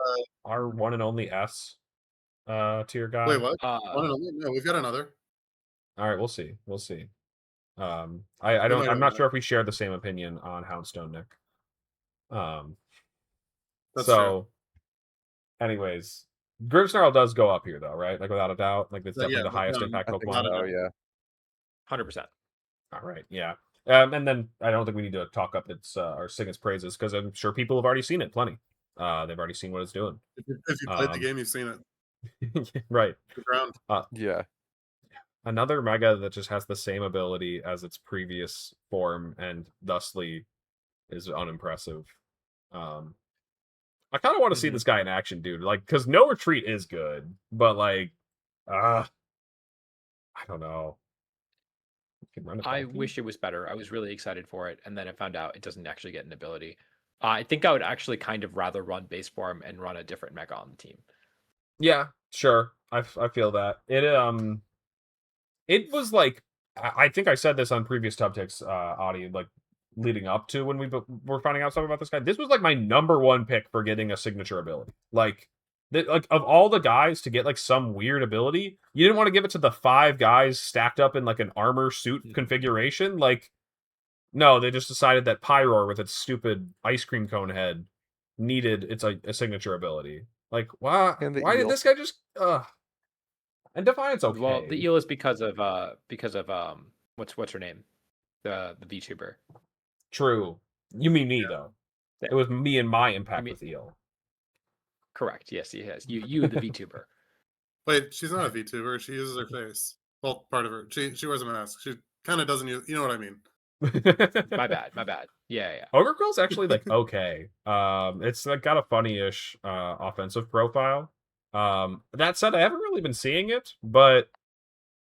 our one and only S tier guy? Wait, what? One and only? No, we've got another. All right, we'll see. We'll see. I'm not sure if we share the same opinion on Houndstone, Nick. That's so true. Anyways, Grimmsnarl does go up here though, right? Like without a doubt. Like it's definitely the highest impact Pokemon. Oh yeah. 100%. All right, yeah. And then I don't think we need to talk up its or sing its praises, because I'm sure people have already seen it plenty. They've already seen what it's doing. If you played the game, you've seen it. Right. The ground. Yeah. Another Mega that just has the same ability as its previous form and thusly is unimpressive. I kind of want to see this guy in action, dude. Like, because No Retreat is good, but like, I don't know. I wish it was better. I was really excited for it, and then I found out it doesn't actually get an ability. I think I would actually kind of rather run base form and run a different Mega on the team. Yeah, sure. I feel that it was like I think I said this on previous Tub Ticks audio, like leading up to when we were finding out something about this guy. This was like my #1 pick for getting a signature ability. Like of all the guys to get like some weird ability, you didn't want to give it to the 5 guys stacked up in like an armor suit configuration. Like, no, they just decided that Pyroar with its stupid ice cream cone head needed a signature ability. Like, why? And the Why did eel. this guy just? And Defiant's okay. Well, the eel is because of what's her name, the VTuber. True. You mean me though? It was me and my impact with eel. Correct. Yes, he has. You the VTuber. Wait, she's not a VTuber. She uses her face. Well, part of her. She wears a mask. She kind of doesn't use. You know what I mean? My bad. Yeah. Ogre Girl's actually like okay. It's like got a funny-ish offensive profile. That said, I haven't really been seeing it, but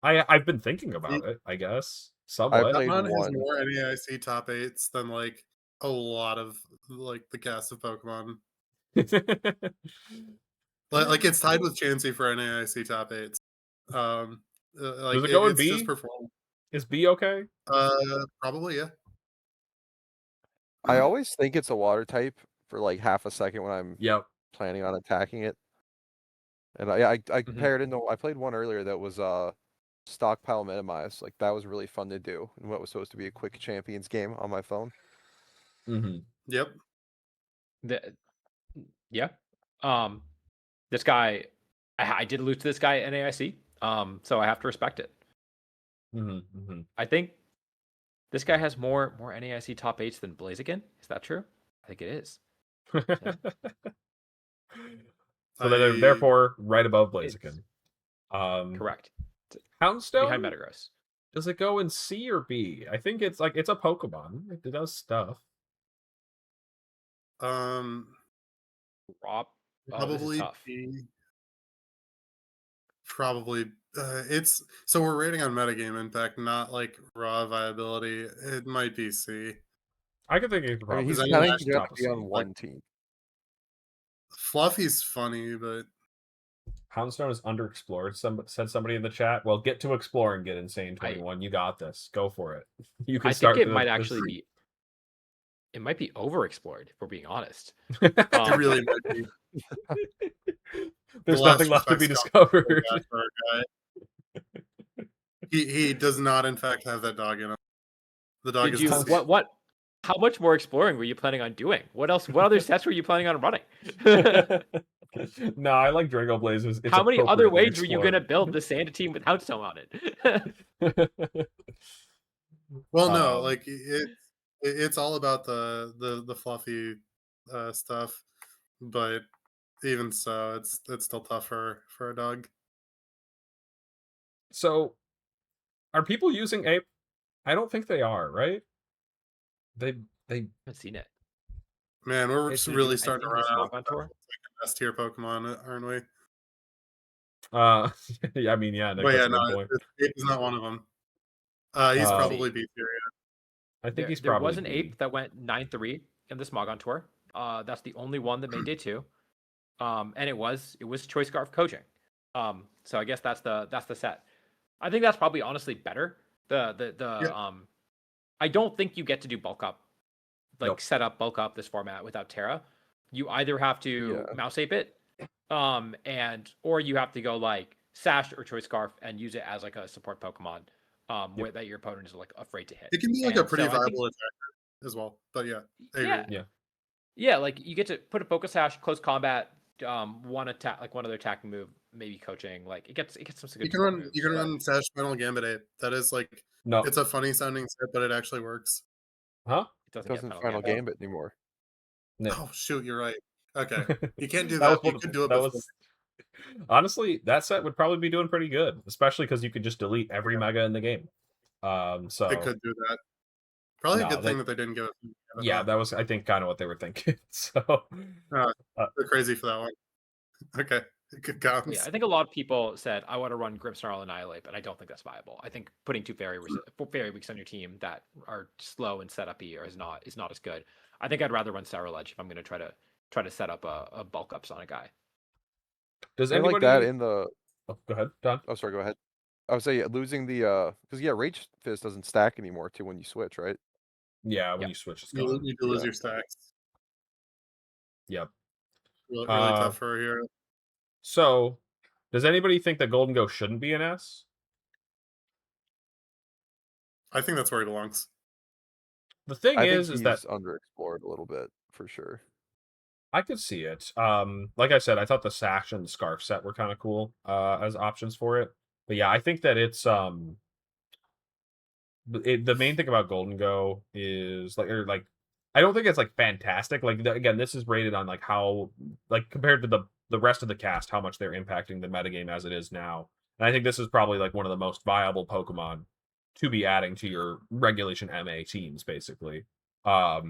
I've been thinking about it, I guess. Somewhat. played Pokemon has one. more NAIC top 8s than like a lot of like the cast of Pokemon. Like it's tied with Chansey for NAIC top 8s. Like Does it go in it's B? just perform. Is B okay? Probably yeah. I always think it's a water type for like half a second when I'm Yep. planning on attacking it. And I compared into I played one earlier that was stockpile minimize. Like that was really fun to do in what was supposed to be a quick champions game on my phone. Mm-hmm. Yep. Yeah. This guy, I did lose to this guy at NAIC. So I have to respect it. Mm-hmm. I think this guy has more NAIC top 8s than Blaziken. Is that true? I think it is. So they're therefore right above Blaziken. Correct. Houndstone Behind Metagross. Does it go in C or B? I think it's like it's a Pokemon. It does stuff. Rob, Probably tough. B. Probably it's so we're rating on metagame impact, not like raw viability. It might be C. I could think it could I mean, probably he's Is kind anyone of actually got top to be of on C. one team. Fluffy's funny, but Houndstone is underexplored. Said somebody in the chat. Well, get to explore and get Insane 21. You got this. Go for it. You can I start. think it might actually be. It might be overexplored, if we're being honest. it really might be. There's The last nothing left to be respect's got discovered. for our guy. He does not, in fact, have that dog in him. The dog Did is you deceased. what? How much more exploring were you planning on doing? What else? What other sets were you planning on running? No, I like Drago Blazers. It's How many other appropriately ways were you gonna build the Santa team with Houndstone on it? Well, no, like it's all about the fluffy stuff, but even so, it's still tough for a dog. So, are people using Ape? I don't think they are, right? They haven't seen it. Man, we're It's- really starting to run out on tour. of S tier Pokemon, aren't we? yeah, I mean, yeah, Nick, But that's yeah, a good no, point. Ape is not one of them. He's probably B tier. I think he's There probably was an B. ape that went 9-3 in the Smogon tour. That's the only one that made day 2. And it was Choice Scarf coaching. So I guess that's the set. I think that's probably honestly better. I don't think you get to do bulk up, like set up bulk up this format without Terra. You either have to mouse ape it, or you have to go like Sash or Choice Scarf and use it as like a support Pokemon. Where that your opponent is like afraid to hit. It can be like a pretty viable attacker as well. But yeah, I agree. Yeah, like you get to put a Focus Sash, close combat, one attack, like one other attacking move, maybe coaching. Like it gets some good. You can run Sash Final Gambit Ape. That is like it's a funny sounding set, but it actually works. Huh? It doesn't Final Gambit anymore. No. Oh shoot, you're right. Okay, you can't do that. You could do it. That was honestly, that set would probably be doing pretty good, especially because you could just delete every mega in the game. So they could do that. Probably a good thing that they didn't give it. Yeah, that was I think kind of what they were thinking. So they're crazy for that one. Okay, good counts. Yeah, I think a lot of people said I want to run Grimmsnarl and Annihilate, but I don't think that's viable. I think putting 2 fairy weeks on your team that are slow and setup-y is not as good. I think I'd rather run Sarah-Ledge if I'm going to try to set up a bulk ups on a guy. Does anybody like that in the Oh, go ahead, Don. Oh, sorry. Go ahead. I would say losing the because Rage Fist doesn't stack anymore too when you switch, right? Yeah, when Yep. you switch, it's You, gone. you do lose Yeah. your stacks. Yep. Really tough for a hero. So, does anybody think that Golden Go shouldn't be an S? I think that's where he belongs. The thing I think is he's that underexplored a little bit for sure. I could see it. Like I said, I thought the sash and the scarf set were kind of cool as options for it. But yeah, I think that it's the main thing about Golden Go is like I don't think it's like fantastic. Like again, this is rated on like how like compared to the rest of the cast, how much they're impacting the metagame as it is now. And I think this is probably like one of the most viable Pokemon to be adding to your regulation MA teams, basically. I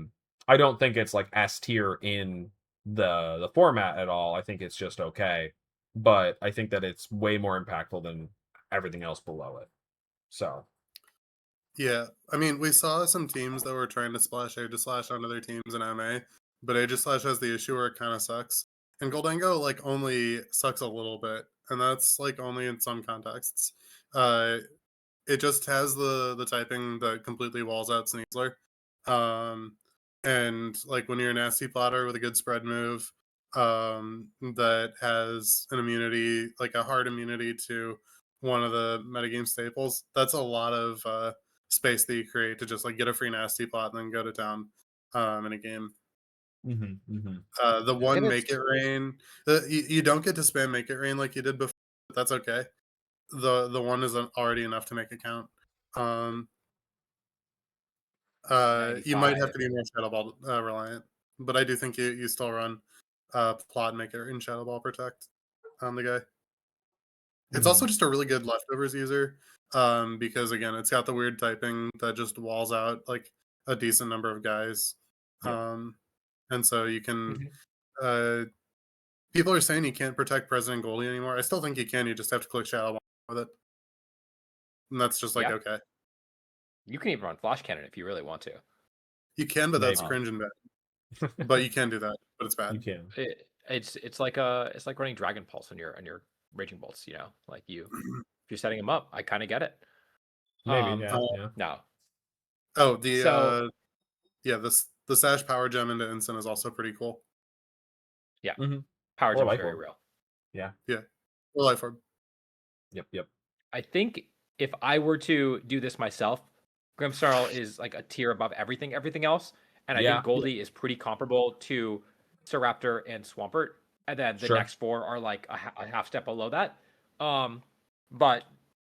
don't think it's like S tier in the format at all. I think it's just okay. But I think that it's way more impactful than everything else below it. So Yeah, I mean, we saw some teams that were trying to splash Aegislash onto their teams in MA, but Aegislash has the issue where it kind of sucks. And Goldango, like, only sucks a little bit, and that's, like, only in some contexts. Uh, it just has the typing that completely walls out Sneasler. And, like, when you're a nasty plotter with a good spread move, that has an immunity, like a hard immunity to one of the metagame staples, that's a lot of space that you create to just like get a free nasty plot and then go to town in a game. The one And make it rain, you don't get to spam make it rain like you did before, but that's okay. The one is already enough to make it count. You might have 95. to be more Shadow Ball reliant, but I do think you still run plot and make it in Shadow Ball protect on the guy. It's also just a really good leftovers user because again, it's got the weird typing that just walls out like a decent number of guys, Yep. and so you can. People are saying you can't protect President Goldie anymore. I still think you can. You just have to click Shadow Ball with it, and that's just like Yeah. okay. You can even run Flash Cannon if you really want to. You can, but that's Maybe. cringe and bad. But you can do that, but it's bad. You can. It's like running Dragon Pulse on your Raging Bolts. You know, like if you're setting them up, I kind of get it. Maybe, yeah. No. Oh, the Sash Power Gem into Instant is also pretty cool. Yeah. Mm-hmm. Power Or Gem's Life very Orb. real. Yeah. Or Life Orb. Yep. I think if I were to do this myself, Grimmsnarl is like a tier above everything else. And I think Goldie is pretty comparable to Staraptor and Swampert. And then the next four are like a half step below that. But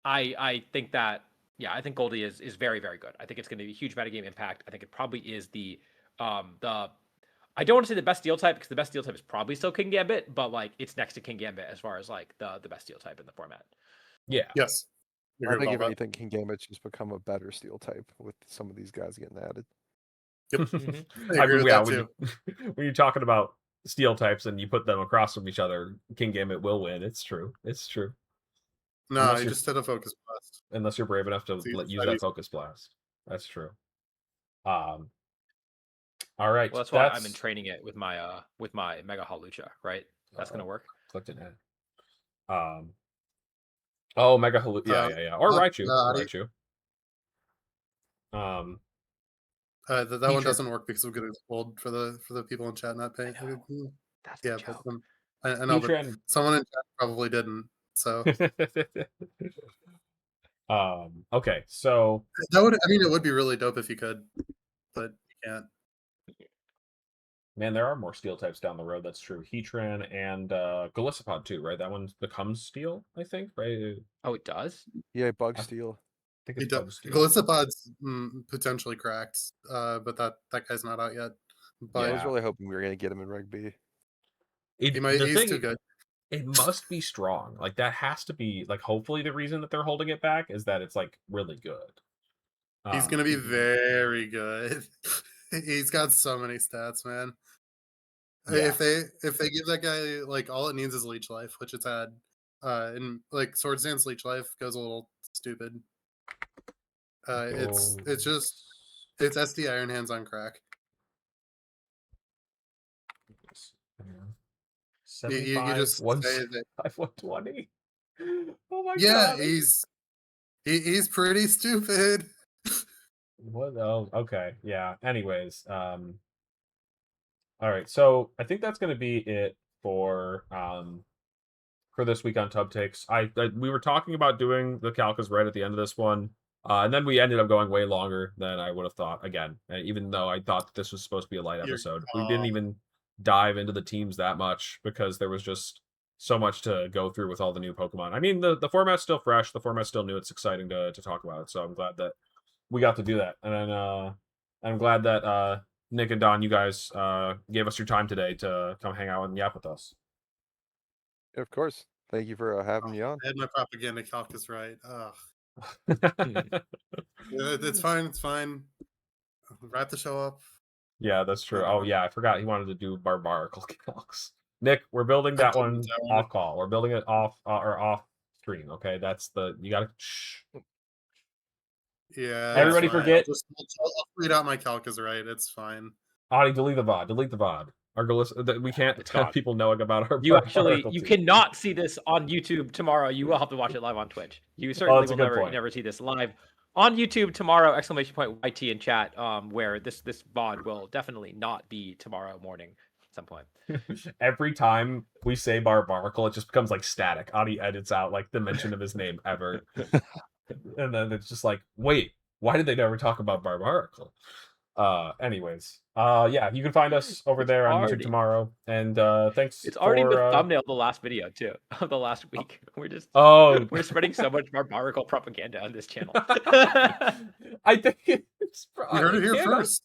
I think that, I think Goldie is very, very good. I think it's going to be a huge metagame impact. I think it probably is I don't want to say the best steel type because the best steel type is probably still King Gambit, but like it's next to King Gambit as far as like the best steel type in the format. Yeah. Yes. I think if anything, King Gambit's just become a better steel type with some of these guys getting added. Yep. I agree mean, with yeah, that too. when you're talking about steel types and you put them across from each other, King Gambit will win. It's true. No, Unless I you're- just did a focus blast. Unless you're brave enough to It's use that focus blast. That's true. All right. Well, that's why I've been training it with my Mega Halucha, right? That's gonna work. Clicked an ad. Oh, Mega Halucha. Yeah. Or Raichu. That one doesn't work because of getting spoiled for the people in chat not paying. That's the joke. But I know, but someone in chat probably didn't. So okay, so it would be really dope if you could, but you can't. Man, there are more steel types down the road. That's true. Heatran and Golisopod too, right? That one becomes steel, I think, right? Oh, it does? Yeah, Bug Steel. I think it's Bug Steel. Golisopod's potentially cracked, but that guy's not out yet. But I was really hoping we were gonna get him in Reg B. He's too good. It must be strong. Like that has to be like. Hopefully, the reason that they're holding it back is that it's like really good. He's gonna be very good. He's got so many stats, man. Yeah. If they give that guy like all it needs is leech life, which it's had, and like Swords Dance leech life goes a little stupid. It's SD Iron Hands on crack. 75, you just say that 120. Oh my Yeah, god. he's pretty stupid. What? Oh, okay. Yeah. Anyways, all right. So I think that's gonna be it for this week on Tub Takes. We were talking about doing the Calcas right at the end of this one, and then we ended up going way longer than I would have thought. Again, even though I thought that this was supposed to be a light You're- episode, we didn't even dive into the teams that much because there was just so much to go through with all the new Pokemon. I mean, the format's still fresh, the format's still new. It's exciting to talk about it. So I'm glad that we got to do that, and then I'm glad that Nick and Don, you guys gave us your time today to come hang out and yap with us. Of course. Thank you for having me on. I had my propaganda calculus right. Ugh. Yeah, It's fine. It's fine. Wrap the show up. that's true. Oh Whatever. yeah, I forgot he wanted to do barbarical calcs. Nick, we're building that one off call. We're building it off or off stream. Okay, that's the you gotta. Shh. Yeah. Everybody it's fine. forget- I'll read out my calculus right. It's fine. Audie, delete the VOD. Delete the VOD. We can't It's have gone. people knowing about our. You actually barbarical you team. cannot see this on YouTube tomorrow. You will have to watch it live on Twitch. You certainly that's a will good never point. never see this live on YouTube tomorrow! !YT in chat. Where this VOD will definitely not be tomorrow morning at some point. Every time we say barbarical, it just becomes like static. Audie edits out like the mention of his name ever. And then it's just like, wait, why did they never talk about barbarical? Anyways, yeah, you can find us over It's there on YouTube already- tomorrow. And thanks. It's already for, the thumbnail of the last video too of the last week. Oh, We're spreading so much barbarical propaganda on this channel. I think it's. You heard it here can't- first.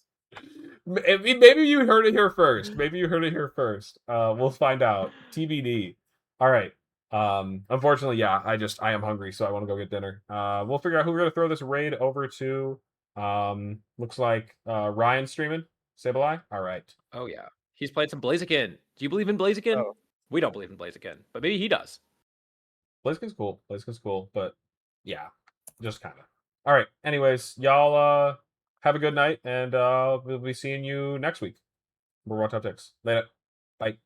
Maybe you heard it here first. Maybe you heard it here first. We'll find out. TBD. All right. Unfortunately, yeah, I am hungry, so I want to go get dinner. We'll figure out who we're gonna throw this raid over to. Looks like Ryan streaming. Sableye. All right. Oh yeah, he's played some Blaziken. Do you believe in Blaziken? Oh. We don't believe in Blaziken, but maybe he does. Blaziken's cool. Blaziken's cool, but yeah, just kind of. All right. Anyways, y'all have a good night, and we'll be seeing you next week. We're on Top Ticks. Later. Bye.